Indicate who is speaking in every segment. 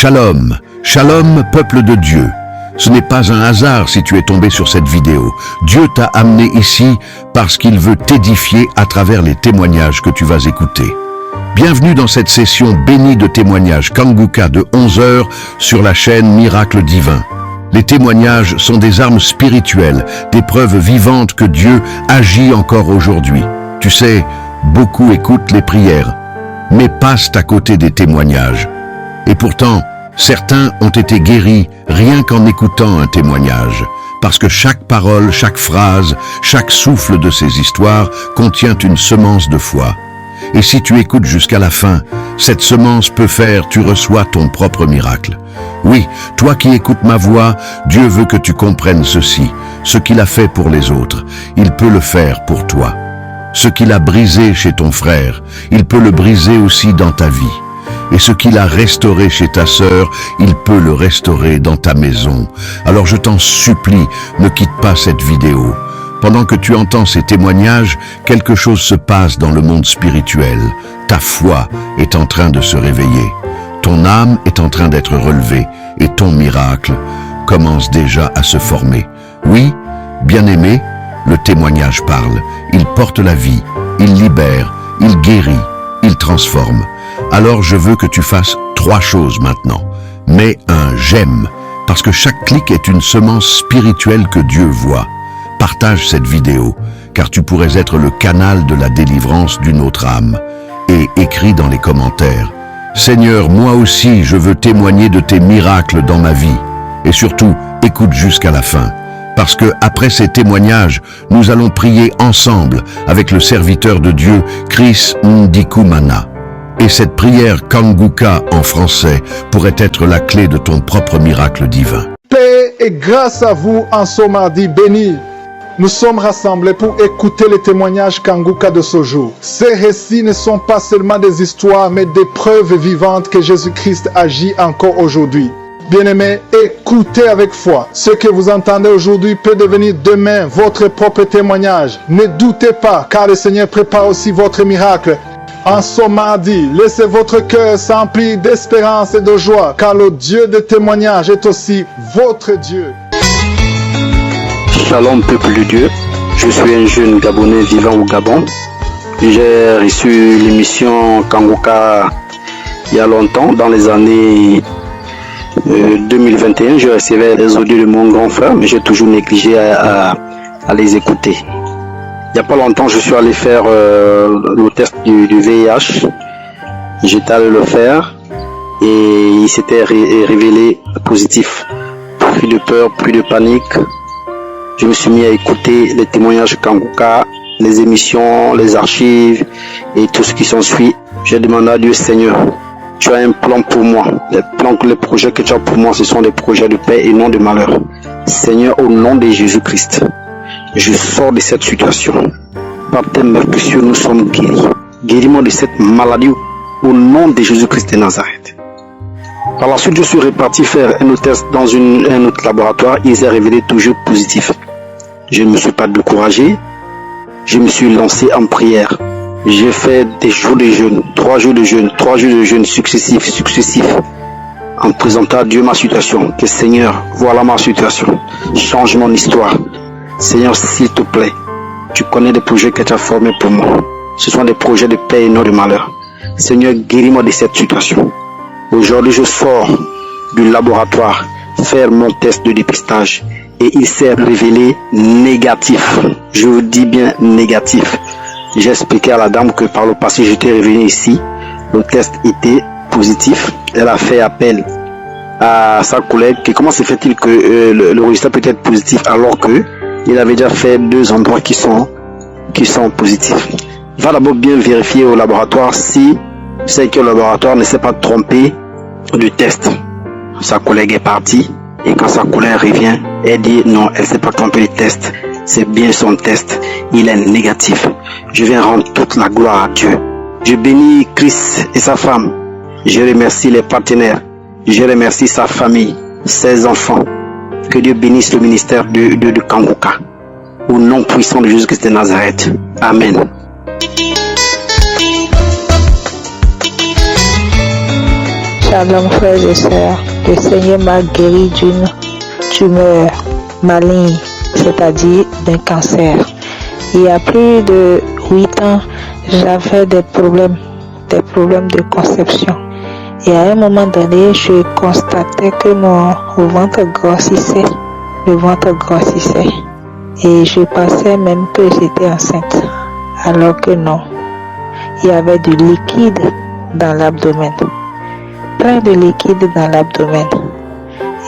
Speaker 1: Shalom, shalom peuple de Dieu. Ce n'est pas un hasard si tu es tombé sur cette vidéo. Dieu t'a amené ici parce qu'il veut t'édifier à travers les témoignages que tu vas écouter. Bienvenue dans cette session bénie de témoignages Kanguka de 11h sur la chaîne Miracle Divin. Les témoignages sont des armes spirituelles, des preuves vivantes que Dieu agit encore aujourd'hui. Tu sais, beaucoup écoutent les prières, mais passent à côté des témoignages. Et pourtant, certains ont été guéris rien qu'en écoutant un témoignage, parce que chaque parole, chaque phrase, chaque souffle de ces histoires contient une semence de foi. Et si tu écoutes jusqu'à la fin, cette semence peut faire, tu reçois ton propre miracle. Oui, toi qui écoutes ma voix, Dieu veut que tu comprennes ceci. Ce qu'il a fait pour les autres, il peut le faire pour toi. Ce qu'il a brisé chez ton frère, il peut le briser aussi dans ta vie. Et ce qu'il a restauré chez ta sœur, il peut le restaurer dans ta maison. Alors je t'en supplie, ne quitte pas cette vidéo. Pendant que tu entends ces témoignages, quelque chose se passe dans le monde spirituel. Ta foi est en train de se réveiller. Ton âme est en train d'être relevée et ton miracle commence déjà à se former. Oui, bien-aimé, le témoignage parle. Il porte la vie, il libère, il guérit, il transforme. Alors je veux que tu fasses 3 choses maintenant. Mets un j'aime, parce que chaque clic est une semence spirituelle que Dieu voit. Partage cette vidéo, car tu pourrais être le canal de la délivrance d'une autre âme. Et écris dans les commentaires: Seigneur, moi aussi je veux témoigner de tes miracles dans ma vie. Et surtout, écoute jusqu'à la fin. Parce que après ces témoignages, nous allons prier ensemble avec le serviteur de Dieu, Chris Ndikumana. Et cette prière Kanguka en français pourrait être la clé de ton propre miracle divin.
Speaker 2: Paix et grâce à vous en ce mardi béni. Nous sommes rassemblés pour écouter les témoignages Kanguka de ce jour. Ces récits ne sont pas seulement des histoires, mais des preuves vivantes que Jésus-Christ agit encore aujourd'hui. Bien-aimés, écoutez avec foi. Ce que vous entendez aujourd'hui peut devenir demain votre propre témoignage. Ne doutez pas, car le Seigneur prépare aussi votre miracle. En ce mardi, laissez votre cœur s'emplir d'espérance et de joie, car le Dieu de témoignage est aussi votre Dieu.
Speaker 3: Shalom peuple de Dieu, je suis un jeune Gabonais vivant au Gabon. J'ai reçu l'émission Kanguka il y a longtemps, dans les années 2021. Je recevais les audios de mon grand frère, mais j'ai toujours négligé à les écouter. Il n'y a pas longtemps, je suis allé faire le test du VIH. J'étais allé le faire et il s'était révélé positif. Plus de peur, plus de panique. Je me suis mis à écouter les témoignages Kanguka, les émissions, les archives et tout ce qui s'ensuit. J'ai demandé à Dieu: Seigneur, tu as un plan pour moi. Les projets que tu as pour moi, ce sont des projets de paix et non de malheur. Seigneur, au nom de Jésus-Christ, je sors de cette situation. Par tes mercutieux, nous sommes guéris. Guéris-moi de cette maladie au nom de Jésus-Christ de Nazareth. Par la suite, je suis reparti faire un autre test dans un autre laboratoire. Il s'est révélé toujours positif. Je ne me suis pas découragé. Je me suis lancé en prière. J'ai fait des jours de jeûne, 3 jours de jeûne successifs, en présentant à Dieu ma situation. Que Seigneur, voilà ma situation. Change mon histoire. Seigneur, s'il te plaît, tu connais des projets que tu as formés pour moi. Ce sont des projets de paix et non de malheur. Seigneur, guéris-moi de cette situation. Aujourd'hui, je sors du laboratoire faire mon test de dépistage et il s'est révélé négatif. Je vous dis bien négatif. J'ai expliqué à la dame que par le passé, j'étais revenu ici. Le test était positif. Elle a fait appel à sa collègue. Comment se fait-il que le résultat peut être positif alors que il avait déjà fait 2 endroits qui sont positifs. Va d'abord bien vérifier au laboratoire si c'est que le laboratoire ne s'est pas trompé du test. Sa collègue est partie et quand sa collègue revient, elle dit non, elle ne s'est pas trompée du test. C'est bien son test. Il est négatif. Je viens rendre toute la gloire à Dieu. Je bénis Chris et sa femme. Je remercie les partenaires. Je remercie sa famille, ses enfants. Que Dieu bénisse le ministère de Kanguka. Au nom puissant de Jésus-Christ de Nazareth. Amen.
Speaker 4: Shalom frères et sœurs, le Seigneur m'a guéri d'une tumeur maligne, c'est-à-dire d'un cancer. Il y a plus de 8 ans, j'avais des problèmes de conception. Et à un moment donné, je constatais que mon ventre grossissait, le ventre grossissait. Et je pensais même que j'étais enceinte, alors que non. Il y avait du liquide dans l'abdomen, plein de liquide dans l'abdomen.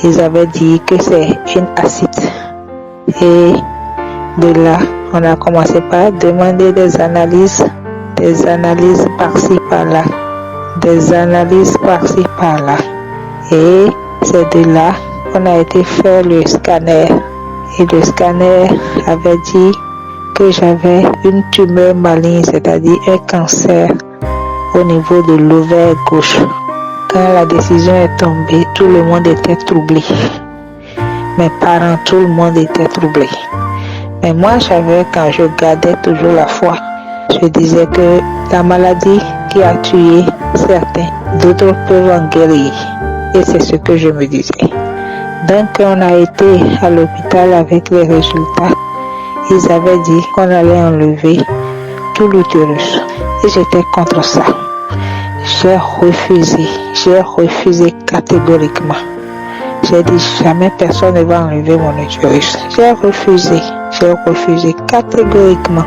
Speaker 4: Ils avaient dit que c'est une acide. Et de là, on a commencé par demander des analyses par-ci par-là, des analyses par-ci par-là. Et c'est de là qu'on a été faire le scanner. Et le scanner avait dit que j'avais une tumeur maligne, c'est-à-dire un cancer au niveau de l'ovaire gauche. Quand la décision est tombée, tout le monde était troublé. Mes parents, tout le monde était troublé. Mais moi, quand je gardais toujours la foi, je disais que la maladie qui a tué certains, d'autres peuvent en guérir. Et c'est ce que je me disais. Donc, on a été à l'hôpital avec les résultats. Ils avaient dit qu'on allait enlever tout l'utérus. Et j'étais contre ça. J'ai refusé catégoriquement. J'ai dit jamais personne ne va enlever mon utérus. J'ai refusé catégoriquement.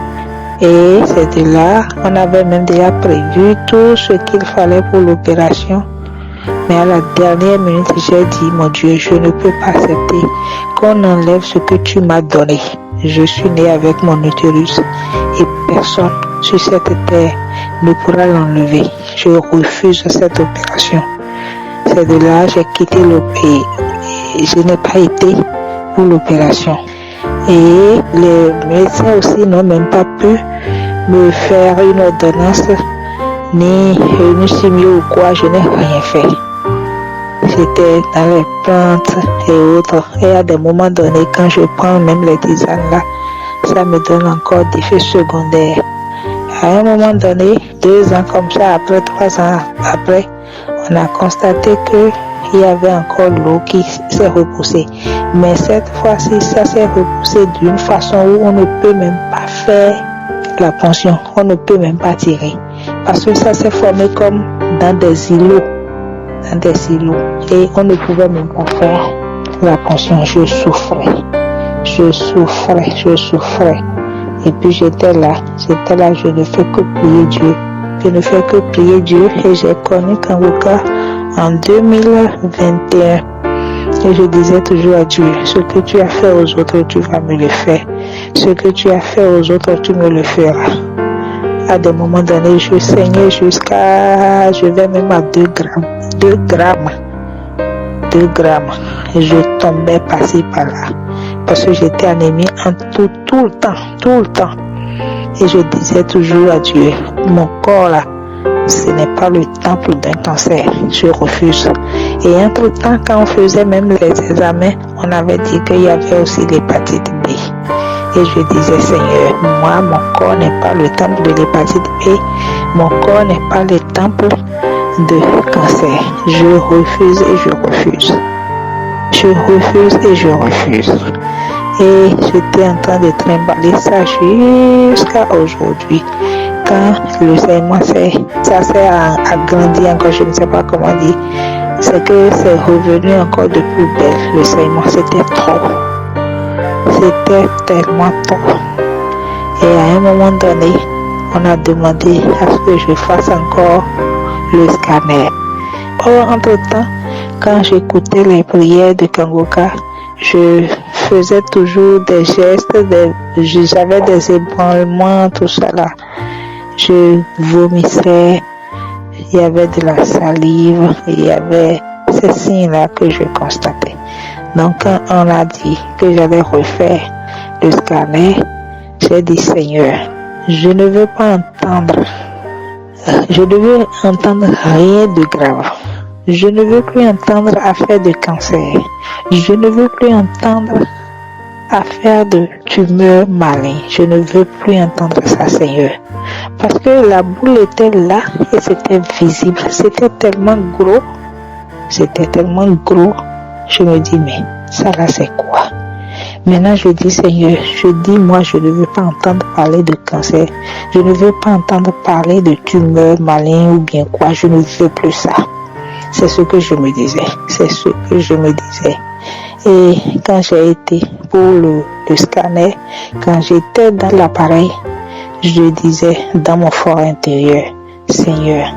Speaker 4: Et c'est de là, on avait même déjà prévu tout ce qu'il fallait pour l'opération. Mais à la dernière minute, j'ai dit, mon Dieu, je ne peux pas accepter qu'on enlève ce que tu m'as donné. Je suis né avec mon utérus et personne sur cette terre ne pourra l'enlever. Je refuse cette opération. C'est de là que j'ai quitté le pays. Je n'ai pas été pour l'opération. Et les médecins aussi n'ont même pas pu me faire une ordonnance ni une chimio ou quoi, je n'ai rien fait. J'étais dans les plantes et autres. Et à des moments donnés, quand je prends même les tisanes là, ça me donne encore des effets secondaires. À un moment donné, 2 ans comme ça, après 3 ans après, on a constaté qu'il y avait encore l'eau qui s'est repoussée. Mais cette fois-ci, ça s'est repoussé d'une façon où on ne peut même pas faire la ponction. On ne peut même pas tirer. Parce que ça s'est formé comme dans des îlots. Et on ne pouvait même pas faire la ponction. Je souffrais. Et puis j'étais là, je ne fais que prier Dieu. Et j'ai connu Kangoka en 2021. Et je disais toujours à Dieu, ce que tu as fait aux autres, tu vas me le faire. Ce que tu as fait aux autres, tu me le feras. À des moments donnés, je saignais jusqu'à, je vais même à 2 grammes. 2 grammes. Et je tombais par-ci par-là. Parce que j'étais anémie en tout le temps. Et je disais toujours à Dieu, mon corps là, ce n'est pas le temple d'un cancer. Je refuse. Et entre-temps, quand on faisait même les examens, on avait dit qu'il y avait aussi l'hépatite B. Et je disais, Seigneur, moi, mon corps n'est pas le temple de l'hépatite B. Mon corps n'est pas le temple de cancer. Je refuse et je refuse. Et j'étais en train de trimballer ça jusqu'à aujourd'hui. Quand le saignement s'est agrandi encore, je ne sais pas comment dire, c'est que c'est revenu encore de plus belle. Le saignement, c'était trop. C'était tellement trop. Et à un moment donné, on a demandé à ce que je fasse encore le scanner. Or, entre-temps, quand j'écoutais les prières de Kangoka, je faisais toujours des gestes, j'avais des ébranlements, tout ça là. Je vomissais, il y avait de la salive, il y avait ces signes-là que je constatais. Donc, quand on a dit que j'allais refaire le scanner, j'ai dit, Seigneur, je ne veux pas entendre rien de grave. Je ne veux plus entendre affaire de cancer. Je ne veux plus entendre affaire de tumeur maligne. Je ne veux plus entendre ça, Seigneur. Parce que la boule était là et c'était visible. C'était tellement gros C'était tellement gros. Je me dis, mais ça là, c'est quoi? Maintenant, je dis, Seigneur, moi, je ne veux pas entendre parler de cancer. Je ne veux pas entendre parler de tumeur malignes ou bien quoi. Je ne veux plus ça. C'est ce que je me disais. C'est ce que je me disais. Et quand j'ai été pour le scanner, quand j'étais dans l'appareil, je disais dans mon fort intérieur, Seigneur,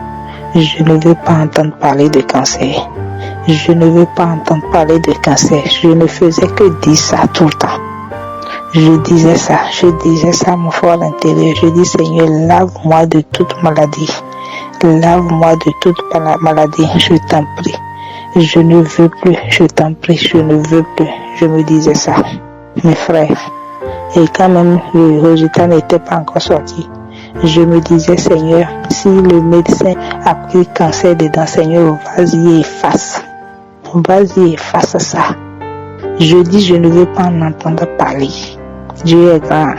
Speaker 4: je ne veux pas entendre parler de cancer. Je ne veux pas entendre parler de cancer. Je ne faisais que dire ça tout le temps. Je disais ça à mon fort intérieur. Je dis, Seigneur, lave-moi de toute maladie. Lave-moi de toute maladie, je t'en prie. Je ne veux plus, je t'en prie, je ne veux plus. Je me disais ça, mes frères. Et quand même le résultat n'était pas encore sorti, je me disais, Seigneur, si le médecin a pris cancer dedans, Seigneur, vas-y, efface. Vas-y, efface ça. Je dis, je ne veux pas en entendre parler. Dieu est grand.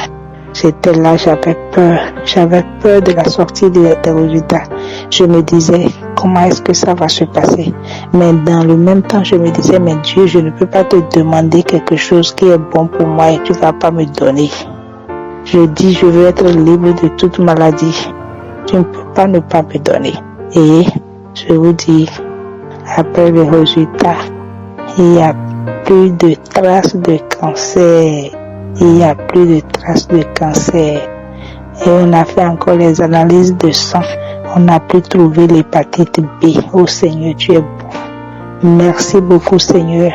Speaker 4: J'étais là, j'avais peur de la sortie des résultats. Je me disais, comment est-ce que ça va se passer? Mais dans le même temps, je me disais, mais Dieu, je ne peux pas te demander quelque chose qui est bon pour moi et tu ne vas pas me donner. Je dis, je veux être libre de toute maladie. Tu ne peux pas ne pas me donner. Et je vous dis, après les résultats, il n'y a plus de traces de cancer. Il n'y a plus de traces de cancer. Et on a fait encore les analyses de sang. On n'a plus trouvé l'hépatite B. Oh Seigneur, tu es bon. Merci beaucoup Seigneur.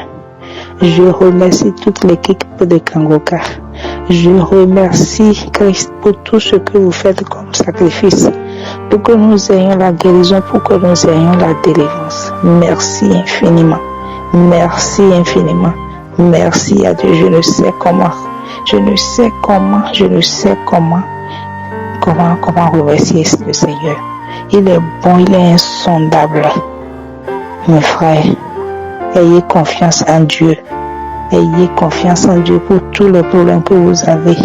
Speaker 4: Je remercie toute l'équipe de Kangoka. Je remercie Christ pour tout ce que vous faites comme sacrifice. Pour que nous ayons la guérison, pour que nous ayons la délivrance. Merci infiniment. Merci infiniment. Merci à Dieu. Je ne sais comment remercier le Seigneur. Il est bon, il est insondable. Mes frères, ayez confiance en Dieu. Ayez confiance en Dieu pour tous les problèmes que vous avez.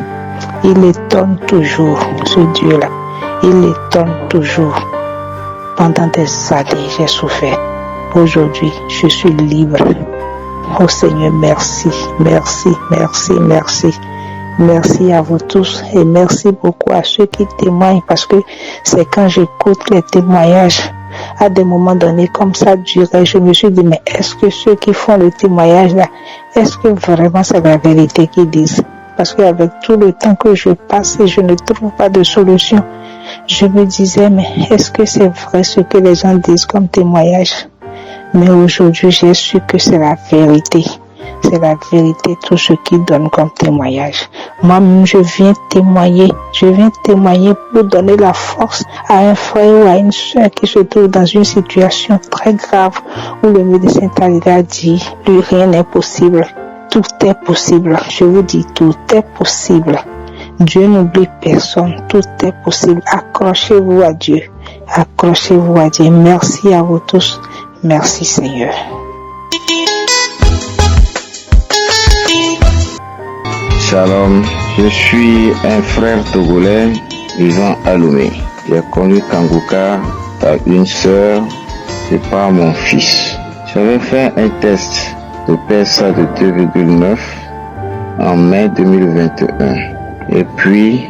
Speaker 4: Il étonne toujours, ce Dieu-là. Il étonne toujours. Pendant des années, j'ai souffert. Aujourd'hui, je suis libre. Oh Seigneur, merci, merci, merci, merci. Merci à vous tous et merci beaucoup à ceux qui témoignent parce que c'est quand j'écoute les témoignages à des moments donnés comme ça durait, je me suis dit mais est-ce que ceux qui font le témoignage là, est-ce que vraiment c'est la vérité qu'ils disent? Parce qu'avec tout le temps que je passe et je ne trouve pas de solution, je me disais mais est-ce que c'est vrai ce que les gens disent comme témoignage? Mais aujourd'hui j'ai su que c'est la vérité. C'est la vérité, tout ce qui donne comme témoignage. Moi-même, je viens témoigner pour donner la force à un frère ou à une soeur qui se trouve dans une situation très grave où le médecin a dit, plus rien n'est possible. Tout est possible. Je vous dis, tout est possible. Dieu n'oublie personne. Tout est possible. Accrochez-vous à Dieu. Accrochez-vous à Dieu. Merci à vous tous. Merci Seigneur.
Speaker 5: Shalom, je suis un frère togolais vivant à Lomé. J'ai connu Kangoka par une sœur et par mon fils. J'avais fait un test de PSA de 2,9 en mai 2021 et puis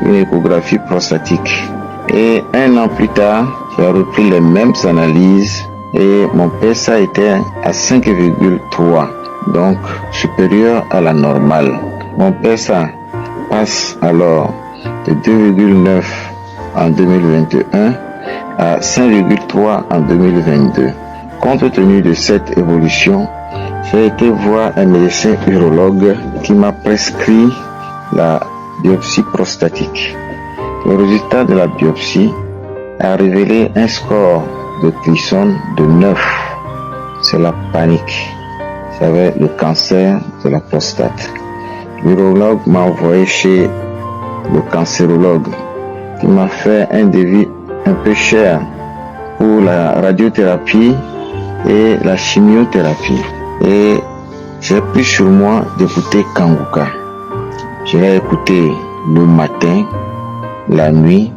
Speaker 5: une échographie prostatique. Et un an plus tard, j'ai repris les mêmes analyses et mon PSA était à 5,3, donc supérieur à la normale. Mon PSA passe alors de 2,9 en 2021 à 5,3 en 2022. Compte tenu de cette évolution, j'ai été voir un médecin urologue qui m'a prescrit la biopsie prostatique. Le résultat de la biopsie a révélé un score de Gleason de 9. C'est la panique. J'avais le cancer de la prostate. L'urologue m'a envoyé chez le cancérologue qui m'a fait un devis un peu cher pour la radiothérapie et la chimiothérapie. Et j'ai pris sur moi d'écouter Kangoka. Je l'ai écouté le matin, la nuit,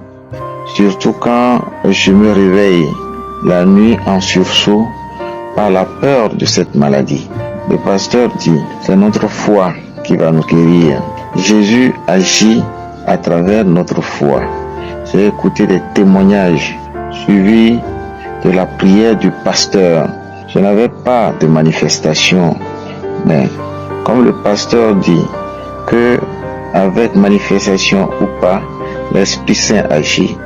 Speaker 5: surtout quand je me réveille la nuit en sursaut par la peur de cette maladie. Le pasteur dit, c'est notre foi qui va nous guérir. Jésus agit à travers notre foi. J'ai écouté des témoignages suivis de la prière du pasteur. Je n'avais pas de manifestation, mais comme le pasteur dit que avec manifestation ou pas, l'Esprit Saint agit,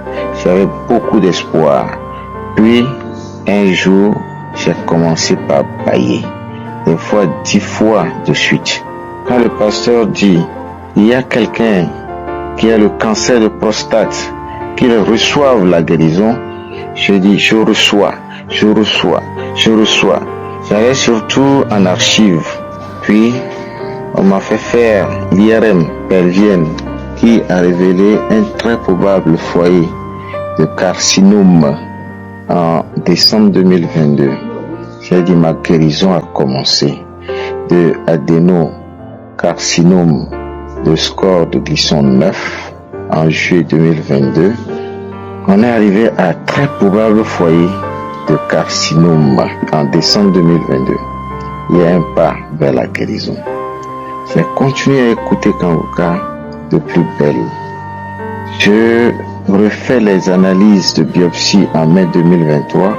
Speaker 5: j'avais beaucoup d'espoir. Puis, un jour, j'ai commencé par bailler, des fois 10 fois de suite. Quand le pasteur dit, il y a quelqu'un qui a le cancer de prostate, qu'il reçoive la guérison, je dis, je reçois. J'avais surtout en archive. Puis, on m'a fait faire l'IRM pelvienne qui a révélé un très probable foyer de carcinome en décembre 2022. J'ai dit, ma guérison a commencé de adénocarcinome de score de Glisson 9 en juillet 2022. On est arrivé à très probable foyer de carcinome en décembre 2022. Il y a un pas vers la guérison. J'ai continué à écouter Kanguka de plus belle. Je refais les analyses de biopsie en mai 2023.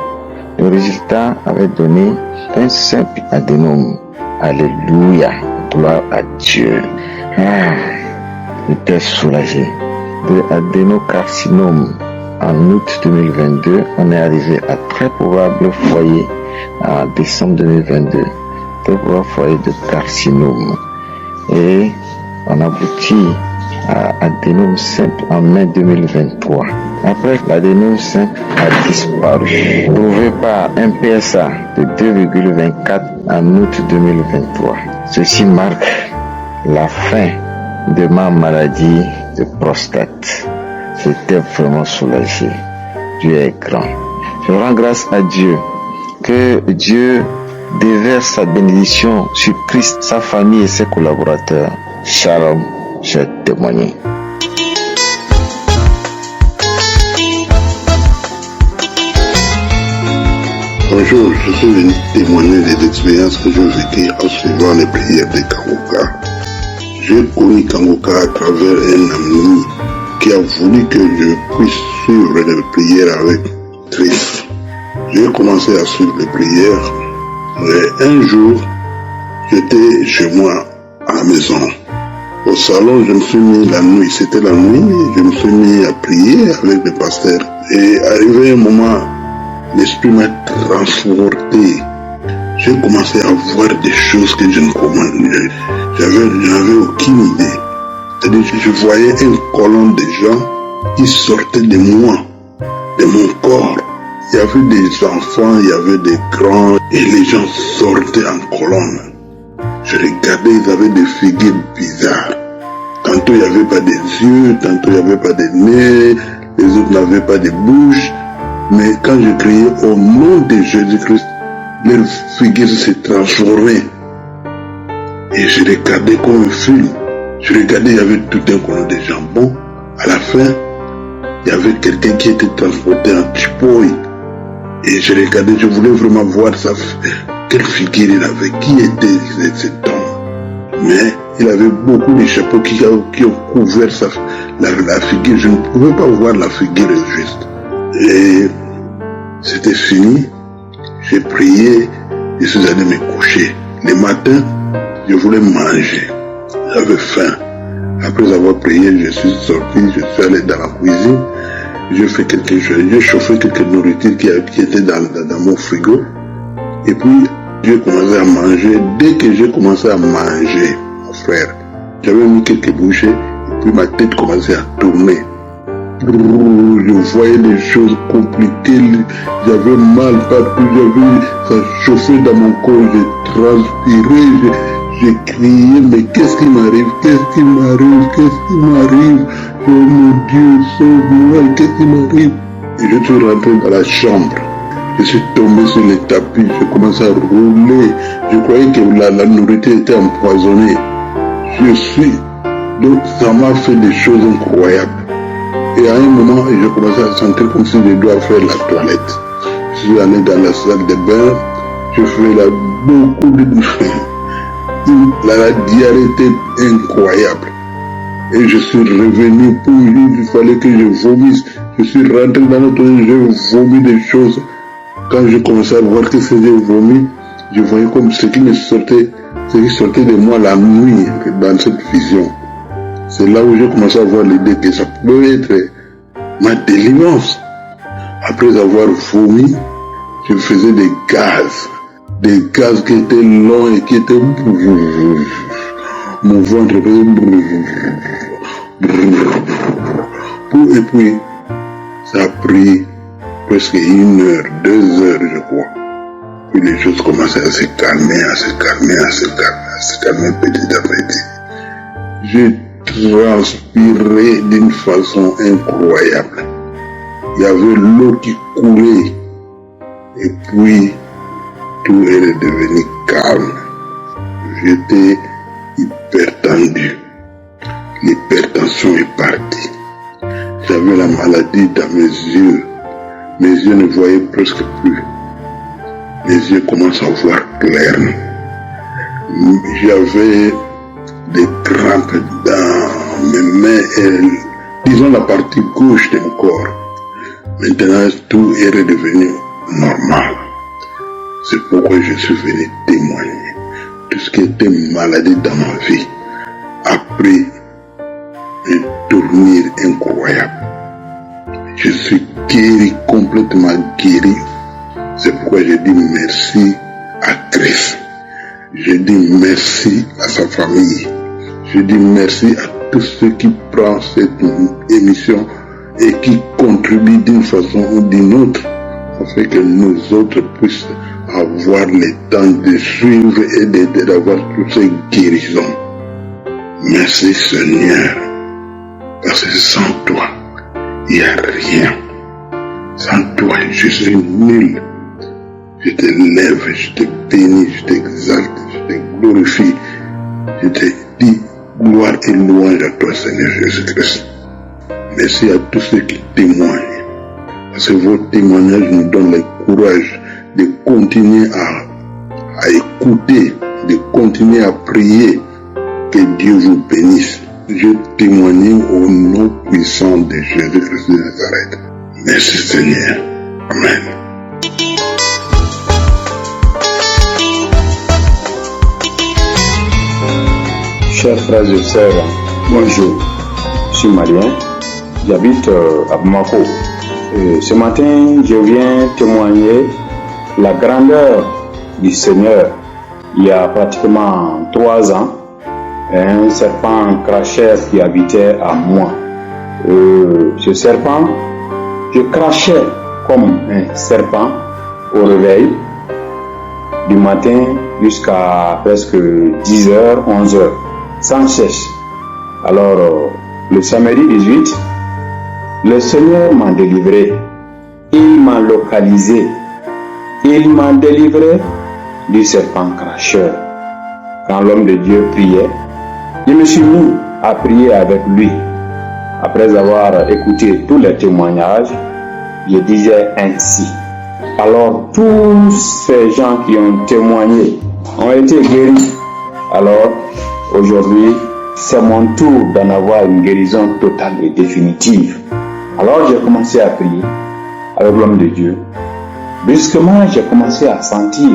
Speaker 5: Le résultat avait donné un simple adénome. Alléluia, gloire à Dieu. J'étais soulagé. De adénocarcinome en août 2022, on est arrivé à très probable foyer en décembre 2022. Très probable foyer de carcinome. Et on aboutit à adénome simple en mai 2023. Après, l'adénome simple a disparu, prouvé par un PSA de 2,24 en août 2023. Ceci marque la fin de ma maladie de prostate. J'étais vraiment soulagé. Dieu est grand. Je rends grâce à Dieu que Dieu déverse sa bénédiction sur Christ, sa famille et ses collaborateurs. Shalom, j'ai témoigné.
Speaker 6: Bonjour, je suis venu témoigner des expériences que j'ai vécues en suivant les prières de Kanguka. J'ai connu Kanguka à travers un ami qui a voulu que je puisse suivre les prières avec Christ. J'ai commencé à suivre les prières, mais un jour, j'étais chez moi à la maison. Au salon, je me suis mis la nuit, c'était la nuit, je me suis mis à prier avec le pasteur. Et arrivé un moment, l'esprit m'a transporté. J'ai commencé à voir des choses que je ne comprenais. J'avais aucune idée. C'est-à-dire que je voyais une colonne de gens qui sortaient de moi, de mon corps. Il y avait des enfants, il y avait des grands, et les gens sortaient en colonne. Je regardais, ils avaient des figures bizarres. Tantôt il n'y avait pas des yeux, tantôt il n'y avait pas de nez, les autres n'avaient pas de bouche. Mais quand je criais au nom de Jésus-Christ, leurs figures se transformaient. Et je regardais comme un film. Je regardais, il y avait tout un colonne de jambon. À la fin, il y avait quelqu'un qui était transporté en chipoï. Et je regardais, je voulais vraiment voir ça, quelle figure il avait, qui était cet homme. Mais il avait beaucoup de chapeaux qui ont couvert la figure. Je ne pouvais pas voir la figure juste. Et c'était fini. J'ai prié, je suis allé me coucher. Le matin, je voulais manger. J'avais faim. Après avoir prié, je suis sorti, je suis allé dans la cuisine. J'ai fait quelque chose, j'ai chauffé quelques nourritures qui étaient dans mon frigo. Et puis, j'ai commencé à manger. Dès que j'ai commencé à manger, mon frère, j'avais mis quelques bouchées, et puis ma tête commençait à tourner. Je voyais des choses compliquées, j'avais mal partout, ça chauffait dans mon corps, j'ai transpiré, j'ai crié, mais qu'est-ce qui m'arrive, oh mon Dieu, sauve-moi, qu'est-ce qui m'arrive? Et je suis rentré dans la chambre, je suis tombé sur le tapis, j'ai commencé à rouler, je croyais que la nourriture était empoisonnée. Donc ça m'a fait des choses incroyables. Et à un moment, j'ai commencé à sentir comme si je dois faire la toilette. Je suis allé dans la salle de bain, Je fais là beaucoup de... La diarrhée était incroyable. Et je suis revenu pour... Il fallait que je vomisse. Je suis rentré dans notre... Je vomis des choses. Quand je commençais à voir que c'était vomi, je voyais comme ce qui sortait de moi la nuit dans cette vision. C'est là où j'ai commencé à voir l'idée que ça pouvait être ma délivrance. Après avoir vomi, je faisais des gaz qui étaient longs et qui étaient... Mon ventre faisait... Et puis, ça a pris presque 1 heure, 2 heures, je crois. Puis les choses commençaient à se calmer petit à petit. J'ai transpiré d'une façon incroyable. Il y avait l'eau qui coulait. Et puis, tout est devenu calme. J'étais hyper tendu. L'hypertension est partie. J'avais la maladie dans mes yeux. Mes yeux ne voyaient presque plus. Mes yeux commencent à voir clair. J'avais des crampes dans mes mains et, disons, la partie gauche de mon corps. Maintenant, tout est redevenu normal. C'est pourquoi je suis venu témoigner. Tout ce qui était maladie dans ma vie a pris une tournure incroyable. Je suis guéri, complètement guéri. C'est pourquoi je dis merci à Christ. Je dis merci à sa famille. Je dis merci à tous ceux qui prennent cette émission et qui contribuent d'une façon ou d'une autre afin que nous autres puissions avoir le temps de suivre et d'avoir toutes ces guérisons. Merci Seigneur, parce que sans toi, il n'y a rien. Sans toi, je suis nul. Je te lève, je te bénis, je t'exalte, je te glorifie. Je te dis gloire et louange à toi, Seigneur Jésus-Christ. Merci à tous ceux qui témoignent. Parce que vos témoignages nous donnent le courage de continuer à écouter, de continuer à prier. Que Dieu vous bénisse. Je témoigne au nom puissant de Jésus-Christ de Nazareth. Merci Seigneur. Amen.
Speaker 7: Chers frères et sœurs, bonjour. Je suis malien, j'habite à Bamako. Ce matin, je viens témoigner la grandeur du Seigneur. Il y a pratiquement 3 ans, un serpent cracheur qui habitait à moi. Ce serpent, je crachais comme un serpent au réveil du matin jusqu'à presque 10h, 11h, sans cesse. Alors, le samedi 18, le Seigneur m'a délivré. Il m'a localisé. Il m'a délivré du serpent cracheur. Quand l'homme de Dieu priait, je me suis mis à prier avec lui. Après avoir écouté tous les témoignages, je disais ainsi. Alors tous ces gens qui ont témoigné ont été guéris. Alors aujourd'hui, c'est mon tour d'en avoir une guérison totale et définitive. Alors j'ai commencé à prier avec l'homme de Dieu. Brusquement, j'ai commencé à sentir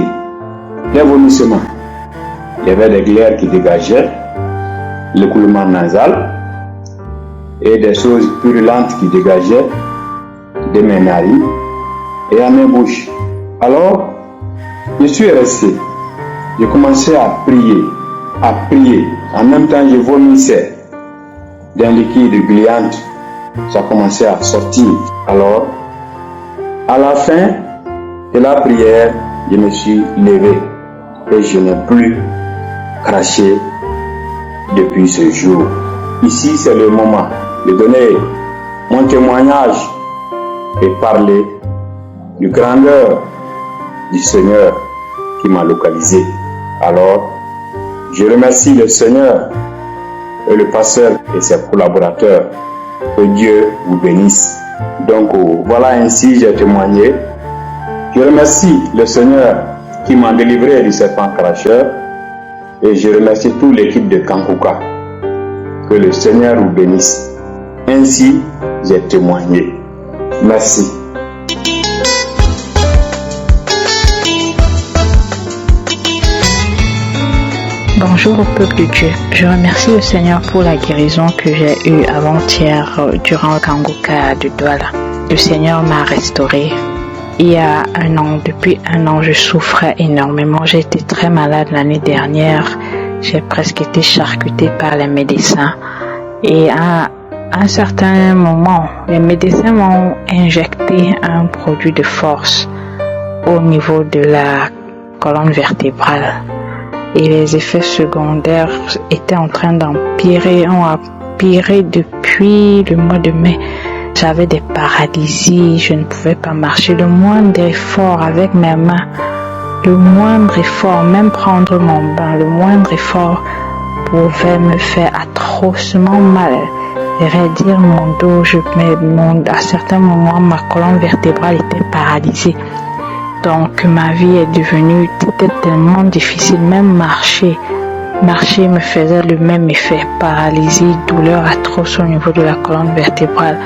Speaker 7: des vomissements. Il y avait des glaires qui dégageaient, l'écoulement nasal et des choses purulentes qui dégageaient de mes narines et à mes bouches. Alors, je suis resté. J'ai commencé à prier. En même temps, je vomissais d'un liquide gluant. Ça commençait à sortir. Alors, à la fin de la prière, je me suis levé et je n'ai plus craché depuis ce jour. Ici, c'est le moment de donner mon témoignage et parler du grandeur du Seigneur qui m'a localisé. Alors, je remercie le Seigneur et le pasteur et ses collaborateurs. Que Dieu vous bénisse. Donc, voilà, ainsi j'ai témoigné. Je remercie le Seigneur qui m'a délivré du serpent cracheur. Et je remercie toute l'équipe de Kankuka. Que le Seigneur vous bénisse. Ainsi, j'ai témoigné. Merci.
Speaker 4: Bonjour au peuple de Dieu. Je remercie le Seigneur pour la guérison que j'ai eue avant-hier durant le Kanguka de Douala. Le Seigneur m'a restauré. Il y a depuis un an, je souffrais énormément. J'ai été très malade l'année dernière. J'ai presque été charcutée par les médecins. Et à un certain moment, les médecins m'ont injecté un produit de force au niveau de la colonne vertébrale. Et les effets secondaires étaient en train d'empirer, ont empiré depuis le mois de mai. J'avais des paralysies, je ne pouvais pas marcher. Le moindre effort avec mes mains, le moindre effort, même prendre mon bain, le moindre effort pouvait me faire atrocement mal. Dire mon dos, à certains moments, ma colonne vertébrale était paralysée. Donc ma vie était tellement difficile, même marcher me faisait le même effet, paralysie, douleur atroce au niveau de la colonne vertébrale,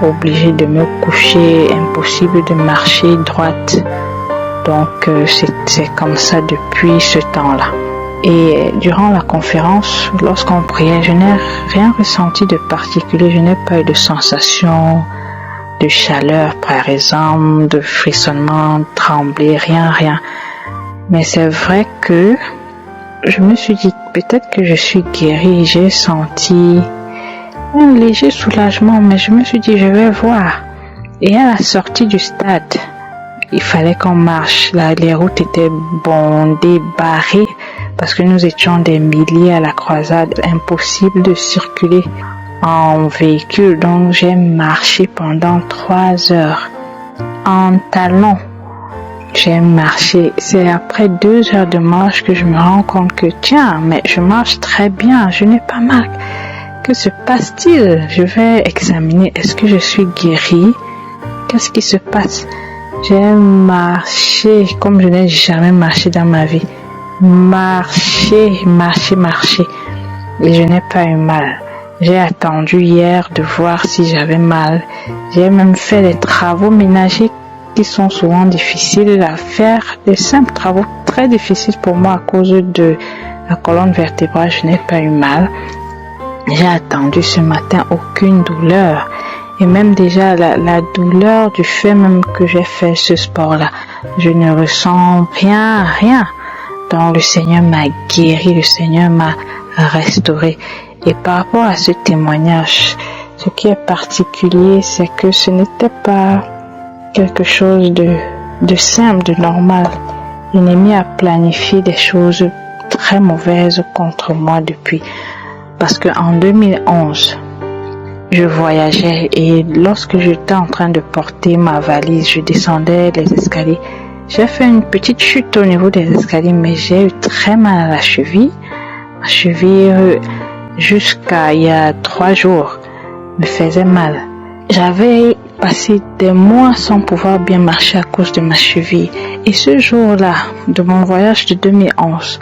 Speaker 4: obligé de me coucher, impossible de marcher droite. Donc c'est comme ça depuis ce temps-là. Et durant la conférence, lorsqu'on priait, je n'ai rien ressenti de particulier, je n'ai pas eu de sensation de chaleur par exemple, de frissonnement, de trembler, rien. Mais c'est vrai que je me suis dit peut-être que je suis guérie, j'ai senti un léger soulagement, mais je me suis dit je vais voir. Et à la sortie du stade, il fallait qu'on marche, les routes étaient bondées, barrées, parce que nous étions des milliers à la croisade, impossible de circuler en véhicule. Donc j'ai marché pendant 3 heures en talons. J'ai marché. C'est après 2 heures de marche que je me rends compte que tiens, mais je marche très bien, je n'ai pas mal. Que se passe-t-il? Je vais examiner. Est-ce que je suis guérie? Qu'est-ce qui se passe? J'ai marché comme je n'ai jamais marché dans ma vie. Marché. Et je n'ai pas eu mal. J'ai attendu hier de voir si j'avais mal. J'ai même fait des travaux ménagers qui sont souvent difficiles à faire, des simples travaux très difficiles pour moi à cause de la colonne vertébrale. Je n'ai pas eu mal. J'ai attendu ce matin, aucune douleur. Et même déjà la douleur du fait même que j'ai fait ce sport-là, je ne ressens rien. Donc le Seigneur m'a guéri, le Seigneur m'a restauré. Et par rapport à ce témoignage, ce qui est particulier, c'est que ce n'était pas quelque chose de simple, de normal. L'ennemi a planifié des choses très mauvaises contre moi depuis. Parce qu'en 2011, je voyageais et lorsque j'étais en train de porter ma valise, je descendais les escaliers. J'ai fait une petite chute au niveau des escaliers, mais j'ai eu très mal à la cheville. Ma cheville, jusqu'à il y a 3 jours, me faisait mal. J'avais passé des mois sans pouvoir bien marcher à cause de ma cheville. Et ce jour-là, de mon voyage de 2011,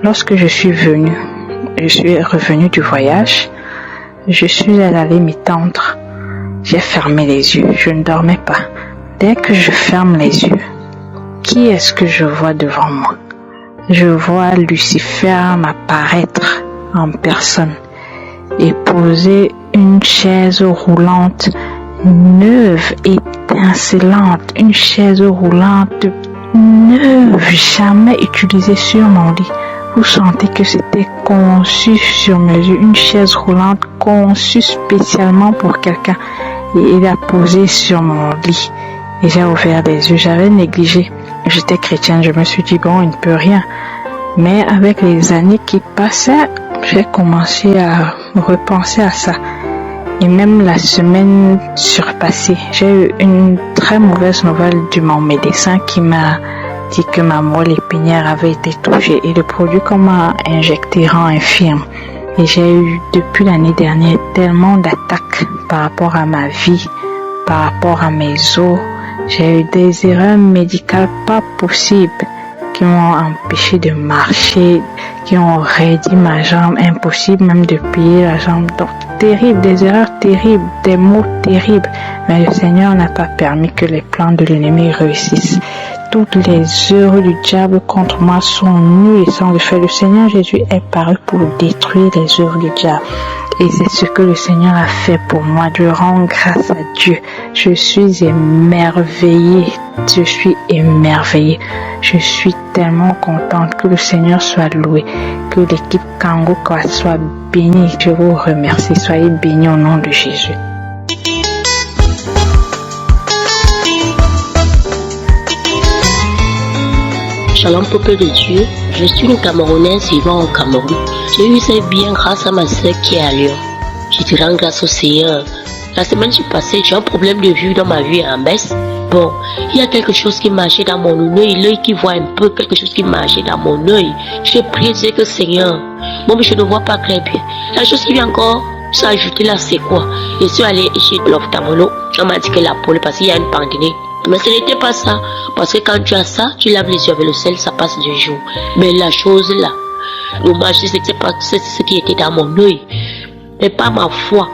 Speaker 4: lorsque je suis revenue du voyage, je suis allée m'étendre. J'ai fermé les yeux, je ne dormais pas. Dès que je ferme les yeux, qui est-ce que je vois devant moi? Je vois Lucifer m'apparaître en personne et poser une chaise roulante neuve, étincelante, une chaise roulante neuve, jamais utilisée sur mon lit. Vous sentez que c'était conçu sur mesure, une chaise roulante conçue spécialement pour quelqu'un. Et il a posé sur mon lit. Et j'ai ouvert les yeux, j'avais négligé. J'étais chrétienne, je me suis dit bon, il ne peut rien. Mais avec les années qui passaient, j'ai commencé à repenser à ça. Et même la semaine surpassée, j'ai eu une très mauvaise nouvelle de mon médecin qui m'a dit que ma moelle épinière avait été touchée et le produit qu'on m'a injecté rend infirme. Et j'ai eu depuis l'année dernière tellement d'attaques par rapport à ma vie, par rapport à mes os. J'ai eu des erreurs médicales pas possibles. qui m'ont empêché de marcher, qui ont raidi ma jambe, impossible même de plier la jambe. Donc, terrible, des erreurs terribles, des mots terribles. Mais le Seigneur n'a pas permis que les plans de l'ennemi réussissent. Toutes les œuvres du diable contre moi sont nulles et sans effet. Le Seigneur Jésus est paru pour détruire les œuvres du diable. Et c'est ce que le Seigneur a fait pour moi. Je rends grâce à Dieu. Je suis émerveillée. Je suis émerveillée. Je suis tellement contente que le Seigneur soit loué. Que l'équipe Kanguka soit bénie. Je vous remercie. Soyez bénis au nom de Jésus.
Speaker 8: Shalom peuple de Dieu, je suis une Camerounaise vivant au Cameroun. J'ai eu ces biens grâce à ma sœur qui est à Lyon. Je te rends grâce au Seigneur. La semaine passée, j'ai un problème de vue dans ma vue en baisse. Bon, il y a quelque chose qui marchait dans mon œil, l'œil qui voit un peu quelque chose qui marchait dans mon œil. J'ai prié, je disais que Seigneur, bon mais je ne vois pas très bien. La chose qui vient encore s'ajouter là, c'est quoi? Je suis allé chez l'ophtalmologue, on m'a dit que la peau, parce qu'il y a une pandémie. Mais ce n'était pas ça, parce que quand tu as ça, tu laves les yeux avec le sel, ça passe 2 jours. Mais la chose là, le marché, c'était pas ce qui était dans mon œil, mais pas ma foi.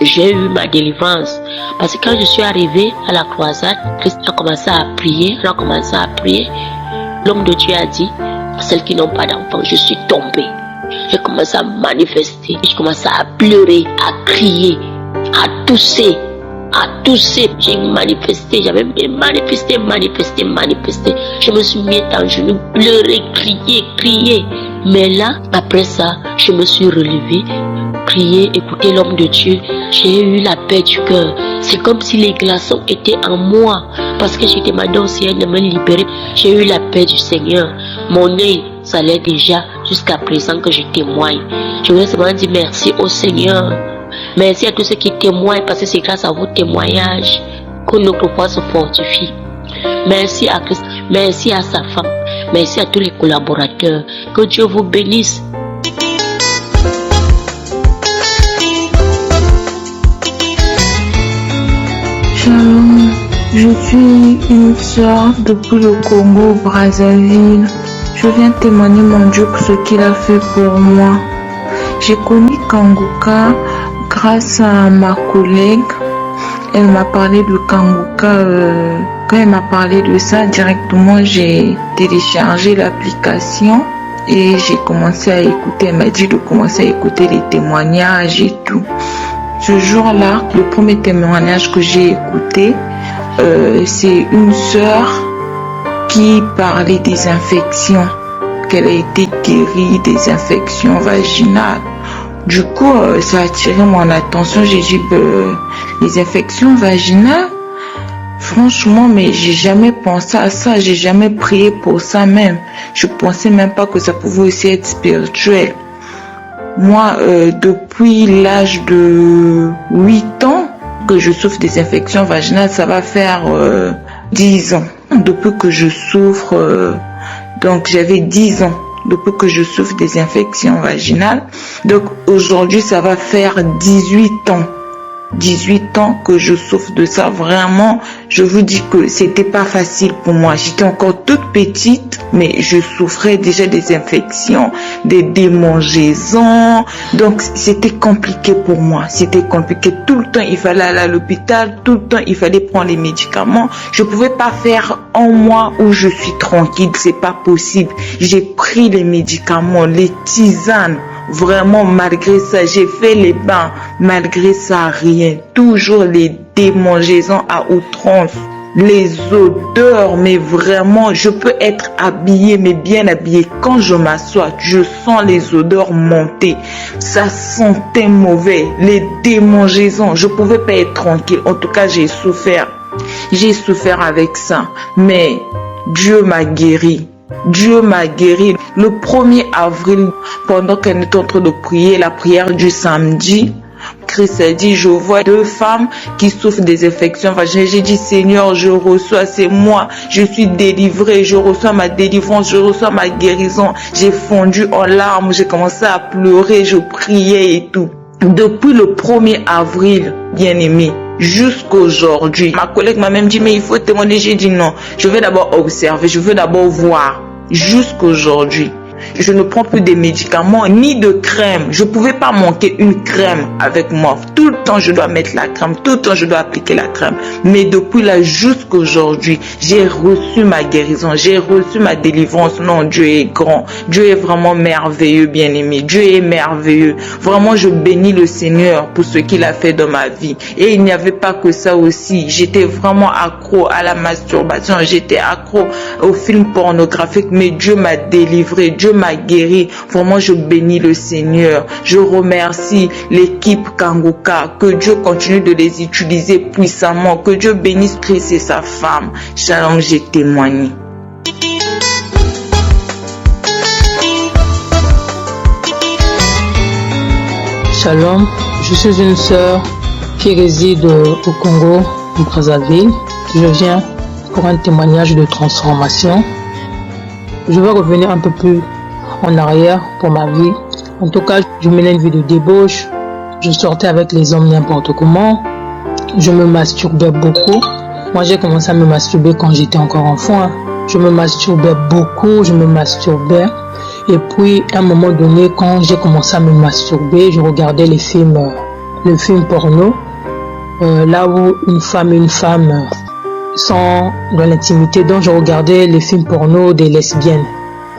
Speaker 8: J'ai eu ma délivrance, parce que quand je suis arrivé à la croisade, Christ a commencé à prier, L'homme de Dieu a dit, celles qui n'ont pas d'enfants, je suis tombé. J'ai commencé à manifester, j'ai commencé à pleurer, à crier, à tousser. J'ai manifesté, j'avais manifesté. Je me suis mis en genoux, pleurer, crier. Mais là, après ça, je me suis relevé, prier, écouter l'homme de Dieu. J'ai eu la paix du cœur. C'est comme si les glaçons étaient en moi, parce que j'ai demandé au Seigneur de me libérer. J'ai eu la paix du Seigneur. Mon œil, ça l'est déjà jusqu'à présent que je témoigne. Je voudrais seulement dire merci au Seigneur. Merci à tous ceux qui témoignent, parce que c'est grâce à vos témoignages que notre foi se fortifie. Merci à Christ, merci à sa femme, merci à tous les collaborateurs. Que Dieu vous bénisse.
Speaker 9: Shalom, je suis une sœur depuis le Congo, Brazzaville. Je viens témoigner mon Dieu pour ce qu'il a fait pour moi. J'ai connu Kanguka grâce à ma collègue. Elle m'a parlé de Kanguka. Quand elle m'a parlé de ça, directement j'ai téléchargé l'application et j'ai commencé à écouter. Elle m'a dit de commencer à écouter les témoignages et tout. Ce jour-là, le premier témoignage que j'ai écouté, c'est une sœur qui parlait des infections, qu'elle a été guérie des infections vaginales. Du coup, ça a attiré mon attention. J'ai dit, les infections vaginales, franchement, mais j'ai jamais pensé à ça. J'ai jamais prié pour ça même. Je pensais même pas que ça pouvait aussi être spirituel. Moi, depuis l'âge de 8 ans que je souffre des infections vaginales, ça va faire 10 ans. Depuis que je souffre, donc j'avais 10 ans. Depuis que je souffre des infections vaginales. Donc aujourd'hui, ça va faire 18 ans. 18 ans que je souffre de ça. Vraiment, je vous dis que c'était pas facile pour moi. J'étais encore toute petite, mais je souffrais déjà des infections, des démangeaisons. Donc, c'était compliqué pour moi. C'était compliqué. Tout le temps, il fallait aller à l'hôpital. Tout le temps, il fallait prendre les médicaments. Je pouvais pas faire un mois où je suis tranquille. C'est pas possible. J'ai pris les médicaments, les tisanes. Vraiment, malgré ça, j'ai fait les bains. Malgré ça, rien. Toujours les démangeaisons à outrance. Les odeurs, mais vraiment, je peux être habillée, mais bien habillée. Quand je m'assois, je sens les odeurs monter. Ça sentait mauvais. Les démangeaisons, je pouvais pas être tranquille. En tout cas, j'ai souffert. J'ai souffert avec ça. Mais Dieu m'a guéri. Dieu m'a guéri. Le 1er avril, pendant qu'elle était en train de prier la prière du samedi, Christ a dit, je vois 2 femmes qui souffrent des infections vaginales. J'ai dit, Seigneur, je reçois, c'est moi, je suis délivrée, je reçois ma délivrance, je reçois ma guérison. J'ai fondu en larmes, j'ai commencé à pleurer, je priais et tout. Depuis le 1er avril, bien-aimé, jusqu'aujourd'hui, ma collègue m'a même dit, mais il faut témoigner. J'ai dit non, je vais d'abord observer, je veux d'abord voir. jusqu'aujourd'hui. Je ne prends plus de médicaments ni de crème. Je ne pouvais pas manquer une crème avec moi. Tout le temps, je dois mettre la crème. Tout le temps, je dois appliquer la crème. Mais depuis là jusqu'aujourd'hui, j'ai reçu ma guérison. J'ai reçu ma délivrance. Non, Dieu est grand. Dieu est vraiment merveilleux, bien-aimé. Dieu est merveilleux. Vraiment, je bénis le Seigneur pour ce qu'il a fait dans ma vie. Et il n'y avait pas que ça aussi. J'étais vraiment accro à la masturbation. J'étais accro aux films pornographiques. Mais Dieu m'a délivré. Dieu m'a guéri. Vraiment, je bénis le Seigneur. Je remercie l'équipe Kanguka. Que Dieu continue de les utiliser puissamment. Que Dieu bénisse Chris et sa femme. Shalom, j'ai témoigné.
Speaker 10: Shalom, je suis une sœur qui réside au Congo, au Brazzaville. Je viens pour un témoignage de transformation. Je vais revenir un peu plus en arrière pour ma vie. En tout cas, je menais une vie de débauche. Je sortais avec les hommes n'importe comment. Je me masturbais beaucoup. Moi, j'ai commencé à me masturber quand j'étais encore enfant. Je me masturbais beaucoup, je me masturbais. Et puis, à un moment donné, quand j'ai commencé à me masturber, je regardais le film porno. Là où une femme sont dans l'intimité. Donc, je regardais les films porno des lesbiennes.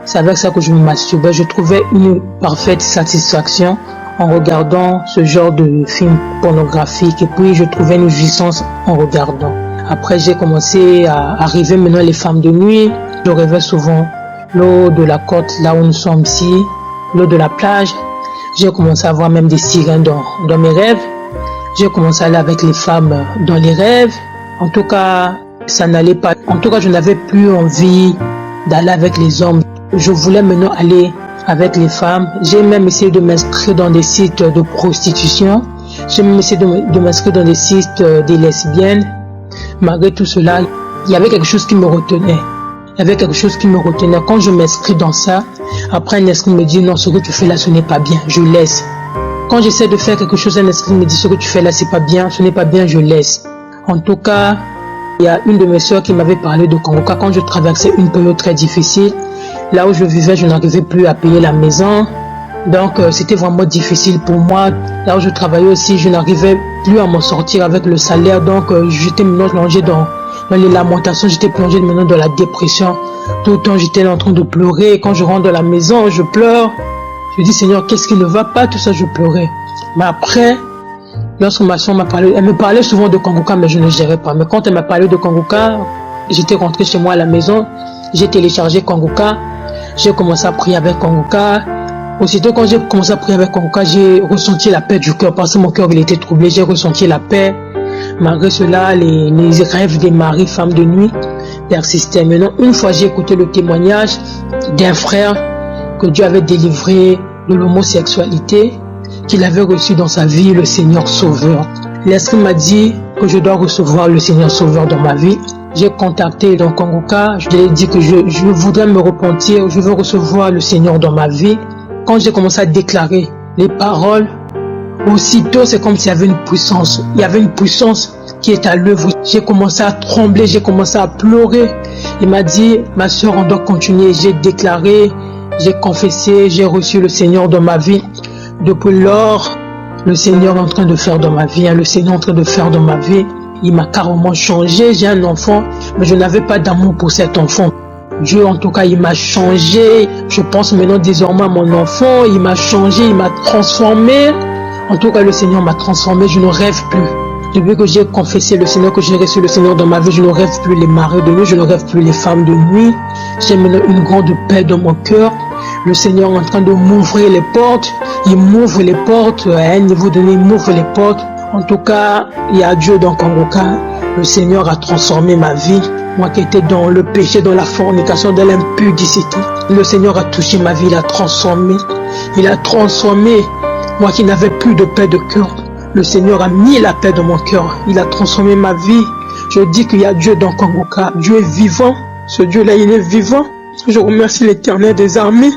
Speaker 10: C'est avec ça que je me masturbais. Je trouvais une parfaite satisfaction en regardant ce genre de film pornographique. Et puis, je trouvais une jouissance en regardant. Après, j'ai commencé à arriver maintenant les femmes de nuit. Je rêvais souvent l'eau de la côte, là où nous sommes ici, l'eau de la plage. J'ai commencé à voir même des sirènes dans mes rêves. J'ai commencé à aller avec les femmes dans les rêves. En tout cas, ça n'allait pas. En tout cas, je n'avais plus envie d'aller avec les hommes. Je voulais maintenant aller avec les femmes. J'ai même essayé de m'inscrire dans des sites de prostitution. J'ai même essayé de m'inscrire dans des sites des lesbiennes. Malgré tout cela, il y avait quelque chose qui me retenait. Il y avait quelque chose qui me retenait. Quand je m'inscris dans ça, après un esprit me dit non, ce que tu fais là, ce n'est pas bien, je laisse. Quand j'essaie de faire quelque chose, un esprit me dit ce que tu fais là, c'est pas bien, ce n'est pas bien, je laisse. En tout cas, il y a une de mes soeurs qui m'avait parlé de Kanguka quand je traversais une période très difficile. Là où je vivais, je n'arrivais plus à payer la maison. Donc, c'était vraiment difficile pour moi. Là où je travaillais aussi, je n'arrivais plus à m'en sortir avec le salaire. Donc, j'étais maintenant plongé dans les lamentations. J'étais plongé maintenant dans la dépression. Tout le temps, j'étais en train de pleurer. Quand je rentre dans la maison, je pleure. Je dis, Seigneur, qu'est-ce qui ne va pas? Tout ça, je pleurais. Mais après, lorsque ma soeur m'a parlé, elle me parlait souvent de Kanguka, mais je ne gérais pas. Mais quand elle m'a parlé de Kanguka, j'étais rentré chez moi à la maison. J'ai téléchargé Kanguka. J'ai commencé à prier avec Kanguka. Aussitôt quand j'ai commencé à prier avec Kanguka, j'ai ressenti la paix du cœur parce que mon cœur il était troublé. J'ai ressenti la paix. Malgré cela, les rêves des maris, femmes de nuit persistaient. Maintenant, une fois j'ai écouté le témoignage d'un frère que Dieu avait délivré de l'homosexualité, qu'il avait reçu dans sa vie le Seigneur Sauveur. L'Esprit m'a dit que je dois recevoir le Seigneur Sauveur dans ma vie. J'ai contacté donc Kanguka, je lui ai dit que je voudrais me repentir, je veux recevoir le Seigneur dans ma vie. Quand j'ai commencé à déclarer les paroles, aussitôt c'est comme s'il y avait une puissance. Il y avait une puissance qui est à l'œuvre. J'ai commencé à trembler, j'ai commencé à pleurer. Il m'a dit, ma soeur, on doit continuer. J'ai déclaré, j'ai confessé, j'ai reçu le Seigneur dans ma vie. Depuis lors, le Seigneur est en train de faire dans ma vie. Le Seigneur est en train de faire dans ma vie. Il m'a carrément changé. J'ai un enfant, mais je n'avais pas d'amour pour cet enfant. Dieu, en tout cas, il m'a changé. Je pense maintenant désormais à mon enfant. Il m'a changé, il m'a transformé. En tout cas, le Seigneur m'a transformé. Je ne rêve plus. Depuis que j'ai confessé le Seigneur, que j'ai reçu le Seigneur dans ma vie, je ne rêve plus les maris de nuit, je ne rêve plus les femmes de nuit. J'ai maintenant une grande paix dans mon cœur. Le Seigneur est en train de m'ouvrir les portes. Il m'ouvre les portes. À un niveau donné, il m'ouvre les portes. En tout cas, il y a Dieu dans Kanguka. Le Seigneur a transformé ma vie. Moi qui étais dans le péché, dans la fornication, dans l'impudicité. Le Seigneur a touché ma vie, il a transformé. Il a transformé. Moi qui n'avais plus de paix de cœur. Le Seigneur a mis la paix dans mon cœur. Il a transformé ma vie. Je dis qu'il y a Dieu dans Kanguka. Dieu est vivant. Ce Dieu-là, il est vivant. Je remercie l'Éternel des armées.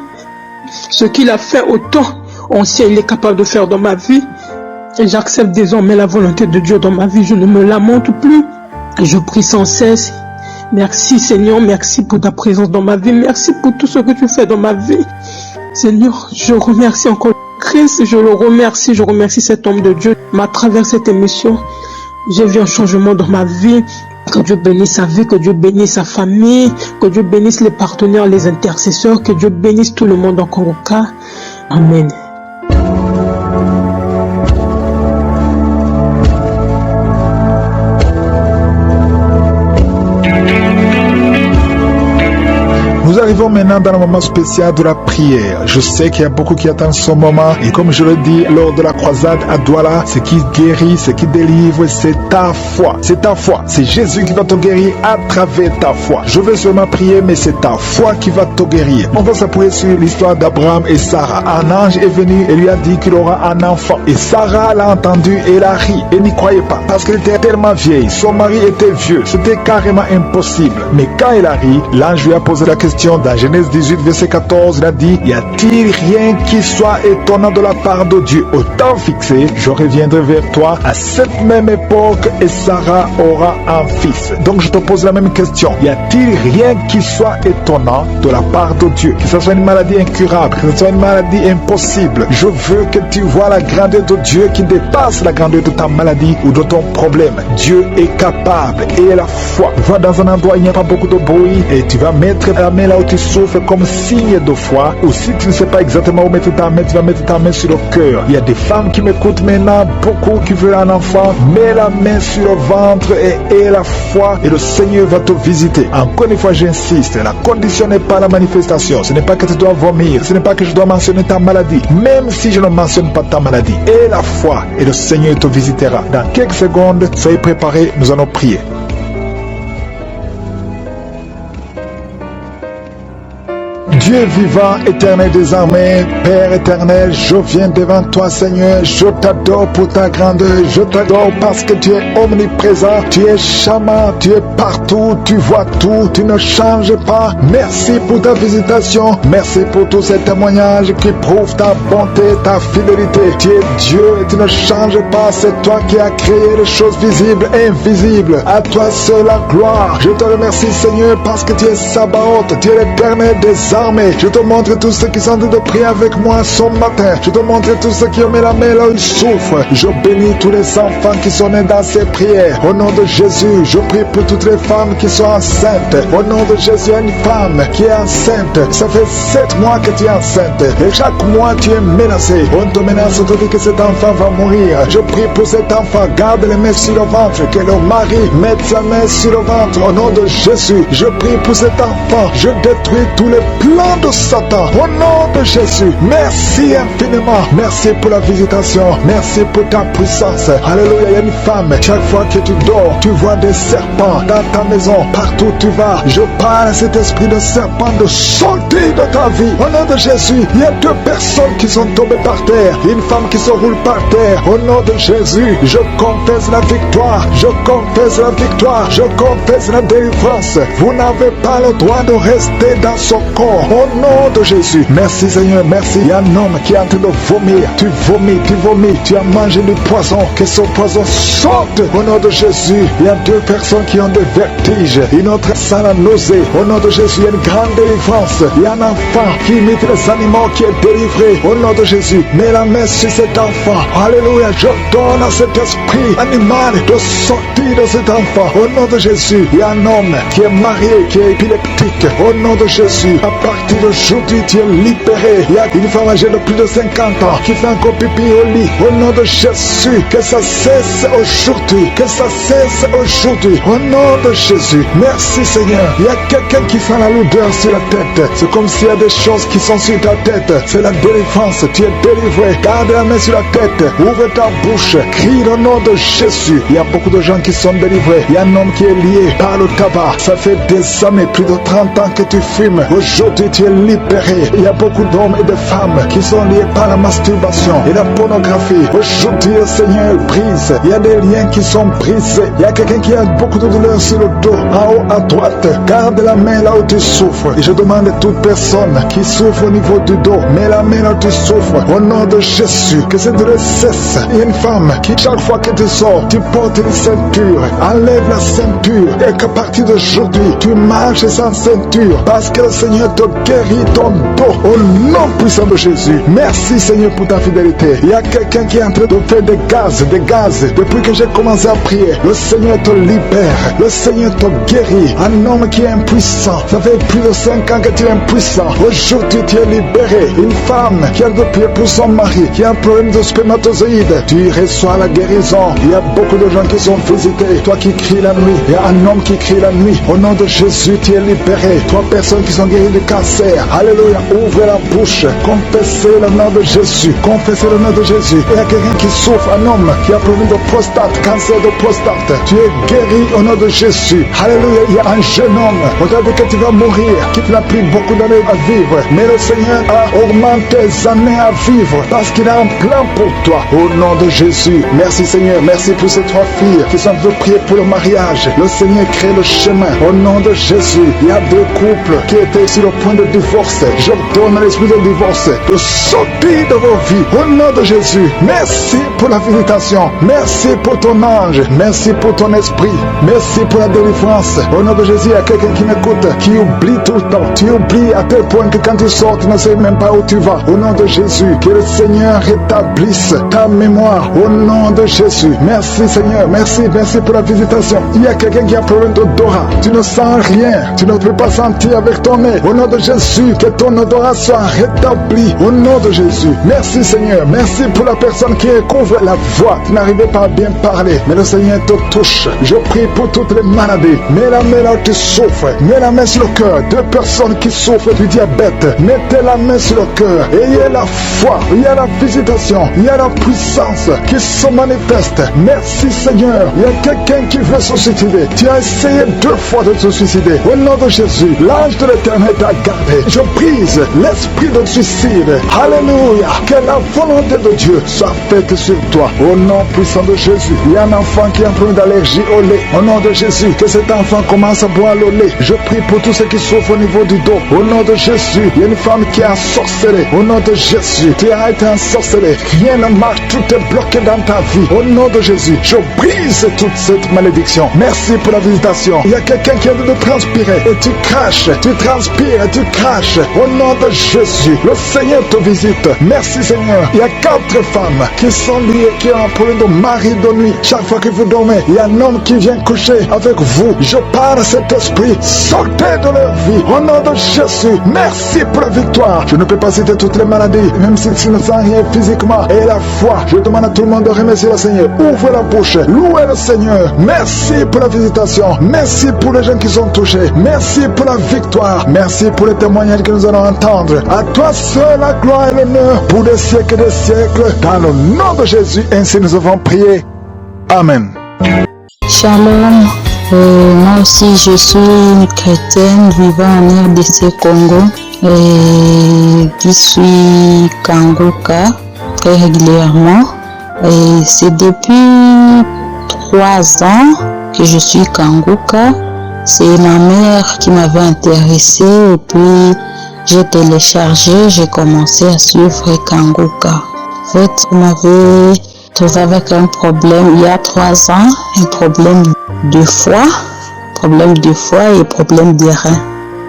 Speaker 10: Ce qu'il a fait au temps ancien, il est capable de faire dans ma vie. Et j'accepte désormais la volonté de Dieu dans ma vie. Je ne me lamente plus. Je prie sans cesse. Merci Seigneur, merci pour ta présence dans ma vie, merci pour tout ce que tu fais dans ma vie. Seigneur, je remercie encore Christ, je remercie cet homme de Dieu. À travers cette émission, j'ai vu un changement dans ma vie. Que Dieu bénisse sa vie, que Dieu bénisse sa famille, que Dieu bénisse les partenaires, les intercesseurs, que Dieu bénisse tout le monde en Kongoka. Amen.
Speaker 2: Nous arrivons maintenant dans le moment spécial de la prière. Je sais qu'il y a beaucoup qui attendent ce moment. Et comme je le dis lors de la croisade à Douala, ce qui guérit, ce qui délivre, c'est ta foi. C'est ta foi. C'est Jésus qui va te guérir à travers ta foi. Je vais seulement prier, mais c'est ta foi qui va te guérir. On va s'appuyer sur l'histoire d'Abraham et Sarah. Un ange est venu et lui a dit qu'il aura un enfant. Et Sarah l'a entendu et elle a ri. Elle n'y croyait pas parce qu'elle était tellement vieille. Son mari était vieux. C'était carrément impossible. Mais quand elle a ri, l'ange lui a posé la question. Dans Genèse 18, verset 14, il a dit: y a-t-il rien qui soit étonnant de la part de Dieu? Au temps fixé, je reviendrai vers toi à cette même époque et Sarah aura un fils. Donc je te pose la même question. Y a-t-il rien qui soit étonnant de la part de Dieu? Que ce soit une maladie incurable, que ce soit une maladie impossible. Je veux que tu vois la grandeur de Dieu qui dépasse la grandeur de ta maladie ou de ton problème. Dieu est capable et la foi. Va dans un endroit où il n'y a pas beaucoup de bruit et tu vas mettre la main là où tu souffres comme signe de foi. Ou si tu ne sais pas exactement où mettre ta main, tu vas mettre ta main sur le cœur. Il y a des femmes qui m'écoutent maintenant, beaucoup qui veulent un enfant. Mets la main sur le ventre et aie la foi et le Seigneur va te visiter. Encore une fois, j'insiste, la condition n'est pas la manifestation. Ce n'est pas que tu dois vomir, ce n'est pas que je dois mentionner ta maladie. Même si je ne mentionne pas ta maladie, aie la foi et le Seigneur te visitera. Dans quelques secondes, soyez préparés, nous allons prier. Dieu vivant, éternel des armées, Père éternel, je viens devant toi, Seigneur. Je t'adore pour ta grandeur. Je t'adore parce que tu es omniprésent. Tu es charmant. Tu es partout. Tu vois tout. Tu ne changes pas. Merci pour ta visitation. Merci pour tous ces témoignages qui prouvent ta bonté, ta fidélité. Tu es Dieu et tu ne changes pas. C'est toi qui as créé les choses visibles et invisibles. À toi seul la gloire. Je te remercie, Seigneur, parce que tu es Sabaoth. Tu es l'éternel des armées. Je te montre tous ceux qui sont en train de prier avec moi ce matin. Je te montre tous ceux qui ont mis la main là où ils souffrent. Je bénis tous les enfants qui sont nés dans ces prières. Au nom de Jésus, je prie pour toutes les femmes qui sont enceintes. Au nom de Jésus, il y a une femme qui est enceinte. Ça fait 7 mois que tu es enceinte. Et chaque mois, tu es menacée. On te menace, on te dit que cet enfant va mourir. Je prie pour cet enfant. Garde les mains sur le ventre. Que le mari mette sa main sur le ventre. Au nom de Jésus, je prie pour cet enfant. Je détruis tous les plans de Satan, au nom de Jésus. Merci infiniment. Merci pour la visitation. Merci pour ta puissance. Alléluia. Il y a une femme, chaque fois que tu dors, tu vois des serpents dans ta maison. Partout où tu vas, je parle à cet esprit de serpent de sortir de ta vie. Au nom de Jésus, il y a 2 personnes qui sont tombées par terre. Une femme qui se roule par terre. Au nom de Jésus, je confesse la victoire. Je confesse la victoire. Je confesse la délivrance. Vous n'avez pas le droit de rester dans son corps. Au nom de Jésus. Merci Seigneur, merci. Il y a un homme qui est en train de vomir. Tu vomis. Tu as mangé du poison. Que ce poison sorte. Au nom de Jésus. Il y a 2 personnes qui ont des vertiges. Une autre sent la nausée. Au nom de Jésus, il y a une grande délivrance. Il y a un enfant qui imite les animaux qui est délivré. Au nom de Jésus. Mets la main sur cet enfant. Alléluia. Je donne à cet esprit animal de sortir de cet enfant. Au nom de Jésus. Il y a un homme qui est marié, qui est épileptique. Au nom de Jésus. À partir d'aujourd'hui, tu es libéré. Il y a une femme âgée de plus de 50 ans qui fait encore pipi au lit. Au nom de Jésus, que ça cesse aujourd'hui. Que ça cesse aujourd'hui. Au nom de Jésus. Merci Seigneur. Il y a quelqu'un qui sent la lourdeur sur la tête. C'est comme s'il y a des choses qui sont sur ta tête. C'est la délivrance. Tu es délivré. Garde la main sur la tête. Ouvre ta bouche. Crie le nom de Jésus. Il y a beaucoup de gens qui sont délivrés. Il y a un homme qui est lié par le tabac. Ça fait des années, plus de 30 ans que tu fumes. Aujourd'hui, tu es libéré. Il y a beaucoup d'hommes et de femmes qui sont liés par la masturbation et la pornographie. Aujourd'hui, le Seigneur brise. Il y a des liens qui sont brisés. Il y a quelqu'un qui a beaucoup de douleur sur le dos, en haut à droite. Garde la main là où tu souffres. Et je demande à toute personne qui souffre au niveau du dos, mets la main là où tu souffres. Au nom de Jésus, que cette douleur cesse. Il y a une femme qui, chaque fois que tu sors, tu portes une ceinture. Enlève la ceinture. Et qu'à partir d'aujourd'hui, tu marches sans ceinture. Parce que le Seigneur te guérit ton dos. Au nom puissant de Jésus. Merci Seigneur pour ta fidélité. Il y a quelqu'un qui est en train de faire des gaz. Depuis que j'ai commencé à prier, le Seigneur te libère. Le Seigneur te guérit. Un homme qui est impuissant. Ça fait plus de 5 ans que tu es impuissant. Aujourd'hui, tu es libéré. Une femme qui a de prier pour son mari, qui a un problème de spermatozoïde. Tu reçois la guérison. Il y a beaucoup de gens qui sont visités. Toi qui cries la nuit. Il y a un homme qui crie la nuit. Au nom de Jésus, tu es libéré. 3 personnes qui sont guéries du cancer. Alléluia. Ouvre la bouche. Confessez le nom de Jésus. Confessez le nom de Jésus. Il y a quelqu'un qui souffre, un homme qui a problème de prostate, cancer de prostate. Tu es guéri au nom de Jésus. Alléluia. Il y a un jeune homme. On t'a dit que tu vas mourir, qu'il n'a plus beaucoup d'années à vivre. Mais le Seigneur a augmenté tes années à vivre parce qu'il a un plan pour toi. Au nom de Jésus. Merci Seigneur. Merci pour ces 3 filles qui sont venues prier pour le mariage. Le Seigneur crée le chemin. Au nom de Jésus. Il y a 2 couples qui étaient sur le point de divorce. Je donne l'esprit de divorce de sortir de vos vies. Au nom de Jésus. Merci pour la visitation. Merci pour ton ange. Merci pour ton esprit. Merci pour la délivrance. Au nom de Jésus, il y a quelqu'un qui m'écoute, qui oublie tout le temps. Tu oublies à tel point que quand tu sors, tu ne sais même pas où tu vas. Au nom de Jésus, que le Seigneur rétablisse ta mémoire. Au nom de Jésus. Merci Seigneur. Merci pour la visitation. Il y a quelqu'un qui a un problème d'odorat. Tu ne sens rien. Tu ne peux pas sentir avec ton nez. Au nom de Jésus, que ton odorat soit rétabli. Au nom de Jésus. Merci Seigneur. Merci pour la personne qui couvre la voix. Tu n'arrivais pas à bien parler. Mais le Seigneur te touche. Je prie pour toutes les maladies. Mets la main là où tu souffres. Mets la main sur le cœur. 2 personnes qui souffrent du diabète. Mettez la main sur le cœur. Ayez la foi. Il y a la visitation. Il y a la puissance qui se manifeste. Merci Seigneur. Il y a quelqu'un qui veut se suicider. Tu as essayé 2 fois de te suicider. Au nom de Jésus, l'ange de l'Éternel t'a gardé. Je brise l'esprit de suicide. Alléluia. Que la volonté de Dieu soit faite sur toi. Au nom puissant de Jésus. Il y a un enfant qui a un problème d'allergie au lait. Au nom de Jésus, que cet enfant commence à boire le lait. Je prie pour tous ceux qui souffrent au niveau du dos. Au nom de Jésus, il y a une femme qui est ensorcelée. Au nom de Jésus, tu as été ensorcelée. Rien ne marche, tout est bloqué dans ta vie. Au nom de Jésus, je brise toute cette malédiction. Merci pour la visitation. Il y a quelqu'un qui a de transpirer et tu craches, tu transpires et tu craches. Au nom de Jésus, le Seigneur te visite. Merci Seigneur. Il y a 4 femmes qui sont liées, qui ont un problème de mari de nuit. Chaque fois que vous dormez, il y a un homme qui vient coucher avec vous. Je parle à cet esprit. Sortez de leur vie. Au nom de Jésus, merci pour la victoire. Je ne peux pas citer toutes les maladies, même si tu ne sens rien physiquement. Et la foi, je demande à tout le monde de remercier le Seigneur. Ouvre la bouche, louez le Seigneur. Merci pour la visitation. Merci pour les gens qui sont touchés. Merci pour la victoire. Merci pour les témoignages que nous allons entendre. À toi seul la gloire et l'honneur pour des siècles et des siècles. Dans le nom de Jésus, ainsi nous avons prié. Amen.
Speaker 11: Shalom. Moi aussi, je suis une chrétienne vivant en RDC Congo et qui suis Kanguka très régulièrement. Et c'est depuis 3 ans que je suis Kanguka. C'est ma mère qui m'avait intéressée et puis j'ai téléchargé, j'ai commencé à suivre Kanguka. En fait, on m'avait trouvé avec un problème il y a 3 ans, un problème de foie et problème de rein.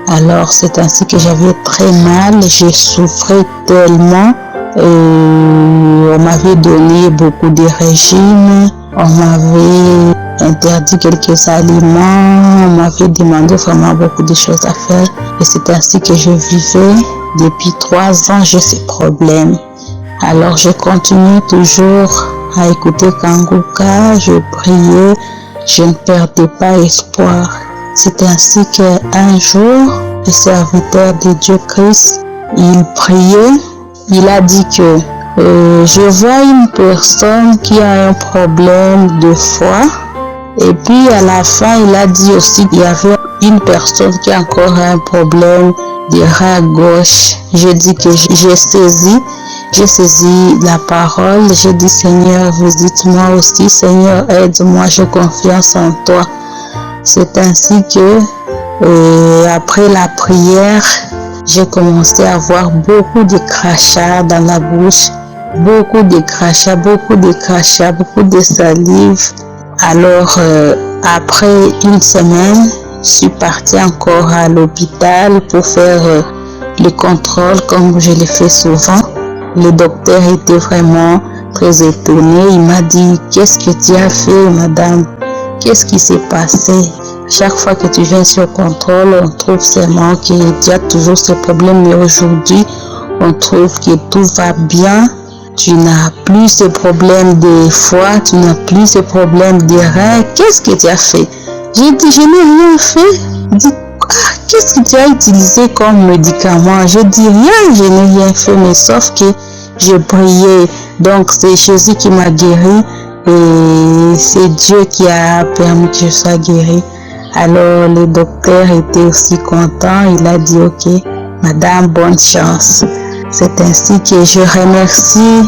Speaker 11: Alors c'est ainsi que j'avais très mal, j'ai souffert tellement. On m'avait donné beaucoup de régimes, on m'avait interdit quelques aliments, on m'avait demandé vraiment beaucoup de choses à faire. Et c'est ainsi que je vivais. Depuis 3 ans, j'ai ces problèmes. Alors je continue toujours à écouter Kanguka, je priais, je ne perdais pas espoir. C'est ainsi qu'un jour, le serviteur de Dieu Christ, il priait, il a dit que je vois une personne qui a un problème de foie. Et puis à la fin, il a dit aussi qu'il y avait une personne qui a encore un problème dirais à gauche. Je dis que j'ai saisi la parole. Je dis Seigneur, visite-moi aussi. Seigneur, aide-moi, j'ai confiance en toi. C'est ainsi que après la prière, j'ai commencé à avoir beaucoup de crachats dans la bouche, beaucoup de crachats, beaucoup de salive. Alors, après une semaine, je suis partie encore à l'hôpital pour faire le contrôle comme je le fais souvent. Le docteur était vraiment très étonné. Il m'a dit, qu'est-ce que tu as fait, madame? Qu'est-ce qui s'est passé? Chaque fois que tu viens sur contrôle, on trouve seulement qu'il y a toujours ce problème. Mais aujourd'hui, on trouve que tout va bien. Tu n'as plus ce problème de foie, tu n'as plus ce problème de rein. Qu'est-ce que tu as fait? J'ai dit, je n'ai rien fait. Il dit, qu'est-ce que tu as utilisé comme médicament? Je dis, rien, je n'ai rien fait, mais sauf que j'ai prié. Donc, c'est Jésus qui m'a guéri et c'est Dieu qui a permis que je sois guéri. Alors, le docteur était aussi content. Il a dit, ok, madame, bonne chance. C'est ainsi que je remercie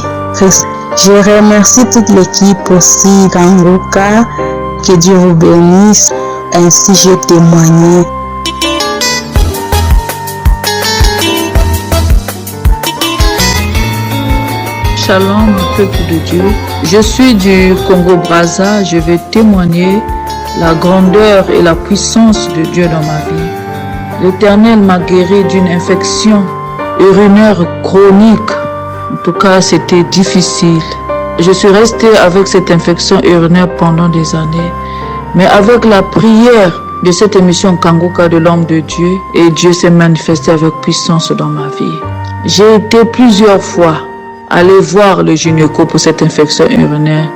Speaker 11: toute l'équipe aussi, Kanguka. Que Dieu vous bénisse. Ainsi, j'ai témoigné.
Speaker 12: Shalom, peuple de Dieu. Je suis du Congo-Brazza. Je vais témoigner la grandeur et la puissance de Dieu dans ma vie. L'Éternel m'a guéri d'une infection urinaire chronique. En tout cas, c'était difficile. Je suis restée avec cette infection urinaire pendant des années. Mais avec la prière de cette émission Kanguka de l'homme de Dieu, et Dieu s'est manifesté avec puissance dans ma vie. J'ai été plusieurs fois aller voir le gynéco pour cette infection urinaire.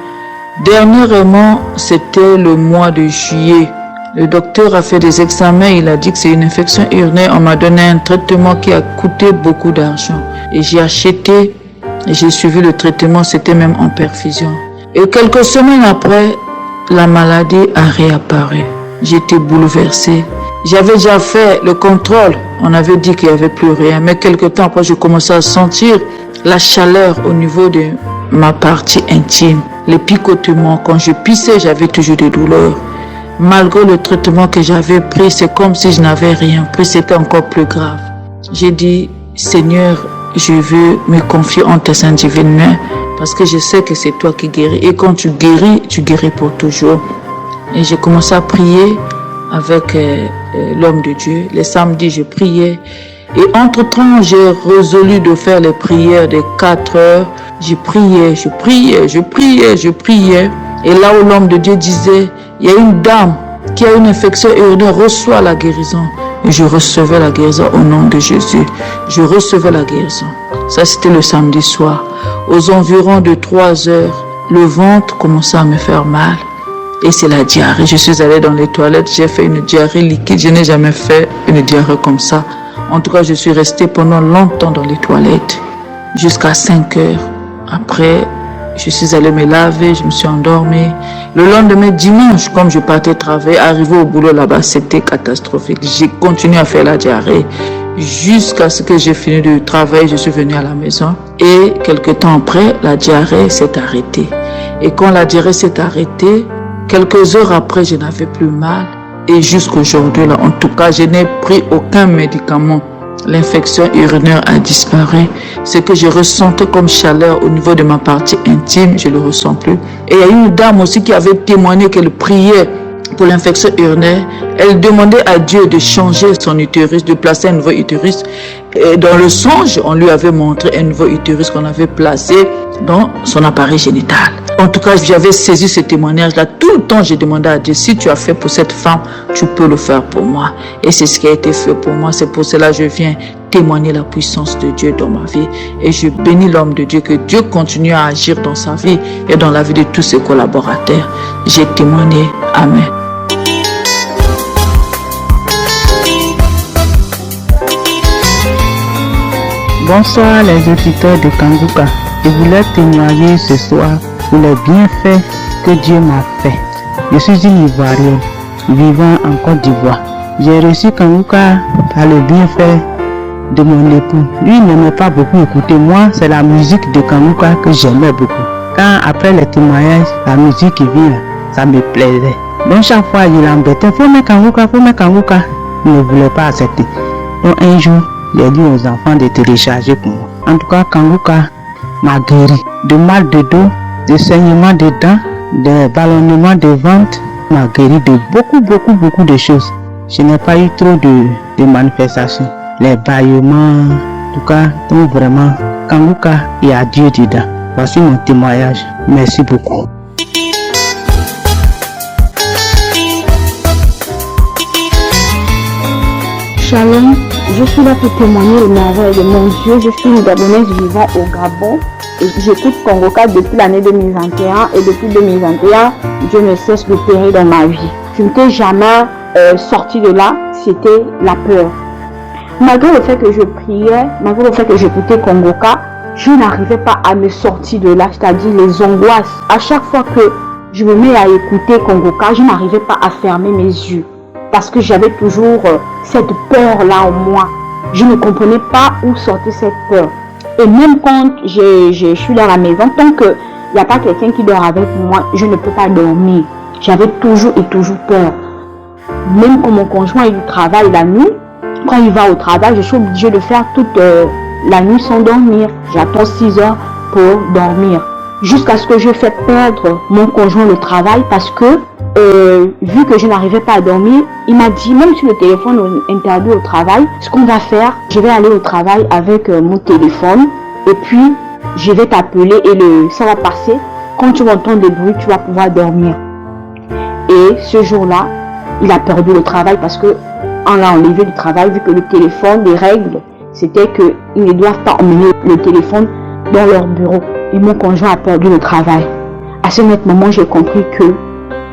Speaker 12: Dernièrement, c'était le mois de juillet. Le docteur a fait des examens, il a dit que c'est une infection urinaire. On m'a donné un traitement qui a coûté beaucoup d'argent. Et j'ai acheté, et j'ai suivi le traitement, c'était même en perfusion. Et quelques semaines après, la maladie a réapparu. J'étais bouleversée. J'avais déjà fait le contrôle, on avait dit qu'il n'y avait plus rien. Mais quelques temps après, je commençais à sentir la chaleur au niveau de ma partie intime. Les picotements, quand je pissais, j'avais toujours des douleurs. Malgré le traitement que j'avais pris, c'est comme si je n'avais rien pris, c'était encore plus grave. J'ai dit, Seigneur, je veux me confier en tes saintes divines mains, parce que je sais que c'est toi qui guéris. Et quand tu guéris pour toujours. Et j'ai commencé à prier avec l'homme de Dieu. Les samedis, je priais. Et entre-temps, j'ai résolu de faire les prières de 4 heures. Je priais. Et là où l'homme de Dieu disait, il y a une dame qui a une infection urinaire, reçoit la guérison. Et je recevais la guérison au nom de Jésus. Je recevais la guérison. Ça, c'était le samedi soir. Aux environs de 3 heures, le ventre commençait à me faire mal. Et c'est la diarrhée. Je suis allée dans les toilettes, j'ai fait une diarrhée liquide. Je n'ai jamais fait une diarrhée comme ça. En tout cas, je suis restée pendant longtemps dans les toilettes, jusqu'à 5 heures. Après, je suis allée me laver, je me suis endormie. Le lendemain, dimanche, comme je partais travailler, arrivé au boulot là-bas, c'était catastrophique. J'ai continué à faire la diarrhée jusqu'à ce que j'ai fini de travailler. Je suis venue à la maison et quelques temps après, la diarrhée s'est arrêtée. Et quand la diarrhée s'est arrêtée, quelques heures après, je n'avais plus mal. Et jusqu'aujourd'hui, là, en tout cas, je n'ai pris aucun médicament. L'infection urinaire a disparu. Ce que je ressentais comme chaleur au niveau de ma partie intime, je ne le ressens plus. Et il y a une dame aussi qui avait témoigné qu'elle priait pour l'infection urinaire. Elle demandait à Dieu de changer son utérus, de placer un nouveau utérus. Et dans le songe, on lui avait montré un nouveau utérus qu'on avait placé dans son appareil génital. En tout cas, j'avais saisi ce témoignage-là. Tout le temps, j'ai demandé à Dieu, si tu as fait pour cette femme, tu peux le faire pour moi. Et c'est ce qui a été fait pour moi. C'est pour cela que je viens témoigner la puissance de Dieu dans ma vie. Et je bénis l'homme de Dieu, que Dieu continue à agir dans sa vie et dans la vie de tous ses collaborateurs. J'ai témoigné. Amen.
Speaker 13: Bonsoir les auditeurs de Kanguka. Je voulais témoigner ce soir pour les bienfaits que Dieu m'a fait. Je suis une Ivoirienne vivant en Côte d'Ivoire. J'ai reçu Kanguka par le bienfait de mon époux. Lui n'aimait pas beaucoup écouter. Moi, c'est la musique de Kanguka que j'aimais beaucoup. Quand après les témoignages, la musique qui vient, ça me plaisait. Donc chaque fois, il l'embêtait. Faut mettre Kanguka, faut mettre Kanguka. Il ne voulait pas accepter. Donc un jour, j'ai dit aux enfants de télécharger pour moi. En tout cas, Kanguka m'a guéri de mal de dos, de saignement de dents, de ballonnement de ventre. M'a guéri de beaucoup de choses. Je n'ai pas eu trop de manifestations. Les bâillements, en tout cas, donc vraiment, Kanguka, il y a Dieu dedans. Voici mon témoignage. Merci beaucoup.
Speaker 14: Shalom, je suis là pour témoigner le merveille de mon Dieu. Je suis une Gabonaise vivant au Gabon. Et j'écoute Kanguka depuis l'année 2021 et depuis 2021, Dieu ne cesse d'opérer dans ma vie. Je n'étais jamais sortie de là, c'était la peur. Malgré le fait que je priais, malgré le fait que j'écoutais Kanguka, je n'arrivais pas à me sortir de là, c'est-à-dire les angoisses. À chaque fois que je me mets à écouter Kanguka, je n'arrivais pas à fermer mes yeux parce que j'avais toujours cette peur-là en moi. Je ne comprenais pas où sortait cette peur. Et même quand je suis dans la maison, tant qu'il n'y a pas quelqu'un qui dort avec moi, je ne peux pas dormir. J'avais toujours peur. Même quand mon conjoint il travaille la nuit, quand il va au travail, je suis obligée de faire toute la nuit sans dormir. J'attends 6 heures pour dormir. Jusqu'à ce que je fais perdre mon conjoint le travail parce que, vu que je n'arrivais pas à dormir, il m'a dit, même si le téléphone est interdit au travail, ce qu'on va faire, je vais aller au travail avec mon téléphone et puis je vais t'appeler et ça va passer. Quand tu vas entendre des bruits, tu vas pouvoir dormir. Et ce jour-là, il a perdu le travail parce que on l'a enlevé du travail vu que le téléphone, les règles, c'était qu'ils ne doivent pas emmener le téléphone dans leur bureau. Et mon conjoint a perdu le travail. À ce moment, j'ai compris que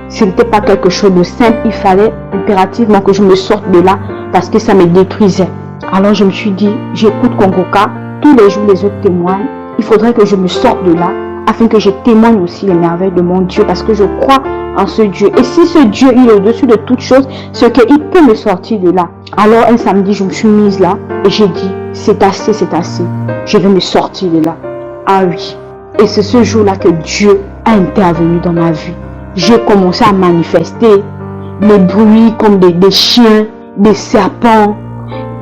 Speaker 14: ce n'était pas quelque chose de simple. Il fallait impérativement que je me sorte de là parce que ça me détruisait. Alors je me suis dit, j'écoute Kanguka, tous les jours les autres témoignent. Il faudrait que je me sorte de là afin que je témoigne aussi les merveilles de mon Dieu parce que je crois en ce Dieu. Et si ce Dieu il est au-dessus de toutes choses, c'est qu'il peut me sortir de là. Alors un samedi, je me suis mise là et j'ai dit, c'est assez, je vais me sortir de là. Ah oui. Et c'est ce jour-là que Dieu a intervenu dans ma vie. J'ai commencé à manifester les bruits comme des chiens, des serpents.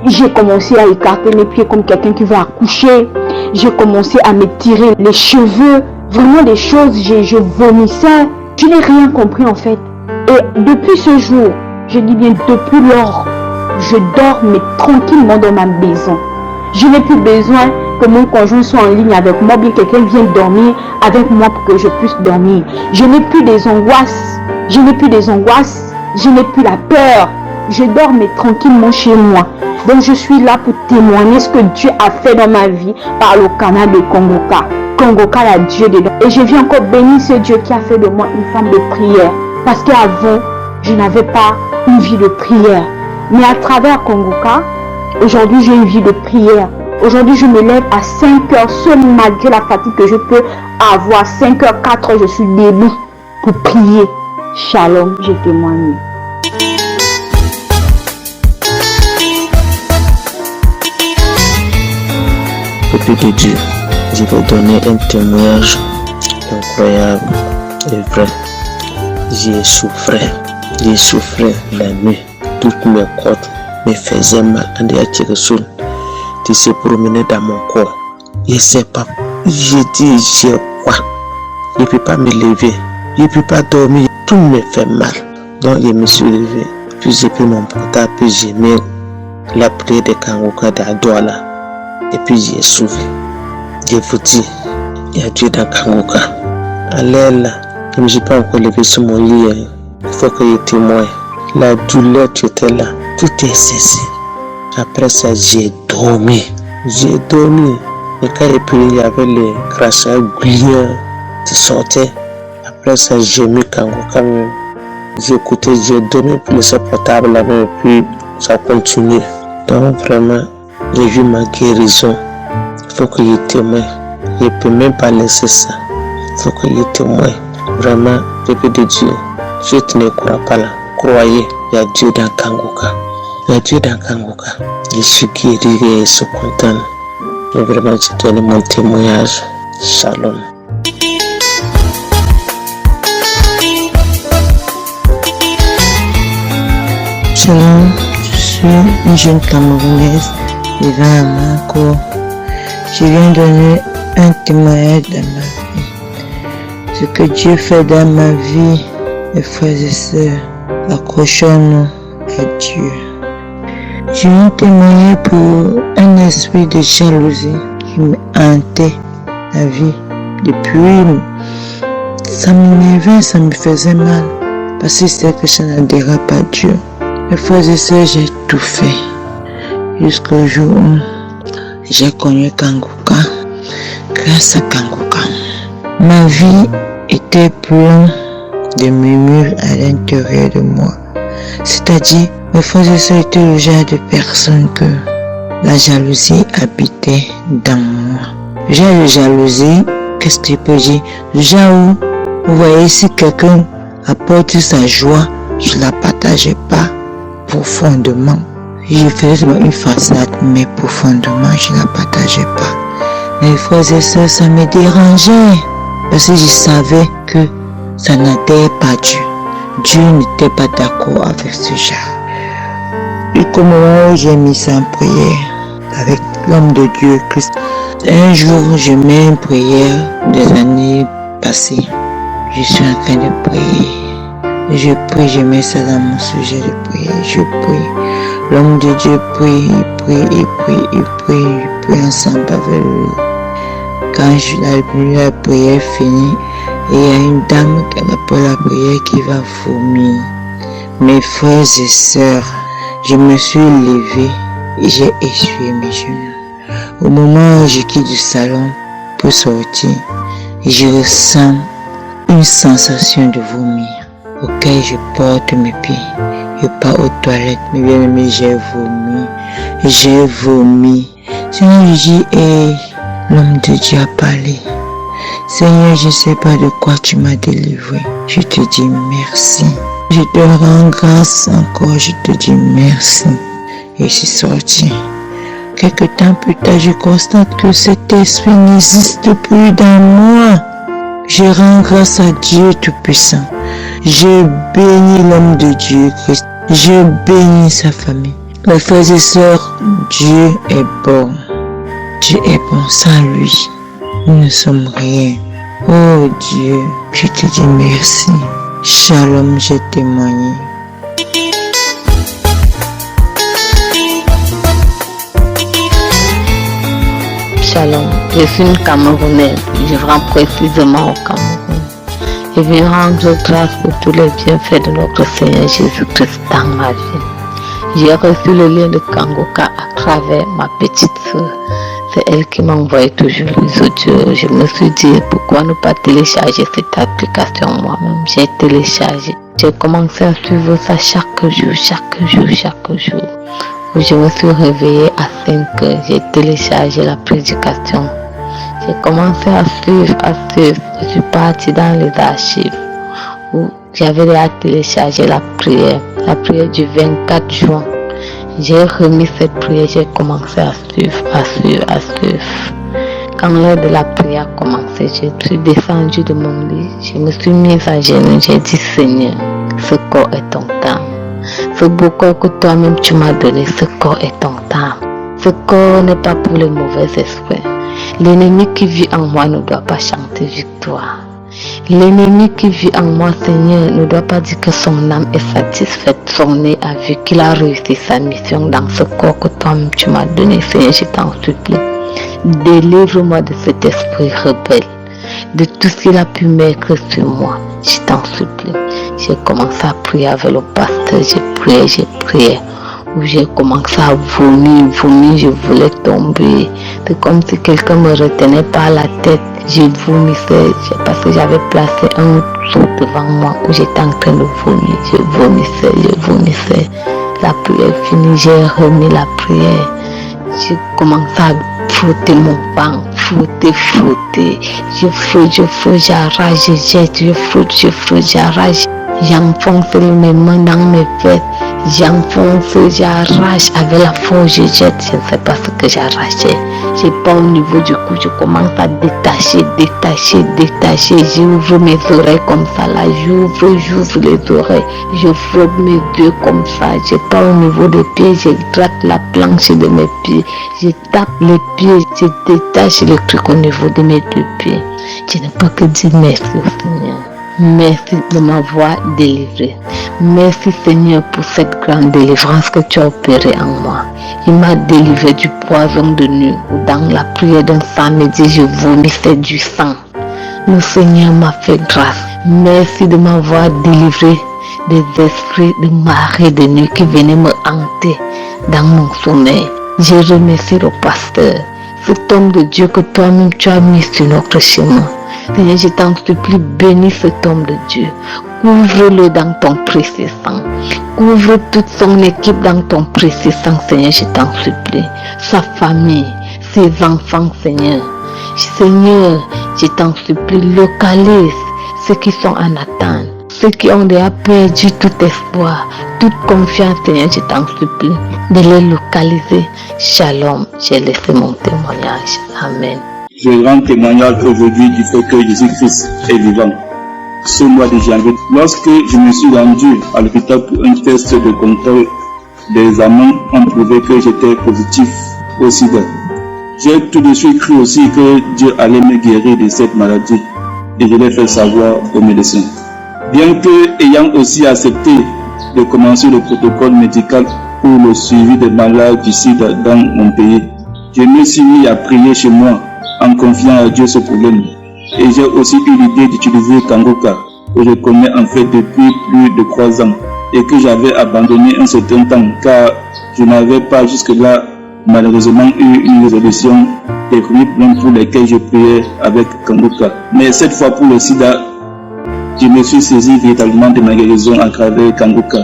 Speaker 14: J'ai commencé à écarter mes pieds comme quelqu'un qui veut accoucher. J'ai commencé à me tirer les cheveux. Vraiment des choses, je vomissais. Je n'ai rien compris en fait. Et depuis ce jour, je dis bien depuis lors, je dors mais tranquillement dans ma maison. Je n'ai plus besoin que mon conjoint soit en ligne avec moi, bien quelqu'un vienne dormir avec moi pour que je puisse dormir. Je n'ai plus des angoisses. Je n'ai plus la peur. Je dors mais tranquillement chez moi. Donc je suis là pour témoigner ce que Dieu a fait dans ma vie par le canal de Kanguka. Kanguka, la Dieu dedans. Et je viens encore bénir ce Dieu qui a fait de moi une femme de prière. Parce qu'avant, je n'avais pas une vie de prière. Mais à travers Kanguka, aujourd'hui j'ai une vie de prière. Aujourd'hui je me lève à 5 heures, seul malgré la fatigue que je peux avoir. 5 heures, 4 heures, je suis debout pour prier. Shalom, j'ai témoigné.
Speaker 15: Peuple de Dieu, je vais donner un témoignage incroyable et vrai. J'ai souffert la nuit. Toutes mes côtes me faisaient mal. Tu s'est promené dans mon corps. Je ne sais pas. J'ai dit, j'ai quoi? Je ne peux pas me lever. Je ne peux pas dormir. Tout me fait mal. Donc je me suis levé. Puis j'ai pris mon portable. Puis j'ai mis la prière de Kanguka d'Adouala. Et puis j'ai soufflé. Je vous dis, il y a Dieu dans Kanguka. Allez là. Je ne me suis pas encore levé sur mon lit. Il faut que je témoigne. La douleur qui était là, tout est cessé. Après ça, j'ai dormi. Et quand j'ai prié, il y avait les crachats gouliens qui sortaient. Après ça, j'ai mis Kanguka. J'ai écouté, j'ai dormi pour laisser portable là-bas et puis ça continue. Donc vraiment, j'ai vu ma guérison. Il faut que je témoigne. Je ne peux même pas laisser ça. Il faut que je témoigne. Vraiment, peuple de Dieu, je ne crois pas là. Croyez, il y a Dieu dans Kanguka. la Dieu dans Kangoka. Je suis guéri et je suis content. Et vraiment, je donne mon témoignage. Shalom.
Speaker 16: Shalom, je suis une jeune Camerounaise vivant à Manco. Je viens donner un témoignage de ma vie. Ce que Dieu fait dans ma vie, mes frères et sœurs, accrochons-nous à Dieu. Je viens témoigner pour un esprit de jalousie qui me hantait la vie. Depuis, ça m'énervait, ça me faisait mal. Parce que c'est que ça n'adhérait pas à Dieu. Mes frères et sœurs, j'ai tout fait. Jusqu'au jour où j'ai connu Kangoka. Grâce à Kangoka, ma vie était pleine de murmures à l'intérieur de moi. C'est-à-dire, mes frères et sœurs étaient le genre de personnes que la jalousie habitait dans moi. Le genre de jalousie, qu'est-ce que je peux dire? Le genre où, vous voyez, si quelqu'un apporte sa joie, je ne la partageais pas profondément. Je faisais une façade, mais profondément, je ne la partageais pas. Mes frères et sœurs, ça me dérangeait parce que je savais que ça n'était pas Dieu. Dieu n'était pas d'accord avec ce genre. Et comme j'ai mis ça en prière avec l'homme de Dieu, Christ. Un jour, je mets une prière des années passées. Je suis en train de prier. Je prie, je mets ça dans mon sujet de prière. Je prie. L'homme de Dieu prie, il prie ensemble avec lui. Quand la prière finie, il y a une dame après la prière qui va vomir. Mes frères et sœurs, je me suis levé et j'ai essuyé mes genoux. Au moment où je quitte le salon pour sortir, je ressens une sensation de vomir auquel je porte mes pieds. Je pars aux toilettes, mes bien-aimés, j'ai vomi. Seigneur, je dis, l'homme de Dieu a parlé. Seigneur, je ne sais pas de quoi tu m'as délivré. Je te dis merci. Je te rends grâce encore, je te dis merci. Et je suis sorti. Quelque temps plus tard, je constate que cet esprit n'existe plus dans moi. Je rends grâce à Dieu Tout-Puissant. Je bénis l'homme de Dieu, Christ. Je bénis sa famille. Mes frères et sœurs, Dieu est bon. Dieu est bon. Sans lui, nous ne sommes rien. Oh Dieu, je te dis merci. Shalom, j'ai témoigné.
Speaker 17: Shalom, je suis une Camerounaise. Je rentre précisément au Cameroun. Je viens rendre grâce pour tous les bienfaits de notre Seigneur Jésus-Christ dans ma vie. J'ai reçu le lien de Kangoka à travers ma petite soeur. C'est elle qui m'envoie toujours les audios. Je me suis dit, pourquoi ne pas télécharger cette application moi-même? J'ai téléchargé. J'ai commencé à suivre ça chaque jour. Je me suis réveillée à 5 heures. J'ai téléchargé la prédication. J'ai commencé à suivre. Je suis partie dans les archives où j'avais déjà téléchargé la prière du 24 juin. J'ai remis cette prière, j'ai commencé à suivre. Quand l'heure de la prière a commencé, je suis descendue de mon lit, je me suis mise à genoux, j'ai dit Seigneur, ce corps est ton temps. Ce beau corps que toi-même tu m'as donné, ce corps est ton temps. Ce corps n'est pas pour les mauvais esprits. L'ennemi qui vit en moi ne doit pas chanter victoire. L'ennemi qui vit en moi, Seigneur, ne doit pas dire que son âme est satisfaite. Son nez a vu qu'il a réussi sa mission dans ce corps que toi-même tu m'as donné. Seigneur, je t'en supplie. Délivre-moi de cet esprit rebelle, de tout ce qu'il a pu mettre sur moi. Je t'en supplie. J'ai commencé à prier avec le pasteur. J'ai prié. Où j'ai commencé à vomir, je voulais tomber. C'est comme si quelqu'un me retenait par la tête. Je vomissais parce que j'avais placé un seau devant moi où j'étais en train de vomir. Je vomissais. La prière finie, j'ai remis la prière. J'ai commencé à frotter mon banc, frotter. Je frotte, j'arrache, je jette, je frotte, j'arrache. J'enfonce mes mains dans mes fesses. J'enfonce, j'arrache avec la force, je jette, je ne sais pas ce que j'arrachais. Je pars au niveau du cou, je commence à détacher. J'ouvre mes oreilles comme ça là, j'ouvre les oreilles, je frotte mes yeux comme ça. Je pars au niveau des pieds, je gratte la planche de mes pieds, je tape les pieds, je détache le truc au niveau de mes deux pieds. Je n'ai pas que dire merci au Seigneur. Merci de m'avoir délivré. Merci Seigneur pour cette grande délivrance que tu as opérée en moi. Il m'a délivré du poison de nuit où dans la prière d'un samedi je vomissais du sang. Le Seigneur m'a fait grâce. Merci de m'avoir délivré des esprits de marée de nuit qui venaient me hanter dans mon sommeil. Je remercie le pasteur, cet homme de Dieu que toi-même tu as mis sur notre chemin. Seigneur, je t'en supplie, bénis cet homme de Dieu. Couvre-le dans ton précieux sang. Couvre toute son équipe dans ton précieux sang, Seigneur, je t'en supplie. Sa famille, ses enfants, Seigneur. Seigneur, je t'en supplie, localise ceux qui sont en attente. Ceux qui ont déjà perdu tout espoir, toute confiance, Seigneur, je t'en supplie de les localiser. Shalom, j'ai laissé mon témoignage. Amen.
Speaker 18: Je rends témoignage aujourd'hui du fait que Jésus-Christ est vivant. Ce mois de janvier, lorsque je me suis rendu à l'hôpital pour un test de contrôle, des examens ont trouvé que j'étais positif au sida. J'ai tout de suite cru aussi que Dieu allait me guérir de cette maladie et je l'ai fait savoir aux médecins. Bien que ayant aussi accepté de commencer le protocole médical pour le suivi des malades du sida dans mon pays, je me suis mis à prier chez moi en confiant à Dieu ce problème. Et j'ai aussi eu l'idée d'utiliser Kangoka, que je connais en fait depuis plus de 3 ans, et que j'avais abandonné un certain temps, car je n'avais pas jusque-là malheureusement eu une résolution des problèmes pour lesquels je priais avec Kangoka. Mais cette fois pour le sida, je me suis saisi véritablement de ma guérison à travers Kangoka,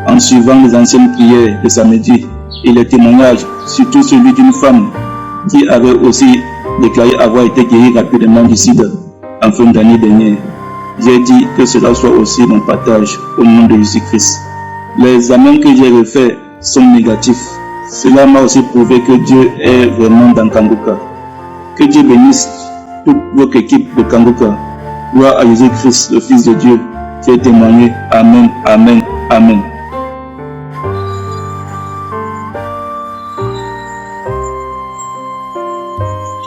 Speaker 18: en suivant les anciennes prières de samedi et les témoignages, surtout celui d'une femme qui avait aussi déclaré avoir été guéri rapidement du sida en fin d'année dernière. J'ai dit que cela soit aussi mon partage au nom de Jésus-Christ. Les examens que j'ai refaits sont négatifs. Cela m'a aussi prouvé que Dieu est vraiment dans Kangoka. Que Dieu bénisse toute votre équipe de Kangoka. Gloire à Jésus-Christ, le Fils de Dieu, qui est témoigné. Amen, amen, amen.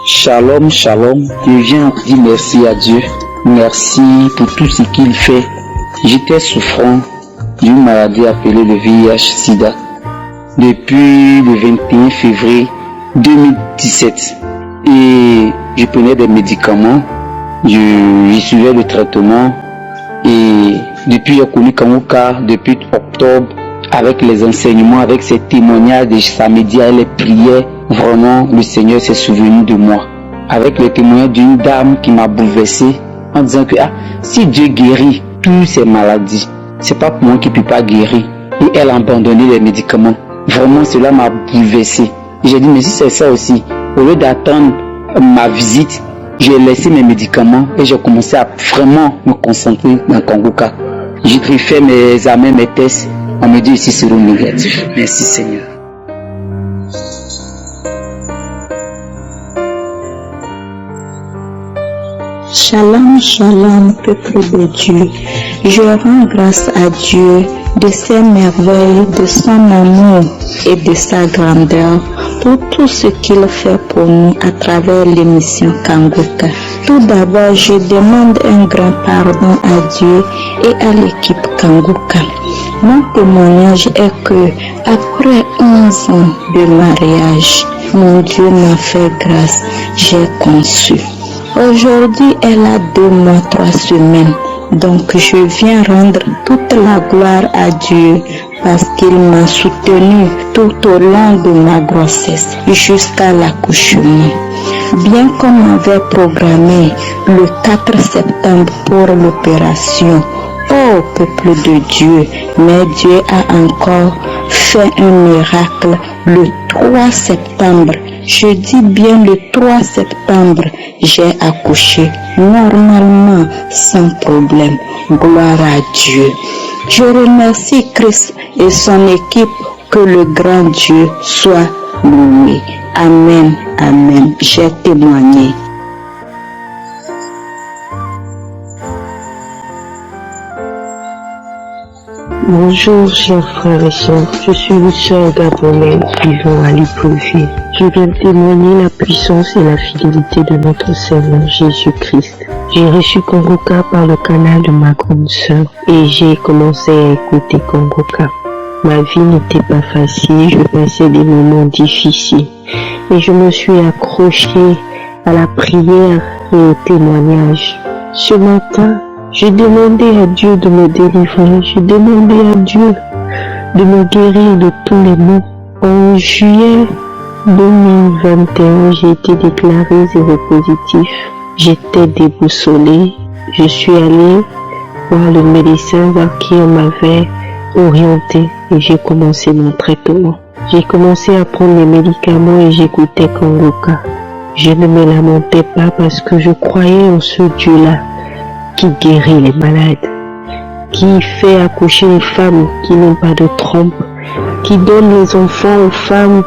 Speaker 19: Shalom, shalom. Je viens dire merci à Dieu. Merci pour tout ce qu'il fait. J'étais souffrant d'une maladie appelée le VIH-Sida depuis le 21 février 2017. Et je prenais des médicaments, je suivais le traitement. Et depuis j'ai connu Kangoka depuis octobre avec les enseignements, avec ses témoignages de samedi et les prières. Vraiment, le Seigneur s'est souvenu de moi. Avec le témoignage d'une dame qui m'a bouleversé en disant que si Dieu guérit toutes ces maladies, c'est pas pour moi qui ne peut pas guérir. Et elle a abandonné les médicaments. Vraiment, cela m'a bouleversé. J'ai dit, mais si c'est ça aussi, au lieu d'attendre ma visite, j'ai laissé mes médicaments et j'ai commencé à vraiment me concentrer dans Kangoka. J'ai fait mes examens, mes tests. On me dit ici c'est le négatif. Merci Seigneur.
Speaker 4: Shalom, shalom, peuple de Dieu. Je rends grâce à Dieu de ses merveilles, de son amour et de sa grandeur pour tout ce qu'il fait pour nous à travers l'émission Kangoka. Tout d'abord, je demande un grand pardon à Dieu et à l'équipe Kangoka. Mon témoignage est que après 11 ans de mariage, mon Dieu m'a fait grâce, j'ai conçu. Aujourd'hui, elle a 2 mois, 3 semaines. Donc, je viens rendre toute la gloire à Dieu parce qu'il m'a soutenu tout au long de ma grossesse jusqu'à l'accouchement. Bien qu'on m'avait programmé le 4 septembre pour l'opération, oh peuple de Dieu, mais Dieu a encore fait un miracle le 3 septembre. Je dis bien le 3 septembre, j'ai accouché normalement, sans problème. Gloire à Dieu.
Speaker 16: Je remercie Christ et son équipe. Que le grand Dieu soit loué. Amen, amen. J'ai témoigné.
Speaker 20: Bonjour, chers frères et sœurs. Je suis une sœur gabonaise vivant à Libreville. Je viens témoigner la puissance et la fidélité de notre Seigneur Jésus-Christ. J'ai reçu Congoka par le canal de ma grande sœur et j'ai commencé à écouter Congoka. Ma vie n'était pas facile, je passais des moments difficiles et je me suis accrochée à la prière et au témoignage. Ce matin, j'ai demandé à Dieu de me délivrer, j'ai demandé à Dieu de me guérir de tous les maux. En juillet 2021, j'ai été déclarée séropositif. J'étais déboussolée. Je suis allée voir le médecin vers qui on m'avait orientée et j'ai commencé mon traitement. J'ai commencé à prendre les médicaments et j'écoutais Congoka. Je ne me lamentais pas parce que je croyais en ce Dieu-là qui guérit les malades, qui fait accoucher les femmes qui n'ont pas de trompe, qui donne les enfants aux femmes.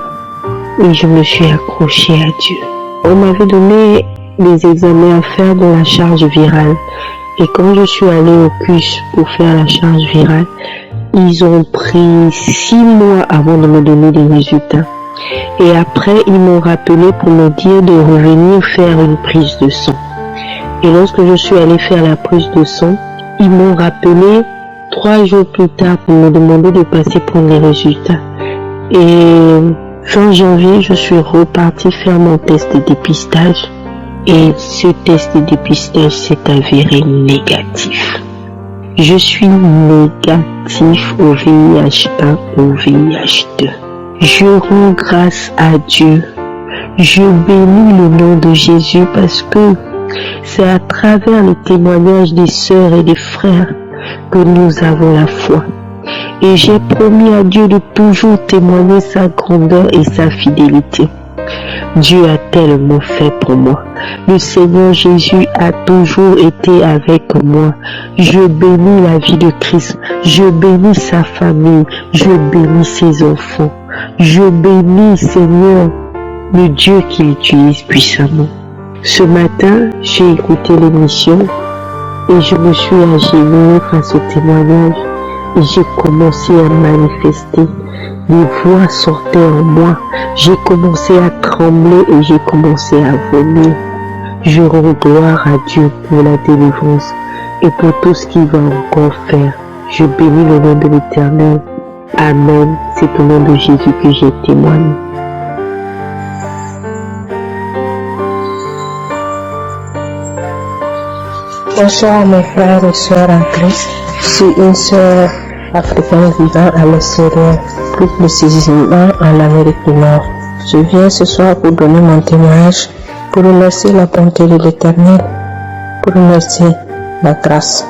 Speaker 20: Et je me suis accrochée à Dieu. On m'avait donné des examens à faire dans la charge virale. Et quand je suis allée au CUS pour faire la charge virale, ils ont pris 6 mois avant de me donner des résultats. Et après, ils m'ont rappelé pour me dire de revenir faire une prise de sang. Et lorsque je suis allée faire la prise de sang, ils m'ont rappelé 3 jours plus tard pour me demander de passer pour les résultats. Et fin janvier, je suis repartie faire mon test de dépistage. Et ce test de dépistage s'est avéré négatif. Je suis négatif au VIH1, au VIH2. Je rends grâce à Dieu. Je bénis le nom de Jésus parce que c'est à travers le témoignage des sœurs et des frères que nous avons la foi. Et j'ai promis à Dieu de toujours témoigner sa grandeur et sa fidélité. Dieu a tellement fait pour moi. Le Seigneur Jésus a toujours été avec moi. Je bénis la vie de Christ. Je bénis sa famille. Je bénis ses enfants. Je bénis, Seigneur, le Dieu qui l'utilise puissamment. Ce matin, j'ai écouté l'émission et je me suis agenouillée face au témoignage et j'ai commencé à manifester. Les voix sortaient en moi. J'ai commencé à trembler et j'ai commencé à vomir. Je rends gloire à Dieu pour la délivrance et pour tout ce qu'il va encore faire. Je bénis le nom de l'Éternel. Amen. C'est au nom de Jésus que j'ai témoigné.
Speaker 21: Bonsoir mes frères et sœurs en Christ. Je suis une sœur africaine vivant à l'extérieur, plus précisément en Amérique du Nord. Je viens ce soir pour donner mon témoignage, pour remercier la bonté de l'Éternel, pour remercier la grâce.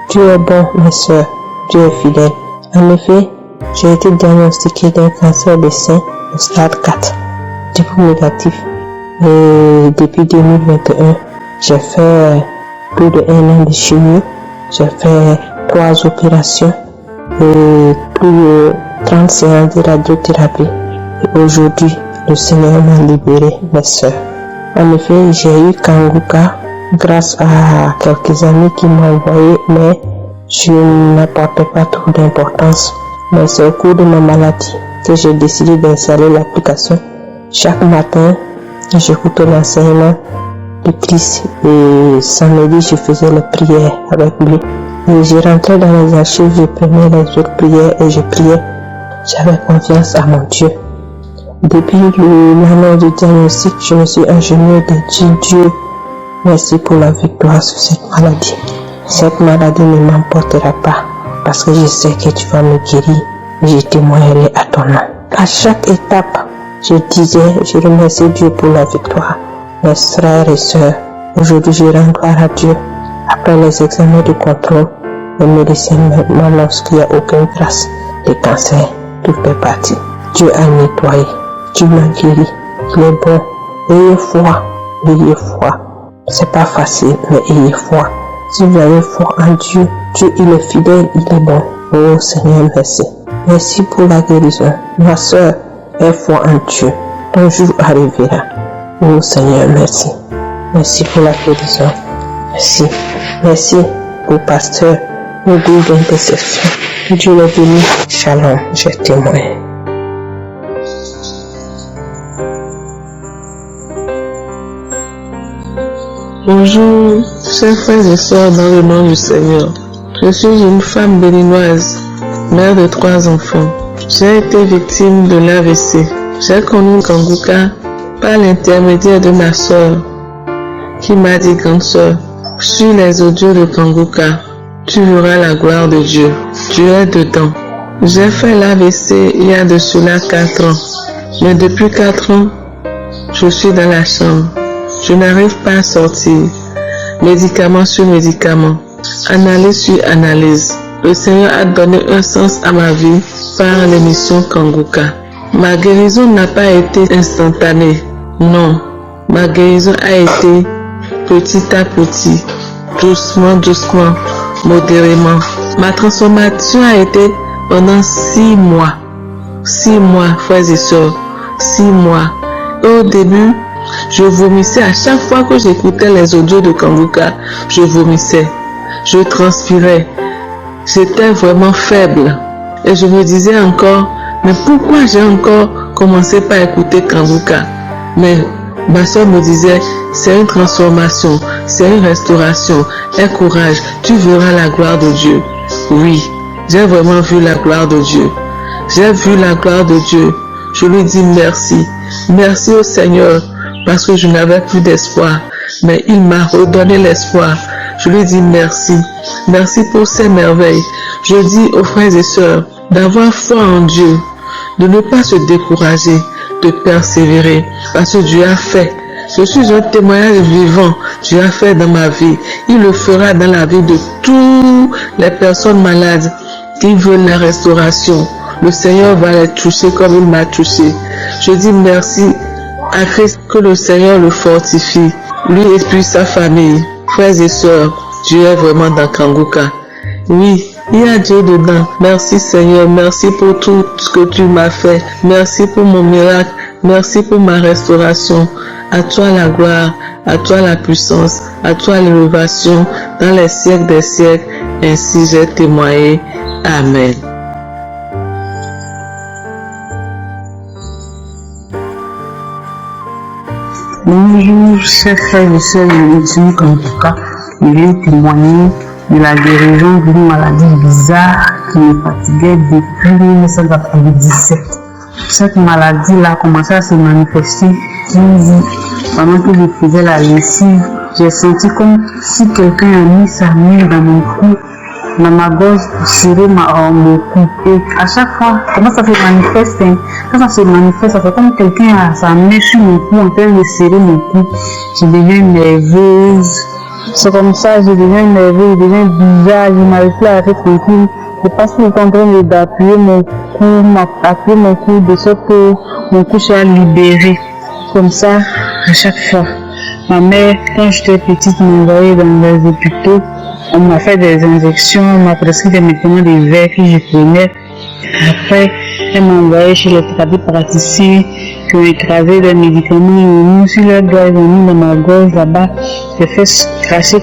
Speaker 21: Dieu est bon, mes sœurs, Dieu est fidèle. En effet, j'ai été diagnostiqué d'un cancer des seins au stade 4, type négatif. Et depuis 2021, j'ai fait plus de 1 an de chimio, j'ai fait 3 opérations et plus de 30 séances de radiothérapie. Et aujourd'hui, le Seigneur m'a libéré, mes sœurs. En effet, j'ai eu Congoka grâce à quelques amis qui m'ont envoyé, mais je n'apportais pas trop d'importance. Mais c'est au cours de ma maladie que j'ai décidé d'installer l'application. Chaque matin, j'écoutais l'enseignement de Christ et samedi, je faisais les prières avec lui. Et je rentrais dans les archives, je prenais les autres prières et je priais. J'avais confiance à mon Dieu. Depuis l'annonce du diagnostic, je me suis agenouillée et dit Dieu, merci pour la victoire sur cette maladie. Cette maladie ne m'emportera pas parce que je sais que tu vas me guérir et je témoignerai à ton nom. À chaque étape, je disais, je remercie Dieu pour la victoire. Mes frères et sœurs, aujourd'hui je rends gloire à Dieu. Après les examens de contrôle, les médecins m'annoncent qu'il n'y a aucune trace de cancer. Tout fait partie. Dieu a nettoyé. Dieu m'a guéri. Il est bon. Ayez foi. Ayez foi. C'est pas facile, mais ayez foi. Si vous avez foi en Dieu, Dieu il est fidèle, il est bon. Oh Seigneur, merci. Merci pour la guérison. Ma soeur, aie foi en Dieu. Ton jour arrivera. Oh Seigneur, merci. Merci pour la guérison. Merci. Merci au pasteur, au groupe d'intercession. Dieu le bénisse. Shalom, je témoigne.
Speaker 1: Bonjour, chers frères et sœurs dans le nom du Seigneur. Je suis une femme béninoise, mère de 3 enfants. J'ai été victime de l'AVC. J'ai connu Kanguka par l'intermédiaire de ma soeur qui m'a dit, grande soeur, suis les audios de Kanguka, tu verras la gloire de Dieu. Dieu est dedans. J'ai fait l'AVC il y a de cela 4 ans. Mais depuis 4 ans, je suis dans la chambre. Je n'arrive pas à sortir. Médicament sur médicament. Analyse sur analyse. Le Seigneur a donné un sens à ma vie par l'émission Kanguka. Ma guérison n'a pas été instantanée. Non. Ma guérison a été petit à petit. Doucement, doucement, modérément. Ma transformation a été pendant 6 mois. 6 mois, frères et sœurs. 6 mois. Et au début, je vomissais à chaque fois que j'écoutais les audios de Kanguka. Je vomissais. Je transpirais. J'étais vraiment faible. Et je me disais encore, mais pourquoi j'ai encore commencé par écouter Kanguka? Mais ma soeur me disait, c'est une transformation, c'est une restauration. Aie courage, tu verras la gloire de Dieu. Oui, j'ai vraiment vu la gloire de Dieu. J'ai vu la gloire de Dieu. Je lui dis merci. Merci au Seigneur. Parce que je n'avais plus d'espoir, mais il m'a redonné l'espoir. Je lui dis merci. Merci pour ces merveilles. Je dis aux frères et sœurs d'avoir foi en Dieu, de ne pas se décourager, de persévérer, parce que Dieu a fait. Je suis un témoignage vivant. Dieu a fait dans ma vie. Il le fera dans la vie de toutes les personnes malades qui veulent la restauration. Le Seigneur va les toucher comme il m'a touché. Je dis merci à Christ, que le Seigneur le fortifie, lui et puis sa famille. Frères et sœurs, Dieu est vraiment dans Kanguka. Oui, il y a Dieu dedans. Merci Seigneur, merci pour tout ce que tu m'as fait. Merci pour mon miracle, merci pour ma restauration. À toi la gloire, à toi la puissance, à toi l'élévation dans les siècles des siècles. Ainsi j'ai témoigné. Amen.
Speaker 13: Bonjour, chers frères et sœurs de l'émission Kanguka. Je viens témoigner de la guérison d'une maladie bizarre qui me fatiguait depuis 1997. Cette maladie-là a commencé à se manifester pendant que je faisais la lessive. J'ai senti comme si quelqu'un a mis sa main dans mon cou, dans ma gorge, pour serrer mon cou. Et à chaque fois, comment ça se manifeste, quand ça se manifeste, ça fait comme quelqu'un a sa main sur mon cou en train de serrer mon cou. Je deviens nerveuse. C'est comme ça, je deviens nerveuse, je deviens bizarre, je n'arrive plus à rester tranquille. Je passe tout le temps en train d'appuyer mon cou, de sorte que mon cou soit libéré. Comme ça, à chaque fois. Ma mère, quand j'étais petite, m'a envoyée dans les hôpitaux. On m'a fait des injections, on m'a prescrit des médicaments de verre que je prenais. Après, elle m'a envoyé chez les tradipraticiens qui ont écrasé des médicaments sur leurs doigts, ils ont mis dans ma gorge là-bas. J'ai fait cracher.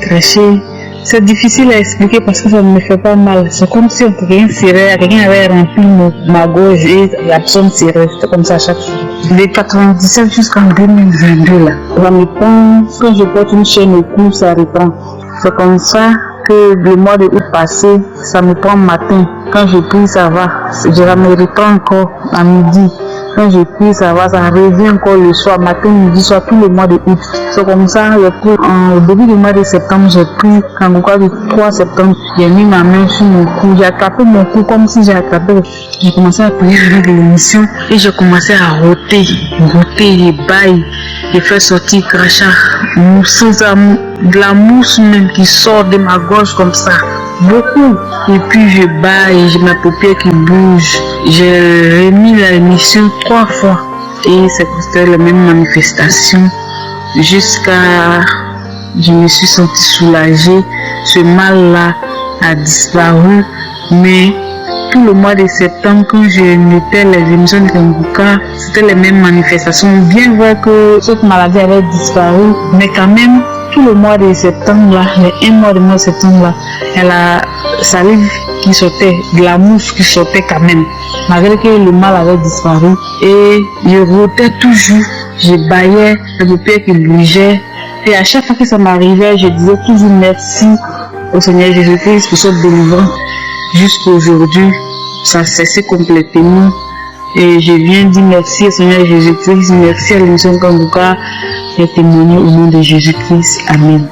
Speaker 13: C'est difficile à expliquer parce que ça ne me fait pas mal. C'est comme si quelqu'un avait rempli ma gorge et la personne serrait. C'est comme ça à chaque fois. De 97 jusqu'en 2022 là. Ça me prend, quand je porte une chaîne au cou, ça reprend. C'est comme ça que le mois de août passé, ça me prend matin. Quand je prie, ça va. Je me reprends encore à midi. Quand je prie, ça va, ça revient encore le soir, matin, midi, soir, tout le mois de août. C'est comme ça, au début du mois de septembre, j'ai pris Kanguka le 3 septembre. J'ai mis ma main sur mon cou, j'ai attrapé mon cou comme si j'ai attrapé. J'ai commencé à prier avec l'émission et j'ai commencé à rôter, et bailler. J'ai fait sortir crachat, de la mousse même qui sort de ma gorge comme ça. Beaucoup. Et puis je baille, j'ai ma paupière qui bouge. J'ai remis l'émission 3 fois. Et c'était la même manifestation. Jusqu'à... Je me suis sentie soulagée.
Speaker 9: ce mal-là a disparu. Mais tout le mois de septembre, quand je notais les émissions de Kanguka, c'était les mêmes manifestations. Bien vrai que cette maladie avait disparu, mais quand même, tout le mois de septembre, là, les 1 mois de septembre, là, elle a salive qui sortait, de la mouche qui sortait quand même, malgré que le mal avait disparu. Et je rotais toujours, je baillais, le paupières qui bougeait. Et à chaque fois que ça m'arrivait, je disais toujours merci au Seigneur Jésus-Christ pour cette délivrance. Jusqu'à aujourd'hui, ça a cessé complètement. Et je viens dire merci au Seigneur Jésus-Christ, merci à l'émission Kanguka et témoigner au nom de Jésus-Christ. Amen.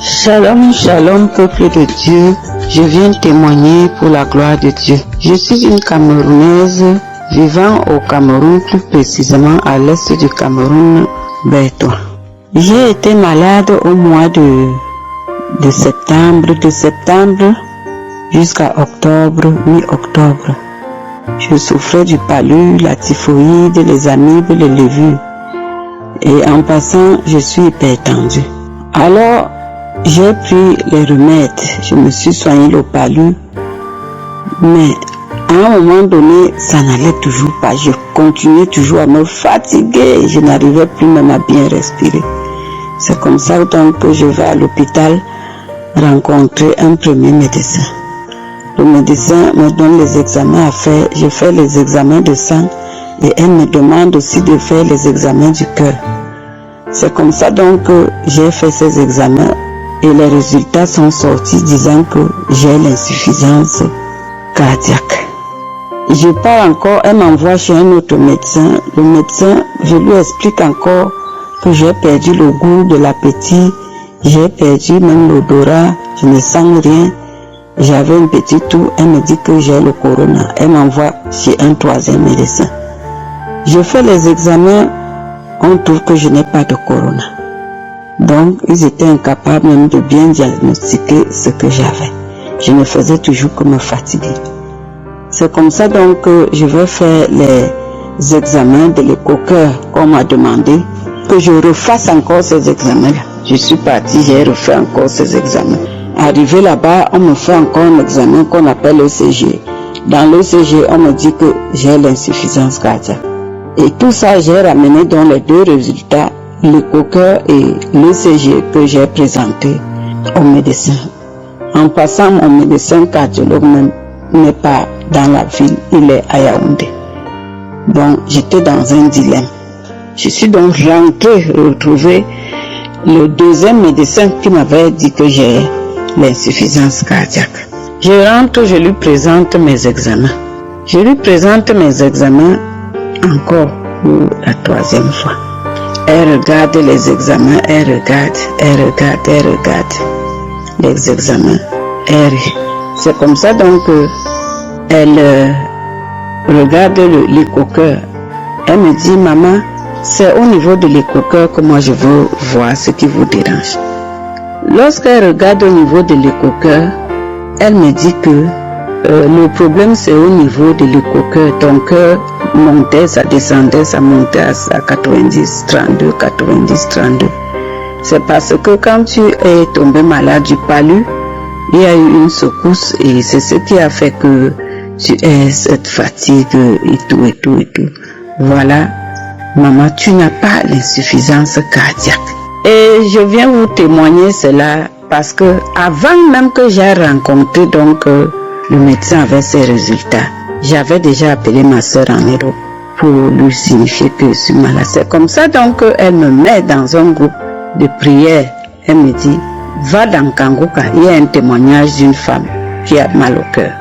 Speaker 16: Shalom, shalom, peuple de Dieu. Je viens témoigner pour la gloire de Dieu. Je suis une Camerounaise vivant au Cameroun, plus précisément à l'est du Cameroun, Bertois. J'ai été malade au mois de septembre jusqu'à octobre, mi-octobre. Je souffrais du palu, la typhoïde, les amibes, les levures. Et en passant, je suis hypertendue. Alors, j'ai pris les remèdes. Je me suis soigné le palu. Mais à un moment donné, ça n'allait toujours pas. Je continuais toujours à me fatiguer. Je n'arrivais plus même à bien respirer. C'est comme ça donc que je vais à l'hôpital rencontrer un premier médecin. Le médecin me donne les examens à faire. Je fais les examens de sang et elle me demande aussi de faire les examens du cœur. C'est comme ça donc que j'ai fait ces examens et les résultats sont sortis disant que j'ai l'insuffisance cardiaque. Je pars encore, elle m'envoie chez un autre médecin. Le médecin, je lui explique encore que j'ai perdu le goût de l'appétit, j'ai perdu même l'odorat, je ne sens rien. J'avais un petit toux, elle me dit que j'ai le corona. Elle m'envoie chez un troisième médecin. Je fais les examens, on trouve que je n'ai pas de corona. Donc, ils étaient incapables même de bien diagnostiquer ce que j'avais. Je ne faisais toujours que me fatiguer. C'est comme ça donc que je vais faire les examens de l'écho-cœur qu'on m'a demandé, que je refasse encore ces examens-là. Je suis partie, j'ai refait encore ces examens. Arrivé là-bas, on me fait encore un examen qu'on appelle l'ECG. Dans l'ECG, on me dit que j'ai l'insuffisance cardiaque. Et tout ça, j'ai ramené dans les deux résultats, l'écho-cœur et l'ECG que j'ai présenté au médecin. En passant, mon médecin cardiologue même n'est pas dans la ville, il est à Yaoundé. Donc, j'étais dans un dilemme. Je suis donc rentrée retrouver le deuxième médecin qui m'avait dit que j'ai l'insuffisance cardiaque. Je rentre, je lui présente mes examens. Je lui présente mes examens encore pour la troisième fois. Elle regarde les examens, elle regarde les examens. C'est comme ça donc que elle regarde l'écho-cœur. Elle me dit, maman, c'est au niveau de l'écho-cœur que moi je veux voir ce qui vous dérange. Lorsqu'elle regarde au niveau de l'écho-cœur, elle me dit que le problème c'est au niveau de l'écho-cœur. Ton cœur montait, ça descendait, ça montait à 90, 32, 90, 32. C'est parce que quand tu es tombé malade du palu, il y a eu une secousse et c'est ce qui a fait que tu aies cette fatigue et tout. Voilà, maman, tu n'as pas l'insuffisance cardiaque. Et je viens vous témoigner cela parce que avant même que j'ai rencontré donc le médecin avec ses résultats, j'avais déjà appelé ma soeur en Europe pour lui signifier que je suis malade. C'est comme ça donc qu'elle me met dans un groupe de prière. Elle me dit, va dans Kanguka, il y a un témoignage d'une femme qui a mal au cœur.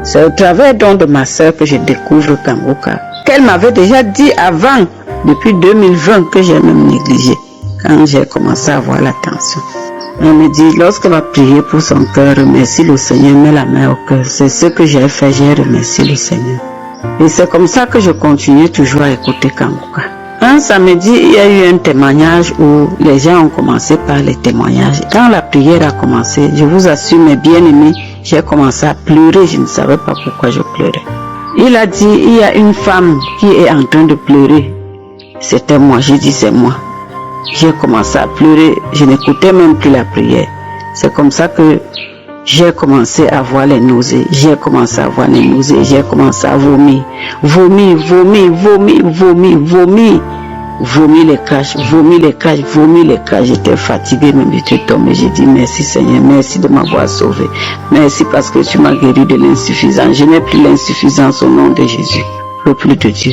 Speaker 16: C'est au travers donc de ma soeur que je découvre Kanguka, qu'elle m'avait déjà dit avant, depuis 2020, que j'ai même négligé, quand j'ai commencé à avoir la tension. Elle me dit, lorsqu'elle va prier pour son cœur, remercie le Seigneur, mets la main au cœur. C'est ce que j'ai fait, j'ai remercié le Seigneur. Et c'est comme ça que je continue toujours à écouter Kanguka. Un samedi, il y a eu un témoignage où les gens ont commencé par les témoignages. Quand la prière a commencé, je vous assure, mes bien-aimés, j'ai commencé à pleurer, je ne savais pas pourquoi je pleurais. Il a dit, il y a une femme qui est en train de pleurer.
Speaker 19: c'était moi. J'ai dit c'est moi. J'ai commencé à pleurer, je n'écoutais même plus la prière. C'est comme ça que j'ai commencé à avoir les nausées, j'ai commencé à vomir, vomir les caches. J'étais fatiguée, même j'étais tombée. J'ai dit merci Seigneur, merci de m'avoir sauvé, merci parce que tu m'as guéri de l'insuffisance. Je n'ai plus l'insuffisance au nom de Jésus, le plus de Dieu.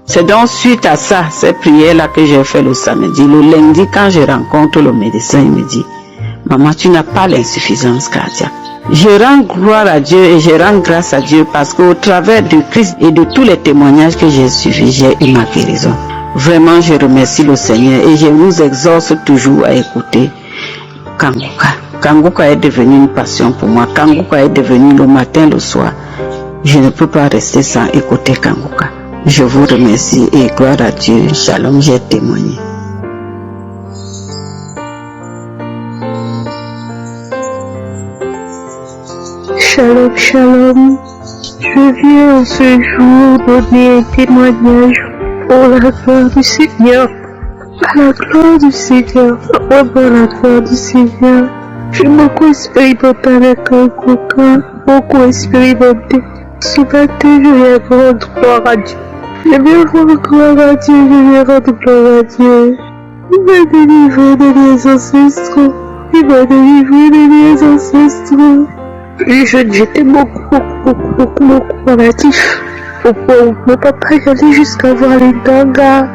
Speaker 19: C'est donc suite à ça, ces prières-là que j'ai fait le samedi. Le lundi, quand je rencontre le médecin, il me dit, maman, tu n'as pas l'insuffisance cardiaque. Je rends gloire à Dieu et je rends grâce à Dieu parce qu'au travers de Christ et de tous les témoignages que j'ai suivis, j'ai eu ma guérison. Vraiment, je remercie le Seigneur et je vous exhorte toujours à écouter Kanguka. Kanguka est devenu une passion pour moi. Kanguka est devenu le matin, le soir. Je ne peux pas rester sans écouter Kanguka. Je vous remercie et gloire à Dieu. Shalom, j'ai témoigné.
Speaker 21: Shalom, shalom. Je viens en ce jour donner un témoignage pour la gloire du Seigneur. À la gloire du Seigneur, vraiment la gloire du Seigneur. J'ai beaucoup expérimenté avec Kanguka, beaucoup expérimenté. Ce matin, je viens rendre gloire à Dieu. Je viens rendre gloire à Dieu, je viens rendre gloire à Dieu. Il m'a délivré de mes ancestraux. Il m'a délivré de mes ancestraux. Et j'étais beaucoup relatif. Mon papa il allait jusqu'à voir les dangas,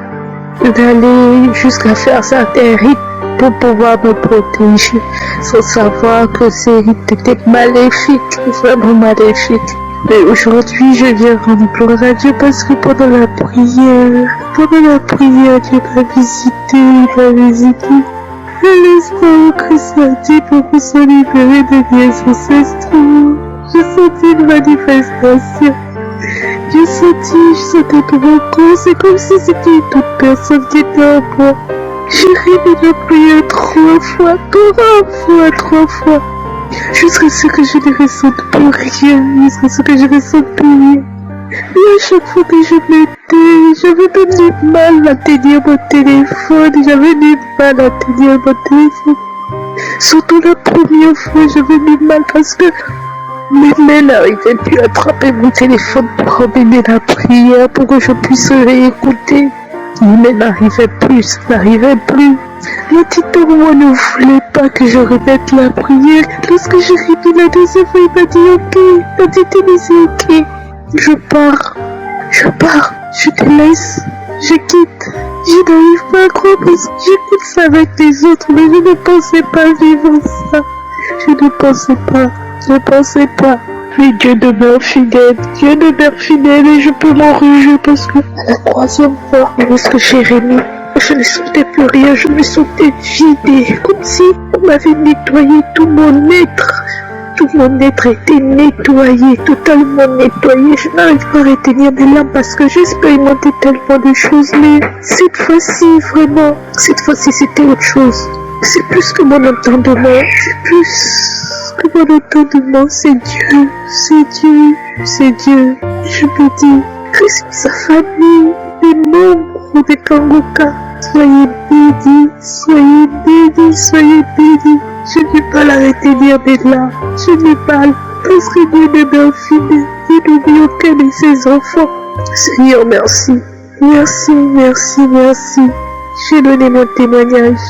Speaker 21: d'aller jusqu'à faire certains rites pour pouvoir me protéger, sans savoir que ces rites étaient maléfiques, vraiment maléfiques. Mais aujourd'hui, je viens rendre gloire à Dieu parce que pendant la prière, Dieu m'a visité. L'espoir Christ a dit pour que soit libéré de mes ancestraux. J'ai senti une manifestation. J'ai senti tout mon corps. C'est comme si c'était une toute personne qui était en moi. J'ai répété la prière 3 fois. Jusqu'à ce que je ne ressente plus rien. Et à chaque fois que je m'étais, j'avais même du mal à tenir mon téléphone. Surtout la première fois, j'avais du mal parce que mes mains n'arrivaient plus à attraper mon téléphone pour emmener la prière, pour que je puisse réécouter. Mes mains n'arrivaient plus, La petite moi ne voulait pas que je répète la prière. Lorsque j'ai répété la deuxième fois, il m'a dit ok. La petite me dit ok. Je pars, je te laisse, je quitte. Je n'arrive pas à croire parce que j'écoute ça avec les autres, mais je ne pensais pas vivre ça. Je ne pensais pas. Mais Dieu demeure fidèle et je peux m'en réjouir parce que à la 3e fois, lorsque j'ai remis, je ne sentais plus rien, je me sentais vidée, comme si on m'avait nettoyé tout mon être. Tout mon être était nettoyé, totalement nettoyé. Je n'arrive pas à retenir des larmes parce que j'ai expérimenté tellement de choses. Mais cette fois-ci, c'était autre chose. C'est plus que mon entendement. C'est Dieu. Je me dis, Christ, sa famille, les membres de Kanguka, soyez bénis. Je n'ai pas la retenir des larmes. Parce que Dieu demeure fidèle. Il n'oublie aucun de ses enfants. Seigneur, merci. J'ai donné mon témoignage.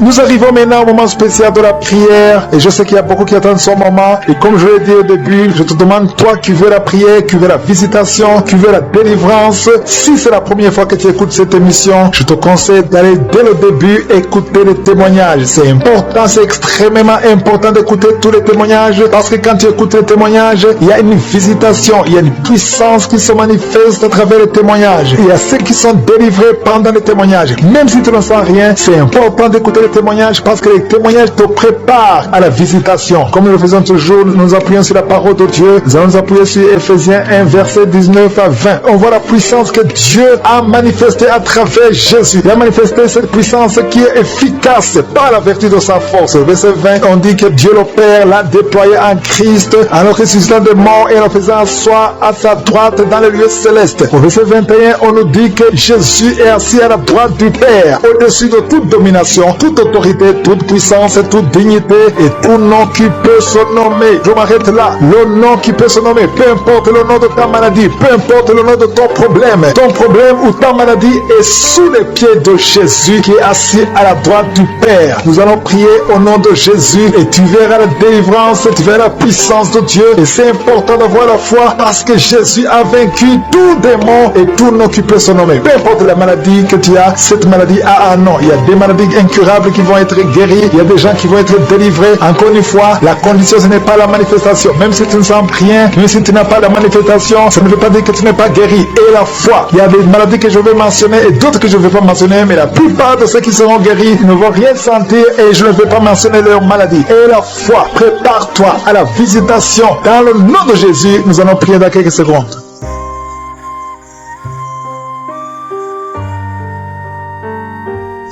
Speaker 2: Nous arrivons maintenant au moment spécial de la prière et je sais qu'il y a beaucoup qui attendent son moment et comme je l'ai dit au début, je te demande toi qui veux la prière, qui veux la visitation, qui veux la délivrance, si c'est la première fois que tu écoutes cette émission, je te conseille d'aller dès le début écouter les témoignages. C'est important, c'est extrêmement important d'écouter tous les témoignages parce que quand tu écoutes les témoignages, il y a une visitation, il y a une puissance qui se manifeste à travers les témoignages. Il y a ceux qui sont délivrés pendant les témoignages. Même si tu ne sens rien, c'est important d'écouter les témoignages parce que les témoignages te préparent à la visitation. Comme nous le faisons toujours, nous nous appuyons sur la parole de Dieu. Nous allons nous appuyer sur Ephésiens 1, verset 19 à 20. On voit la puissance que Dieu a manifestée à travers Jésus. Il a manifesté cette puissance qui est efficace par la vertu de sa force. Verset 20, on dit que Dieu le Père l'a déployé en Christ en le ressuscitant de mort et en le faisant asseoir à sa droite dans les lieux célestes. Au verset 21, on nous dit que Jésus est assis à la droite du Père, au-dessus de toute domination, toute autorité, toute puissance, toute dignité et tout nom qui peut se nommer. Je m'arrête là. Le nom qui peut se nommer, peu importe le nom de ta maladie, peu importe le nom de ton problème ou ta maladie est sous les pieds de Jésus qui est assis à la droite du Père. Nous allons prier au nom de Jésus et tu verras la délivrance, tu verras la puissance de Dieu. Et c'est important d'avoir la foi parce que Jésus a vaincu tout démon et tout nom qui peut se nommer. Peu importe la maladie que tu as, cette maladie a un nom. Il y a des maladies incurables qui vont être guéries, il y a des gens qui vont être délivrés. Encore une fois, la condition ce n'est pas la manifestation. Même si tu ne sens rien, même si tu n'as pas la manifestation, ça ne veut pas dire que tu n'es pas guéri. Et la foi, il y a des maladies que je vais mentionner et d'autres que je ne vais pas mentionner, mais la plupart de ceux qui seront guéris ne vont rien sentir et je ne vais pas mentionner leur maladie. Et la foi, prépare-toi à la visitation. Dans le nom de Jésus, nous allons prier dans quelques secondes.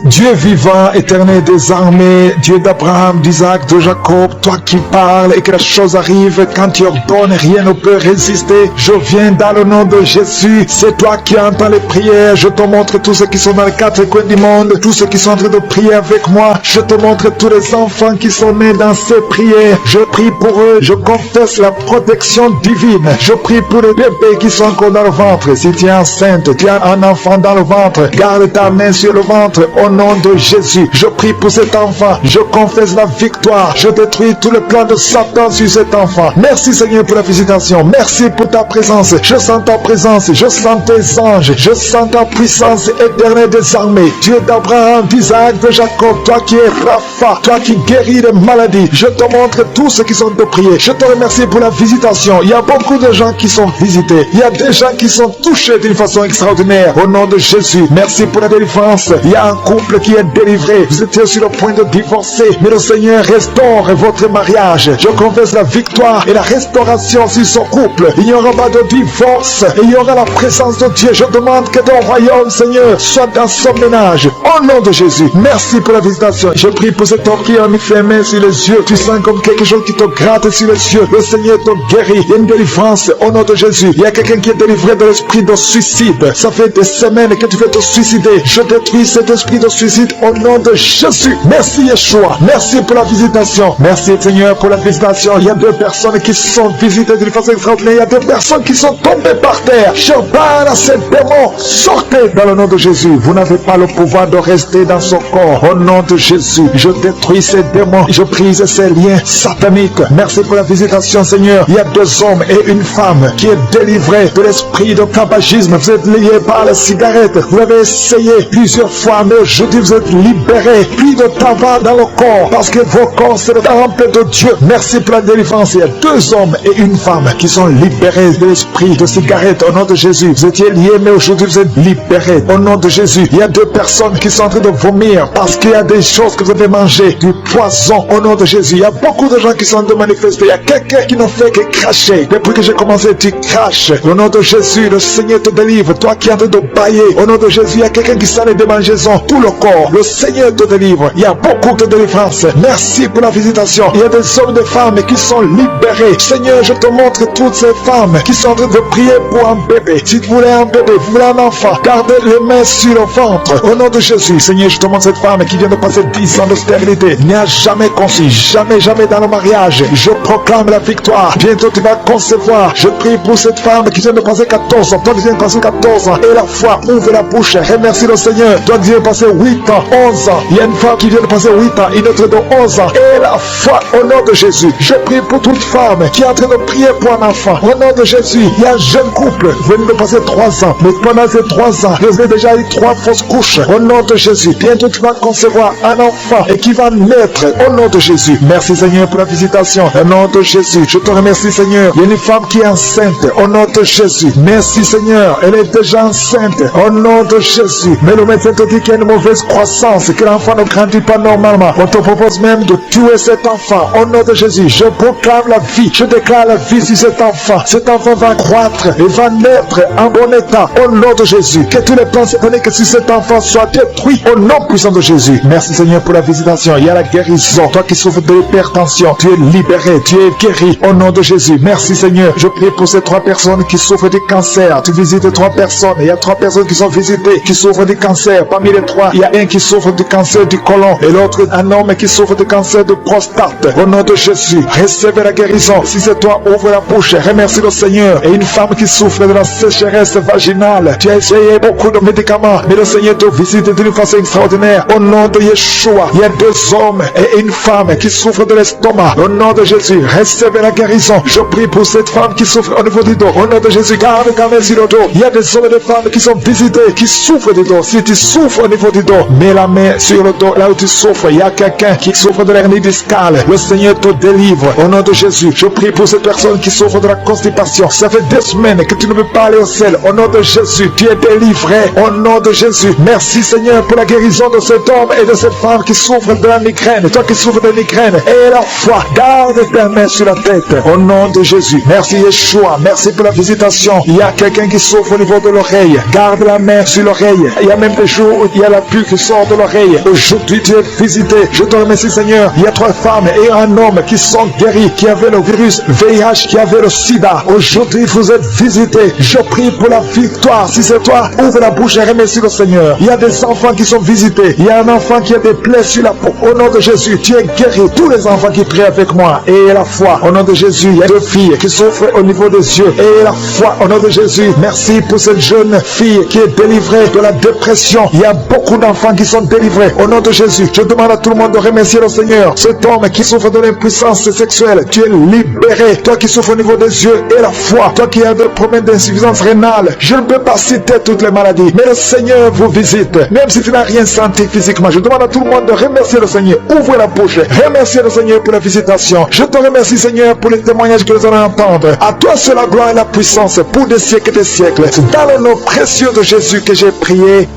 Speaker 2: Dieu vivant, éternel des armées, Dieu d'Abraham, d'Isaac, de Jacob, toi qui parles et que la chose arrive, quand tu ordonnes, rien ne peut résister. Je viens dans le nom de Jésus, c'est toi qui entends les prières. Je te montre tous ceux qui sont dans les quatre coins du monde, tous ceux qui sont en train de prier avec moi. Je te montre tous les enfants qui sont nés dans ces prières. Je prie pour eux, je confesse la protection divine. Je prie pour les bébés qui sont encore dans le ventre. Si tu es enceinte, tu as un enfant dans le ventre, garde ta main sur le ventre. Au nom de Jésus, je prie pour cet enfant. Je confesse la victoire. Je détruis tout le plan de Satan sur cet enfant. Merci Seigneur pour la visitation. Merci pour ta présence. Je sens ta présence. Je sens tes anges. Je sens ta puissance éternelle des armées. Dieu d'Abraham, d'Isaac, de Jacob. Toi qui es Rapha. Toi qui guéris les maladies. Je te montre tous ceux qui sont de prier. Je te remercie pour la visitation. Il y a beaucoup de gens qui sont visités. Il y a des gens qui sont touchés d'une façon extraordinaire. Au nom de Jésus. Merci pour la délivrance. Il y a un couple qui est délivré. Vous étiez sur le point de divorcer, mais le Seigneur restaure votre mariage. Je confesse la victoire et la restauration sur son couple. Il n'y aura pas de divorce et il y aura la présence de Dieu. Je demande que ton royaume, Seigneur, soit dans son ménage. Au nom de Jésus, merci pour la visitation. Je prie pour cet homme qui a mis ses mains sur les yeux. Tu sens comme quelque chose qui te gratte sur les yeux. Le Seigneur te guérit. Il y a une délivrance au nom de Jésus. Il y a quelqu'un qui est délivré de l'esprit de suicide. Ça fait des semaines que tu veux te suicider. Je détruis cet esprit de suicide au nom de Jésus. Merci Yeshua. Merci pour la visitation. Merci Seigneur pour la visitation. Il y a deux personnes qui sont visitées d'une façon extraordinaire. Il y a deux personnes qui sont tombées par terre. Je parle à ces démons. Sortez dans le nom de Jésus. Vous n'avez pas le pouvoir de rester dans son corps. Au nom de Jésus, je détruis ces démons. Je brise ces liens sataniques. Merci pour la visitation Seigneur. Il y a deux hommes et une femme qui est délivrée de l'esprit de tabagisme. Vous êtes liés par la cigarette. Vous l'avez essayé plusieurs fois, mais aujourd'hui vous êtes libérés. Plus de tabac dans le corps parce que vos corps c'est le temple de Dieu. Merci pour la délivrance. Il y a deux hommes et une femme qui sont libérés de l'esprit de cigarette au nom de Jésus. Vous étiez liés, mais aujourd'hui vous êtes libérés au nom de Jésus. Il y a deux personnes qui sont en train de vomir parce qu'il y a des choses que vous avez mangées, du poison au nom de Jésus. Il y a beaucoup de gens qui sont en train de manifester. Il y a quelqu'un qui n'a fait que cracher. Depuis que j'ai commencé, tu craches. Au nom de Jésus, le Seigneur te délivre. Toi qui es en train de bailler, au nom de Jésus, il y a quelqu'un qui s'en est démangeaison. Tout le corps, le Seigneur te délivre. Il y a beaucoup de délivrance. Merci pour la visitation. Il y a des hommes et des femmes qui sont libérés. Seigneur, je te montre toutes ces femmes qui sont en train de prier pour un bébé. Si vous voulez un bébé, vous voulez un enfant, gardez les mains sur le ventre. Au nom de Jésus, Seigneur, je te montre cette femme qui vient de passer 10 ans de stérilité. Il n'y a jamais conçu, jamais dans le mariage. Je proclame la victoire. Bientôt tu vas concevoir. Je prie pour cette femme qui vient de passer 14 ans. Toi qui viens de passer 14 ans. Et la foi, ouvre la bouche. Remercie le Seigneur. Toi qui viens de passer 8 ans, 11 ans. Il y a une femme qui vient de passer 8 ans, une autre de 11 ans. Et la foi au nom de Jésus. Je prie pour toute femme qui est en train de prier pour un enfant. Au nom de Jésus, il y a un jeune couple venu de passer 3 ans. Mais pendant ces 3 ans, vous avez déjà eu 3 fausses couches. Au nom nom de Jésus. Bientôt tu vas concevoir un enfant et qui va naître au nom de Jésus. Merci Seigneur pour la visitation. Au nom de Jésus, je te remercie Seigneur. Il y a une femme qui est enceinte au nom de Jésus. Merci Seigneur, elle est déjà enceinte au nom de Jésus. Mais le médecin te dit qu'il y a une mauvaise croissance, que l'enfant ne grandit pas normalement. On te propose même de tuer cet enfant au nom de Jésus. Je proclame la vie, je déclare la vie sur cet enfant. Cet enfant va croître et va naître en bon état au nom de Jésus. Que tous les plans sataniques que sur cet enfant soient détruits au nom puissant de Jésus. Merci Seigneur pour la visitation. Il y a la guérison. Toi qui souffres de l'hypertension, tu es libéré, tu es guéri au nom de Jésus. Merci Seigneur. Je prie pour ces 3 personnes qui souffrent du cancer. Tu visites 3 personnes. Il y a 3 personnes qui sont visitées, qui souffrent du cancer. Parmi les 3, il y a un qui souffre du cancer du côlon et l'autre un homme qui souffre du cancer de prostate. Au nom de Jésus, recevez la guérison. Si c'est toi, ouvre la bouche. Remercie le Seigneur. Et une femme qui souffre de la sécheresse vaginale. Tu as essayé beaucoup de médicaments, mais le Seigneur te visite d'une façon extraordinaire. Au nom de Yeshua, il y a 2 hommes et une femme qui souffrent de l'estomac. Au nom de Jésus, recevez la guérison. Je prie pour cette femme qui souffre au niveau du dos. Au nom de Jésus, garde quand même sur le dos. Il y a des hommes et des femmes qui sont visités, qui souffrent du dos. Si tu souffres au niveau du dos, mets la main sur le dos, là où tu souffres. Il y a quelqu'un qui souffre de l'hernie discale. Le Seigneur te délivre. Au nom de Jésus, je prie pour cette personne qui souffre de la constipation. Ça fait 2 semaines que tu ne peux pas aller au ciel. Au nom de Jésus, tu es délivré. Au nom de Jésus, merci Seigneur pour la guérison de cet homme et de cette femme qui souffre de la migraine. Toi qui souffres de migraine, et la foi, garde ta main sur la tête. Au nom de Jésus, merci Yeshua, merci pour la visitation. Il y a quelqu'un qui souffre au niveau de l'oreille. Garde la main sur l'oreille. Il y a même des jours où il y a la pluie qui sort de l'oreille. Aujourd'hui, tu es visité. Je te remercie Seigneur. Il y a 3 femmes et un homme qui sont guéris, qui avaient le virus VIH, qui avaient le sida. Aujourd'hui, vous êtes visités. Je prie pour la victoire. Si c'est toi, ouvre la bouche et remercie le Seigneur. Il y a des enfants qui sont visités. Il y a un enfant qui a des plaies sur la peau. Au nom de Jésus, tu es guéri. Tous les enfants qui prient avec moi. Et la foi. Au nom de Jésus, il y a 2 filles qui souffrent au niveau des yeux. Et la foi. Au nom de Jésus, merci pour cette jeune fille qui est délivrée de la dépression. Il y a beaucoup d'enfants qui sont délivrés. Au nom de Jésus, je demande à tout le monde de remercier le Seigneur. Cet homme qui souffre de l'impuissance sexuelle, tu es libéré. Toi qui souffres au niveau des yeux et la foi. Toi qui as des problèmes d'insuffisance rénale. Je ne peux pas citer toutes les maladies, mais le Seigneur vous visite. Même si tu n'as rien senti physiquement, je demande à tout le monde de remercier le Seigneur. Ouvre la bouche. Remerciez le Seigneur pour la visitation. Je te remercie Seigneur pour les témoignages que nous allons entendre. À toi c'est la gloire et la puissance pour des siècles et des siècles. C'est dans le nom précieux de Jésus que j'ai prié.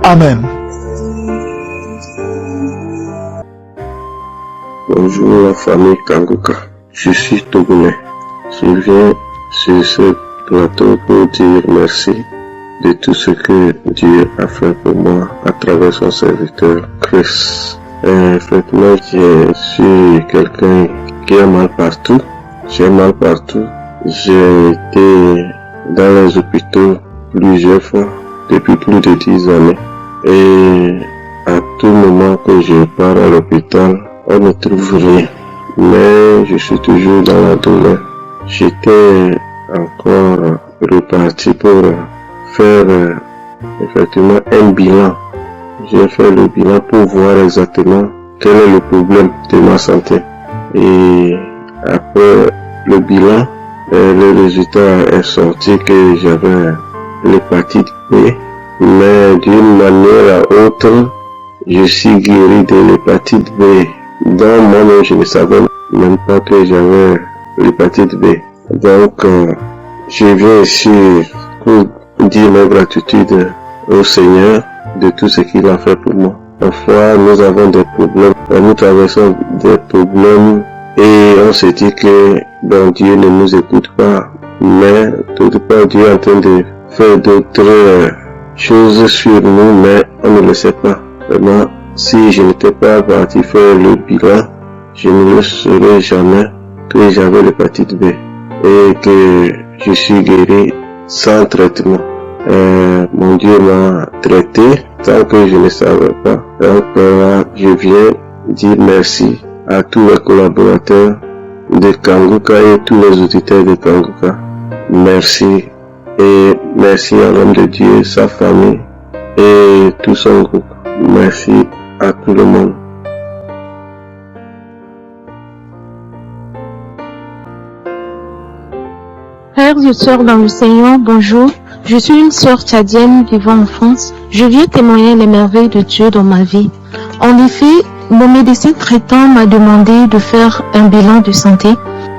Speaker 2: Amen.
Speaker 5: Bonjour la famille Kanguka. Je suis Togolais. Je viens sur ce plateau pour dire merci de tout ce que Dieu a fait pour moi à travers son serviteur Chris. Effectivement, je suis quelqu'un qui a mal partout. J'ai mal partout. J'ai été dans les hôpitaux plusieurs fois depuis plus de 10 années. Et à tout moment que je pars à l'hôpital, on ne trouve rien. Mais je suis toujours dans la douleur. J'étais encore reparti pour faire effectivement un bilan. J'ai fait le bilan pour voir exactement quel est le problème de ma santé. Et après le bilan, le résultat est sorti que j'avais l'hépatite B. Mais d'une manière à autre, je suis guéri de l'hépatite B. Dans moi-même, je ne savais même pas que j'avais l'hépatite B. Donc, je viens ici pour dire ma gratitude au Seigneur de tout ce qu'il a fait pour moi. Parfois, nous avons des problèmes, nous traversons des problèmes et on se dit que bon, Dieu ne nous écoute pas. Mais d'autre part, Dieu est en train de faire d'autres choses sur nous, mais on ne le sait pas. Vraiment, si je n'étais pas parti faire le bilan, je ne le saurais jamais que j'avais l'hépatite B et que je suis guéri sans traitement. Mon Dieu m'a traité tant que je ne savais pas. Donc je viens dire merci à tous les collaborateurs de Kanguka et tous les auditeurs de Kanguka. Merci et merci à l'homme de Dieu, sa famille et tout son groupe. Merci à tout le monde.
Speaker 9: Frères et sœurs dans le Seigneur, bonjour. Je suis une sœur tchadienne vivant en France. Je viens témoigner les merveilles de Dieu dans ma vie. En effet, mon médecin traitant m'a demandé de faire un bilan de santé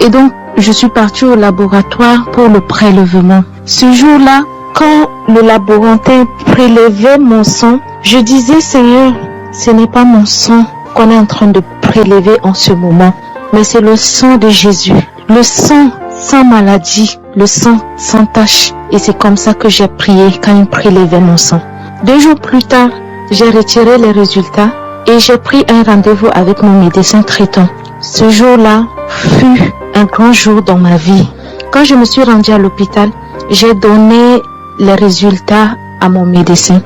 Speaker 9: et donc je suis partie au laboratoire pour le prélèvement. Ce jour-là, quand le laborantin prélevait mon sang, je disais, Seigneur, ce n'est pas mon sang qu'on est en train de prélever en ce moment, mais c'est le sang de Jésus, le sang sans maladie, le sang sans tache. Et c'est comme ça que j'ai prié quand il prélevait mon sang. 2 jours plus tard, j'ai retiré les résultats et j'ai pris un rendez-vous avec mon médecin traitant. Ce jour-là fut un grand jour dans ma vie. Quand je me suis rendue à l'hôpital, j'ai donné les résultats à mon médecin.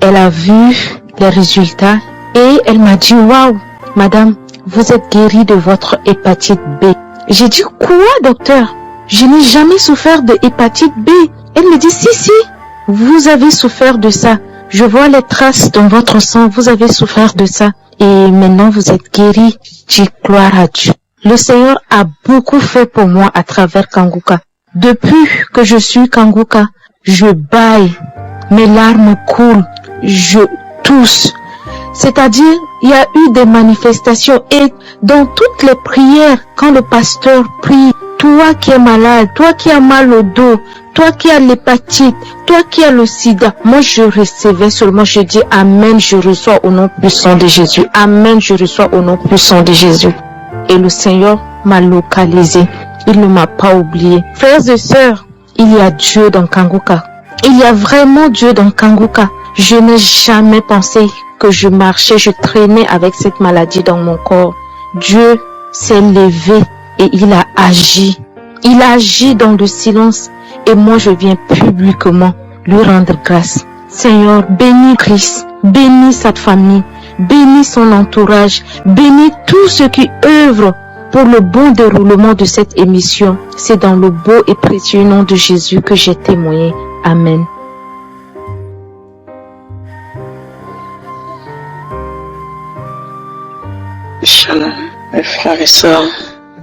Speaker 9: Elle a vu les résultats et elle m'a dit, waouh, madame, vous êtes guérie de votre hépatite B. J'ai dit, quoi, docteur? Je n'ai jamais souffert de hépatite B. Elle me dit, si, vous avez souffert de ça. Je vois les traces dans votre sang, vous avez souffert de ça. Et maintenant, vous êtes guérie. Dis gloire à Dieu. Le Seigneur a beaucoup fait pour moi à travers Kanguka. Depuis que je suis Kanguka, je bâille, mes larmes coulent, je tousse. C'est-à-dire, il y a eu des manifestations et dans toutes les prières, quand le pasteur prie, toi qui es malade, toi qui as mal au dos, toi qui as l'hépatite, toi qui as le sida, moi je recevais seulement, je dis Amen, je reçois au nom puissant de Jésus. Amen, je reçois au nom puissant de Jésus. Et le Seigneur m'a localisé. Il ne m'a pas oublié. Frères et sœurs, il y a Dieu dans Kanguka. Il y a vraiment Dieu dans Kanguka. Je n'ai jamais pensé que je marchais, je traînais avec cette maladie dans mon corps. Dieu s'est levé et il a agi. Il a agi dans le silence et moi je viens publiquement lui rendre grâce. Seigneur, bénis Christ, bénis cette famille, bénis son entourage, bénis tous ceux qui œuvrent pour le bon déroulement de cette émission. C'est dans le beau et précieux nom de Jésus que j'ai témoigné. Amen.
Speaker 3: Shalom, mes frères et sœurs,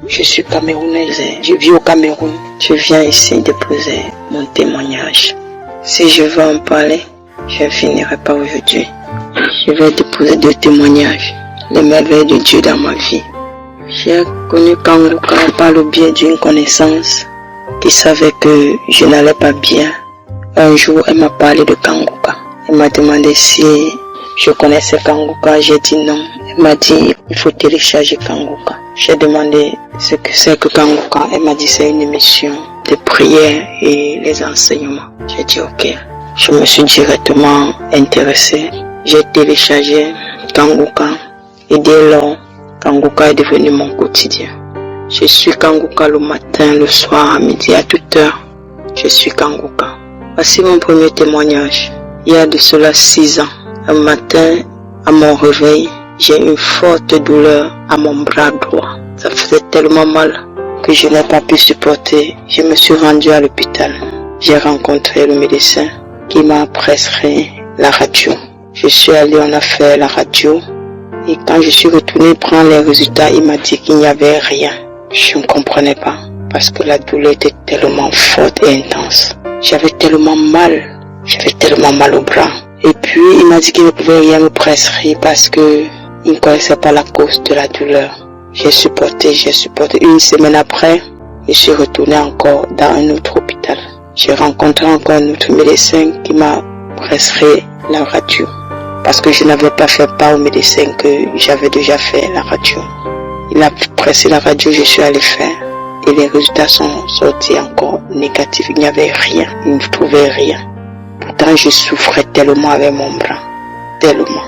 Speaker 3: je suis camerounaise, je vis au Cameroun. Je viens ici déposer mon témoignage. Si je veux en parler, je ne finirai pas aujourd'hui. Je vais déposer 2 témoignages, les merveilles de Dieu dans ma vie. J'ai connu Kanguka par le biais d'une connaissance qui savait que je n'allais pas bien. Un jour, elle m'a parlé de Kanguka. Elle m'a demandé si je connaissais Kanguka. J'ai dit non. Elle m'a dit il faut télécharger Kanguka. J'ai demandé ce que c'est que Kanguka. Elle m'a dit c'est une émission de prière et les enseignements. J'ai dit ok. Je me suis directement intéressé. J'ai téléchargé Kanguka et dès lors, Kanguka est devenu mon quotidien. Je suis Kanguka le matin, le soir, à midi, à toute heure. Je suis Kanguka. Voici mon premier témoignage. Il y a de cela 6 ans. Un matin, à mon réveil, j'ai une forte douleur à mon bras droit. Ça faisait tellement mal que je n'ai pas pu supporter. Je me suis rendu à l'hôpital. J'ai rencontré le médecin qui m'a prescrit la radio. Je suis allé, on a fait la radio. Et quand je suis retourné prendre les résultats, il m'a dit qu'il n'y avait rien. Je ne comprenais pas parce que la douleur était tellement forte et intense. J'avais tellement mal au bras. Et puis il m'a dit qu'il ne pouvait rien me prescrire parce que il ne connaissait pas la cause de la douleur. J'ai supporté. 1 semaine après, je suis retourné encore dans un autre hôpital. J'ai rencontré encore un autre médecin qui m'a prescrit la radio. Parce que je n'avais pas fait part au médecin que j'avais déjà fait la radio. Il a pressé la radio, je suis allé faire. Et les résultats sont sortis encore négatifs. Il n'y avait rien, il ne trouvait rien. Pourtant, je souffrais tellement avec mon bras. Tellement.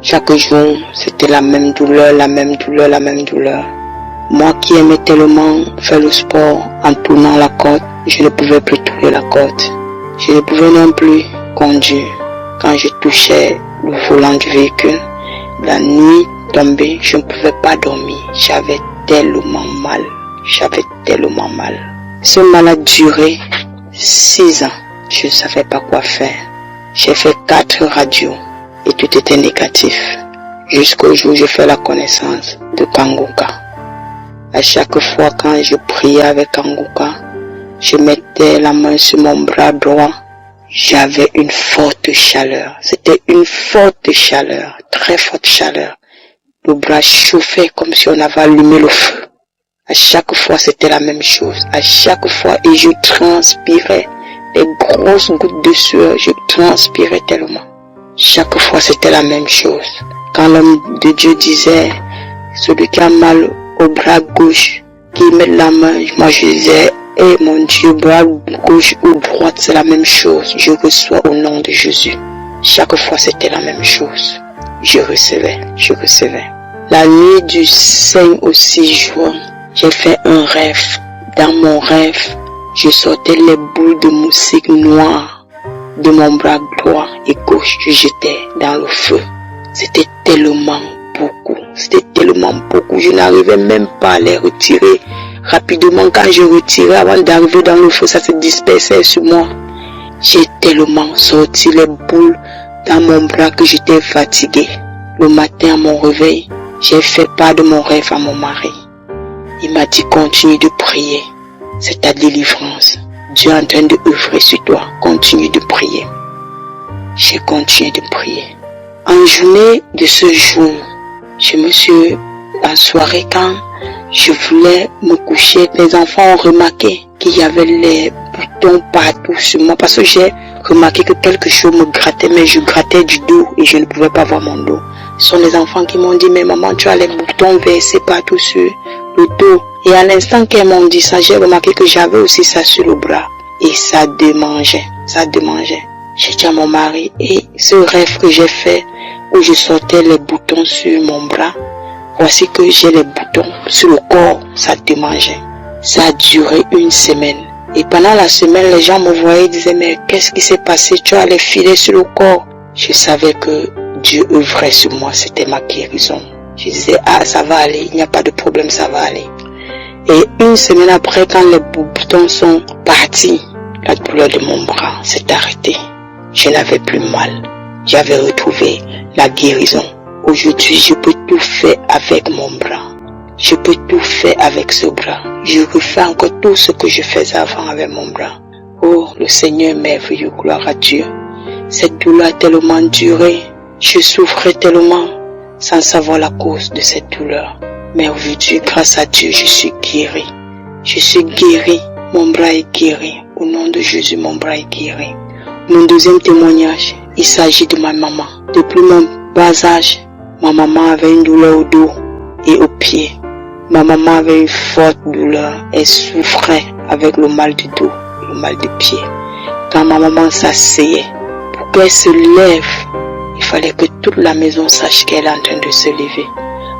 Speaker 3: Chaque jour, c'était la même douleur. Moi qui aimais tellement faire le sport en tournant la corde, je ne pouvais plus tourner la corde. Je ne pouvais non plus conduire. Quand je touchais le volant du véhicule, la nuit tombée, je ne pouvais pas dormir. J'avais tellement mal. Ce mal a duré 6 ans. Je ne savais pas quoi faire. J'ai fait 4 radios et tout était négatif. Jusqu'au jour où j'ai fait la connaissance de Kanguka. À chaque fois quand je priais avec Kanguka, Je mettais la main sur mon bras droit. J'avais une forte chaleur. C'était une forte chaleur, très forte chaleur. Le bras chauffait comme si on avait allumé le feu. À chaque fois, c'était la même chose. À chaque fois, et je transpirais. Des grosses gouttes de sueur, je transpirais tellement. Chaque fois, c'était la même chose. Quand l'homme de Dieu disait, celui qui a mal au bras gauche, qui met la main, moi je disais, mon Dieu, bras gauche ou droite, c'est la même chose. Je reçois au nom de Jésus. Chaque fois, c'était la même chose. Je recevais. La nuit du 5 au 6 juin, j'ai fait un rêve. Dans mon rêve, je sortais les boules de moustique noires de mon bras droit et gauche. Je jetais dans le feu. C'était tellement beaucoup. Je n'arrivais même pas à les retirer. Rapidement, quand je retirais avant d'arriver dans le feu, ça se dispersait sur moi. J'ai tellement sorti les boules dans mon bras que j'étais fatigué. Le matin à mon réveil, j'ai fait part de mon rêve à mon mari. Il m'a dit continue de prier. C'est ta délivrance. Dieu est en train de œuvrer sur toi. Continue de prier. J'ai continué de prier. En journée de ce jour, je me suis, en soirée quand je voulais me coucher, les enfants ont remarqué qu'il y avait les boutons partout sur moi parce que j'ai remarqué que quelque chose me grattait, mais je grattais du dos et je ne pouvais pas voir mon dos. Ce sont les enfants qui m'ont dit, mais maman, tu as les boutons versés partout sur le dos. Et à l'instant qu'elles m'ont dit ça, j'ai remarqué que j'avais aussi ça sur le bras. Et ça démangeait. J'ai dit à mon mari, et ce rêve que j'ai fait, où je sortais les boutons sur mon bras, voici que j'ai les boutons sur le corps, ça démangeait. Ça a duré une semaine. Et pendant la semaine, les gens me voyaient et disaient, mais qu'est-ce qui s'est passé? Tu as les filets sur le corps. Je savais que Dieu œuvrait sur moi, c'était ma guérison. Je disais, ça va aller, il n'y a pas de problème, ça va aller. Et une semaine après, quand les boutons sont partis, la douleur de mon bras s'est arrêtée. Je n'avais plus mal. J'avais retrouvé la guérison. Aujourd'hui, je peux tout faire avec mon bras. Je peux tout faire avec ce bras. Je refais encore tout ce que je faisais avant avec mon bras. Oh, le Seigneur est merveilleux, gloire à Dieu. Cette douleur a tellement duré. Je souffrais tellement sans savoir la cause de cette douleur. Mais aujourd'hui, grâce à Dieu, je suis guéri. Je suis guéri. Mon bras est guéri. Au nom de Jésus, mon bras est guéri. Mon deuxième témoignage, il s'agit de ma maman. Depuis mon bas âge, ma maman avait une douleur au dos et aux pieds. Ma maman avait une forte douleur. Elle souffrait avec le mal du dos, le mal des pieds. Quand ma maman s'asseyait, pour qu'elle se lève, il fallait que toute la maison sache qu'elle est en train de se lever.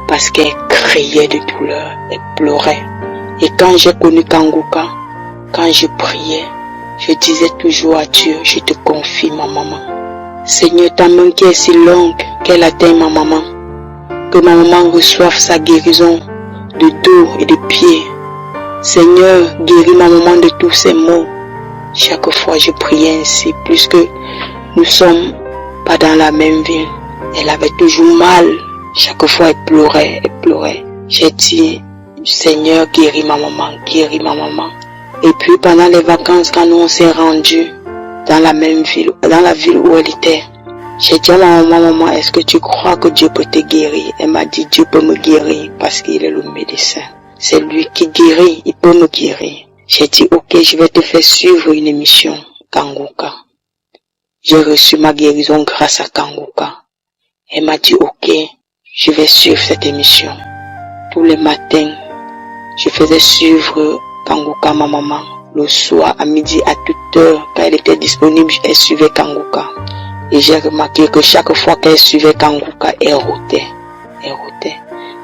Speaker 3: Parce qu'elle criait de douleur, elle pleurait. Et quand j'ai connu Kanguka, quand je priais, je disais toujours à Dieu, je te confie ma maman. Seigneur, ta main qui est si longue qu'elle atteigne ma maman. Que ma maman reçoive sa guérison de dos et de pieds. Seigneur, guéris ma maman de tous ces maux. Chaque fois je priais ainsi, puisque nous sommes pas dans la même ville. Elle avait toujours mal. Chaque fois elle pleurait. J'ai dit, Seigneur, guéris ma maman. Et puis pendant les vacances, quand nous on s'est rendus dans la même ville, dans la ville où elle était, j'ai dit à ma maman, est-ce que tu crois que Dieu peut te guérir? Elle m'a dit, Dieu peut me guérir parce qu'il est le médecin. C'est lui qui guérit, il peut me guérir. J'ai dit, ok, je vais te faire suivre une émission, Kanguka. J'ai reçu ma guérison grâce à Kanguka. Elle m'a dit, ok, je vais suivre cette émission. Tous les matins, je faisais suivre Kanguka, ma maman. Le soir, à midi, à toute heure, quand elle était disponible, elle suivait Kanguka. Et j'ai remarqué que chaque fois qu'elle suivait Kanguka, elle rotait.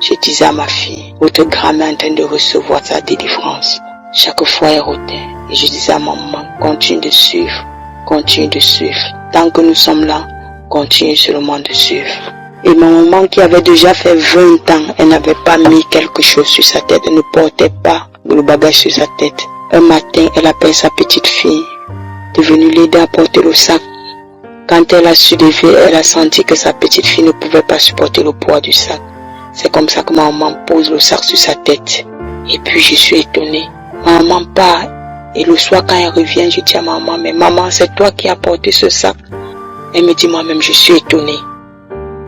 Speaker 3: Je disais à ma fille, votre grand-mère est en train de recevoir sa délivrance. Chaque fois, elle rotait. Et je disais à ma maman, continue de suivre. Tant que nous sommes là, continue seulement de suivre. Et ma maman qui avait déjà fait 20 ans, elle n'avait pas mis quelque chose sur sa tête. Elle ne portait pas le bagage sur sa tête. Un matin, elle appelle sa petite fille de venir l'aider à porter le sac. Quand elle a soulevé, elle a senti que sa petite fille ne pouvait pas supporter le poids du sac. C'est comme ça que ma maman pose le sac sur sa tête. Et puis je suis étonnée. Ma maman part Et le soir, quand elle revient, je dis à maman, mais maman, c'est toi qui as porté ce sac. Elle me dit, moi-même, je suis étonnée.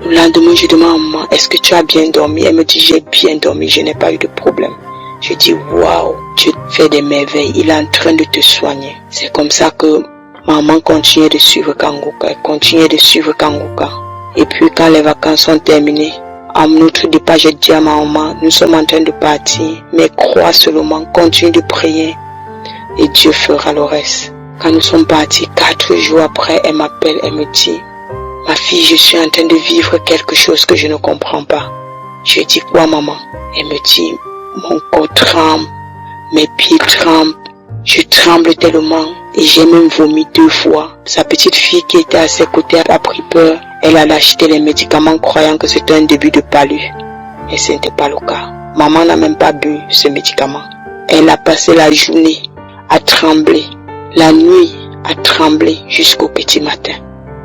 Speaker 3: Le lendemain, je demande à maman, est-ce que tu as bien dormi? Elle me dit, j'ai bien dormi, je n'ai pas eu de problème. Je dis, waouh, tu fais des merveilles, il est en train de te soigner. C'est comme ça que maman continuait de suivre Kanguka, elle continuait de suivre Kanguka. Et puis, quand les vacances sont terminées, à notre départ, j'ai dit à ma maman, nous sommes en train de partir, mais crois seulement, continue de prier et Dieu fera le reste. Quand nous sommes partis, 4 jours après, elle m'appelle, elle me dit, ma fille, je suis en train de vivre quelque chose que je ne comprends pas. Je dis quoi, maman? Elle me dit, mon corps tremble, mes pieds tremblent, je tremble tellement et j'ai même vomi 2 fois. Sa petite fille qui était à ses côtés a pris peur. Elle a acheté les médicaments croyant que c'était un début de palu. Et ce n'était pas le cas. Maman n'a même pas bu ce médicament. Elle a passé la journée à trembler, la nuit à trembler jusqu'au petit matin.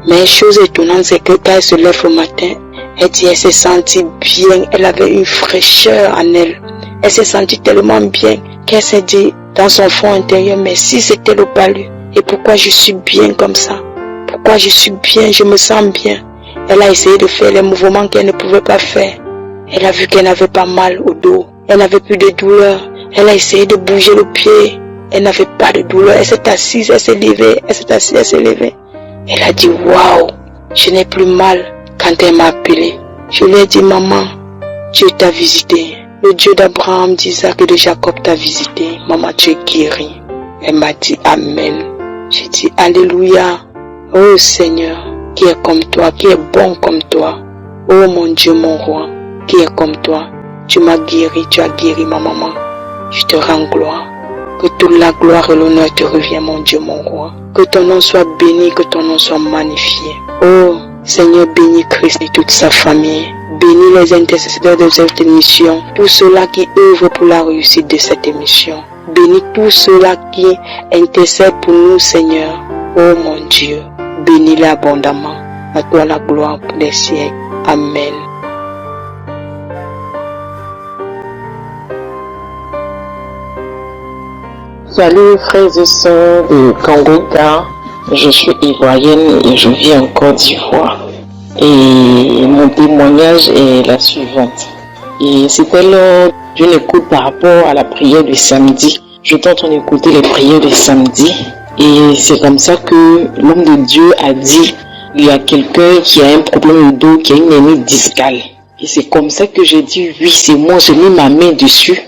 Speaker 3: Mais chose étonnante, c'est que quand elle se lève le matin, elle dit elle s'est sentie bien, elle avait une fraîcheur en elle. Elle s'est sentie tellement bien qu'elle s'est dit dans son fond intérieur, mais si c'était le palu, et pourquoi je suis bien comme ça? Pourquoi je suis bien, je me sens bien? Elle a essayé de faire les mouvements qu'elle ne pouvait pas faire. Elle a vu qu'elle n'avait pas mal au dos. Elle n'avait plus de douleur. Elle a essayé de bouger le pied. Elle n'avait pas de douleur. Elle s'est assise, elle s'est levée. Elle s'est assise, elle s'est levée. Elle a dit, waouh, je n'ai plus mal. Quand elle m'a appelé, je lui ai dit, maman, Dieu t'a visité. Le Dieu d'Abraham, d'Isaac et de Jacob t'a visité. Maman, tu es guérie. Elle m'a dit, amen. J'ai dit, alléluia. Oh Seigneur, qui est comme toi, qui est bon comme toi. Oh mon Dieu, mon roi, qui est comme toi. Tu m'as guéri, tu as guéri ma maman. Je te rends gloire. Que toute la gloire et l'honneur te reviennent, mon Dieu, mon roi. Que ton nom soit béni, que ton nom soit magnifié. Oh Seigneur, bénis Christ et toute sa famille. Bénis les intercesseurs de cette émission, tous ceux-là qui œuvrent pour la réussite de cette émission. Bénis tous ceux-là qui intercèdent pour nous, Seigneur. Oh mon Dieu, bénis-les abondamment. À toi la gloire pour les siècles. Amen.
Speaker 6: Salut frères et sœurs de Kanguka. Je suis ivoirienne et je vis en Côte d'Ivoire. Et mon témoignage est la suivante. Et c'était lors d'une écoute par rapport à la prière du samedi. J'étais en train d'écouter les prières du samedi. Et c'est comme ça que l'homme de Dieu a dit, il y a quelqu'un qui a un problème de dos, qui a une hernie discale. Et c'est comme ça que j'ai dit, oui, c'est moi, j'ai mis ma main dessus.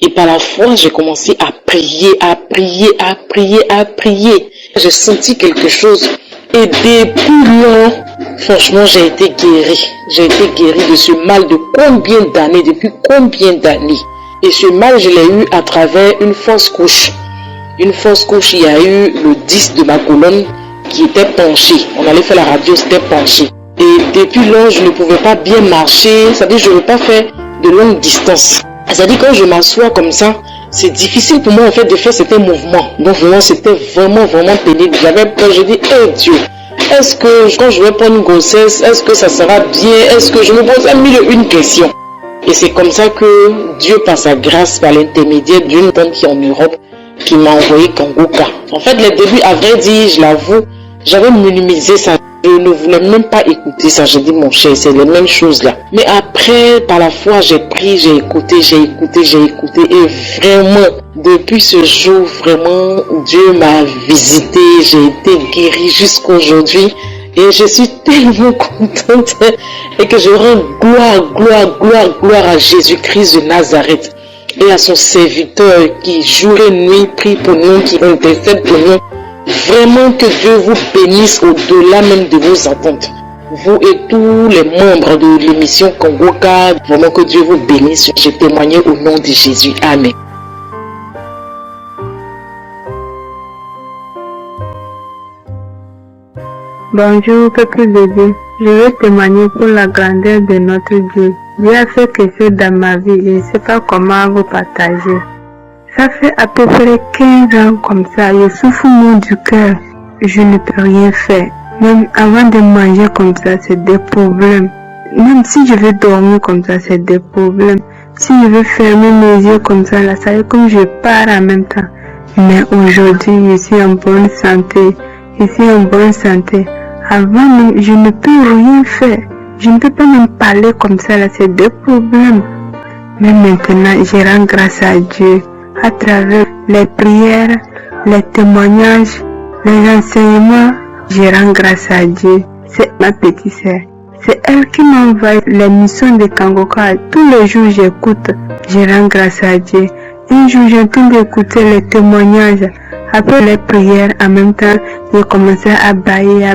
Speaker 6: Et par la foi, j'ai commencé à prier, à prier, à prier, à prier. J'ai senti quelque chose. Et depuis lors, franchement, j'ai été guérie. J'ai été guérie de ce mal de combien d'années, depuis combien d'années. Et ce mal, je l'ai eu à travers une fausse couche. Une fausse couche, il y a eu le disque de ma colonne qui était penché. On allait faire la radio, c'était penché. Et depuis lors, je ne pouvais pas bien marcher. C'est-à-dire, je ne pouvais pas faire de longue distance. C'est-à-dire, quand je m'assois comme ça, c'est difficile pour moi en fait de faire certains mouvements. Donc vraiment, c'était vraiment pénible. J'avais peur, je dis, hey Dieu, est-ce que quand je vais prendre une grossesse, est-ce que ça sera bien? Est-ce que je me pose une question? Et c'est comme ça que Dieu, par sa grâce, par l'intermédiaire d'une femme qui est en Europe, qui m'a envoyé Kanguka. En fait, les débuts, à vrai dire, je l'avoue, j'avais minimisé ça. Je ne voulais même pas écouter ça. J'ai dit, mon cher, c'est les mêmes choses là. Mais après, par la foi, j'ai pris, j'ai écouté. Et vraiment, depuis ce jour, vraiment, Dieu m'a visité. J'ai été guérie jusqu'aujourd'hui. Et je suis tellement contente. Et que je rends gloire à Jésus-Christ de Nazareth. Et à son serviteur qui jour et nuit prie pour nous, qui intercède pour nous. Vraiment que Dieu vous bénisse au-delà même de vos attentes. Vous et tous les membres de l'émission Kanguka, vraiment que Dieu vous bénisse. Je témoigne au nom de Jésus. Amen.
Speaker 9: Bonjour, peuple de Dieu. Je vais témoigner pour la grandeur de notre Dieu. Dieu a fait quelque chose dans ma vie. Je ne sais pas comment vous partager. Ça fait à peu près 15 ans comme ça. Je souffre du cœur. Je ne peux rien faire. Même avant de manger comme ça, c'est des problèmes. Même si je veux dormir comme ça, c'est des problèmes. Si je veux fermer mes yeux comme ça, là, ça y est comme je pars en même temps. Mais aujourd'hui, je suis en bonne santé. Je suis en bonne santé. Avant, je ne peux rien faire. Je ne peux pas même parler comme ça, là, c'est des problèmes. Mais maintenant, je rends grâce à Dieu à travers les prières, les témoignages, les enseignements. Je rends grâce à Dieu. C'est ma petite sœur. C'est elle qui m'envoie les missions de Kangoka. Tous les jours, j'écoute. Je rends grâce à Dieu. Un jour, j'ai entendu d'écouter les témoignages. Après les prières, en même temps, j'ai commencé à bailler.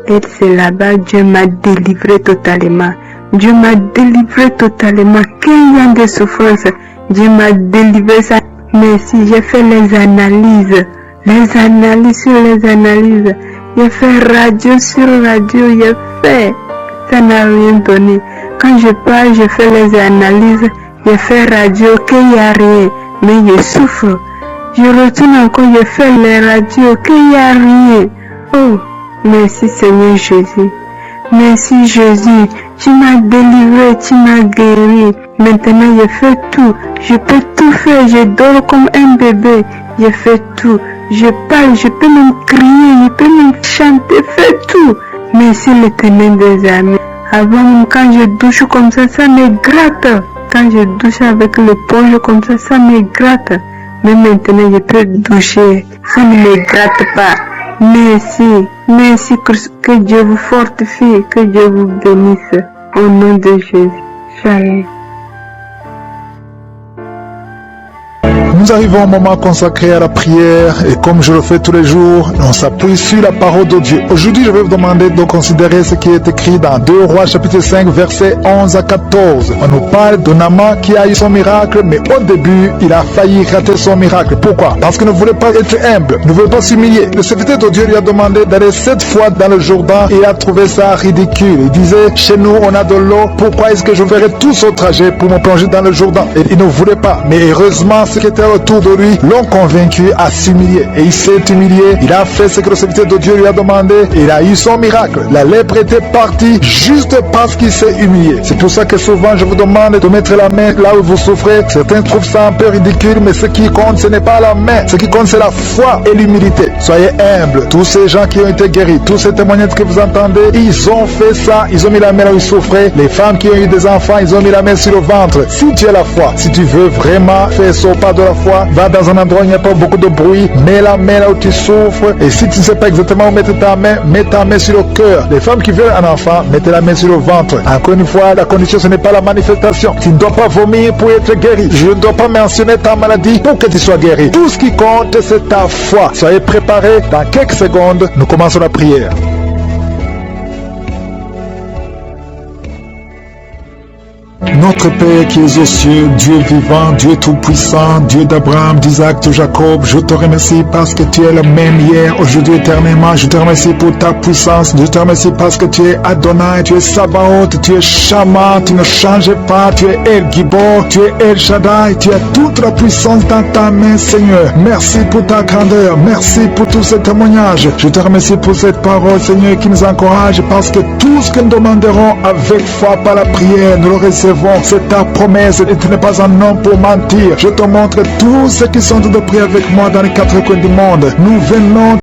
Speaker 9: Et c'est là-bas, Dieu m'a délivré totalement. Dieu m'a délivré totalement. 15 ans de souffrance, Dieu m'a délivré ça. Mais si j'ai fait les analyses sur les analyses, j'ai fait radio sur radio, ça n'a rien donné. Quand je parle, je fais les analyses, je fais radio, qu'il n'y a rien, mais je souffre. Je retourne encore, je fais les radios, qu'il n'y a rien. Oh, merci Seigneur Jésus. Merci Jésus, tu m'as délivré, tu m'as guéri. Maintenant je fais tout, je peux tout faire, je dors comme un bébé, je fais tout. Je parle, je peux même crier, je peux même chanter, faire tout. Merci l'Éternel des armées. Avant, quand je douche comme ça, ça me gratte. Quand je douche avec l'éponge comme ça me gratte. Mais maintenant, je peux doucher, ça ne me gratte pas. Merci, que Dieu vous fortifie, que Dieu vous bénisse. Au nom de Jésus. Shalom.
Speaker 2: Nous arrivons au moment consacré à la prière et comme je le fais tous les jours, on s'appuie sur la parole de Dieu. Aujourd'hui, je vais vous demander de considérer ce qui est écrit dans 2 Rois chapitre 5 versets 11 à 14. On nous parle de Naaman qui a eu son miracle, mais au début, il a failli rater son miracle. Pourquoi? Parce qu'il ne voulait pas être humble, ne voulait pas s'humilier. Le serviteur de Dieu lui a demandé d'aller 7 fois dans le Jourdain et il a trouvé ça ridicule. Il disait, chez nous, on a de l'eau, pourquoi est-ce que je ferais tout ce trajet pour me plonger dans le Jourdain? Et il ne voulait pas. Mais heureusement, ce qui était autour de lui l'ont convaincu à s'humilier. Et il s'est humilié, il a fait ce que le serviteur de Dieu lui a demandé, et il a eu son miracle. La lèpre était partie juste parce qu'il s'est humilié. C'est pour ça que souvent je vous demande de mettre la main là où vous souffrez. Certains trouvent ça un peu ridicule, mais ce qui compte, ce n'est pas la main. Ce qui compte, c'est la foi et l'humilité. Soyez humbles. Tous ces gens qui ont été guéris, tous ces témoignages que vous entendez, ils ont fait ça. Ils ont mis la main là où ils souffraient. Les femmes qui ont eu des enfants, ils ont mis la main sur le ventre. Si tu as la foi, si tu veux vraiment faire ce pas de la foi, va dans un endroit où il n'y a pas beaucoup de bruit, mets la main là où tu souffres, et si tu ne sais pas exactement où mettre ta main, mets ta main sur le cœur. Les femmes qui veulent un enfant, mettez la main sur le ventre. Encore une fois, la condition, ce n'est pas la manifestation. Tu ne dois pas vomir pour être guéri. Je ne dois pas mentionner ta maladie pour que tu sois guéri. Tout ce qui compte, c'est ta foi. Soyez préparés. Dans quelques secondes, nous commençons la prière. Notre Père qui es aux cieux, Dieu vivant, Dieu tout-puissant, Dieu d'Abraham, d'Isaac, de Jacob, je te remercie parce que tu es le même hier, aujourd'hui, éternellement. Je te remercie pour ta puissance. Je te remercie parce que tu es Adonai, tu es Sabaoth, tu es Shama, tu ne changes pas, tu es El Gibor, tu es El Shaddai, tu as toute la puissance dans ta main, Seigneur. Merci pour ta grandeur, merci pour tous ces témoignages. Je te remercie pour cette parole, Seigneur, qui nous encourage parce que tout ce que nous demanderons avec foi par la prière, nous le recevons. C'est ta promesse et tu n'es pas un homme pour mentir. Je te montre tous ceux qui sont de prier avec moi dans les 4 coins du monde. Nous venons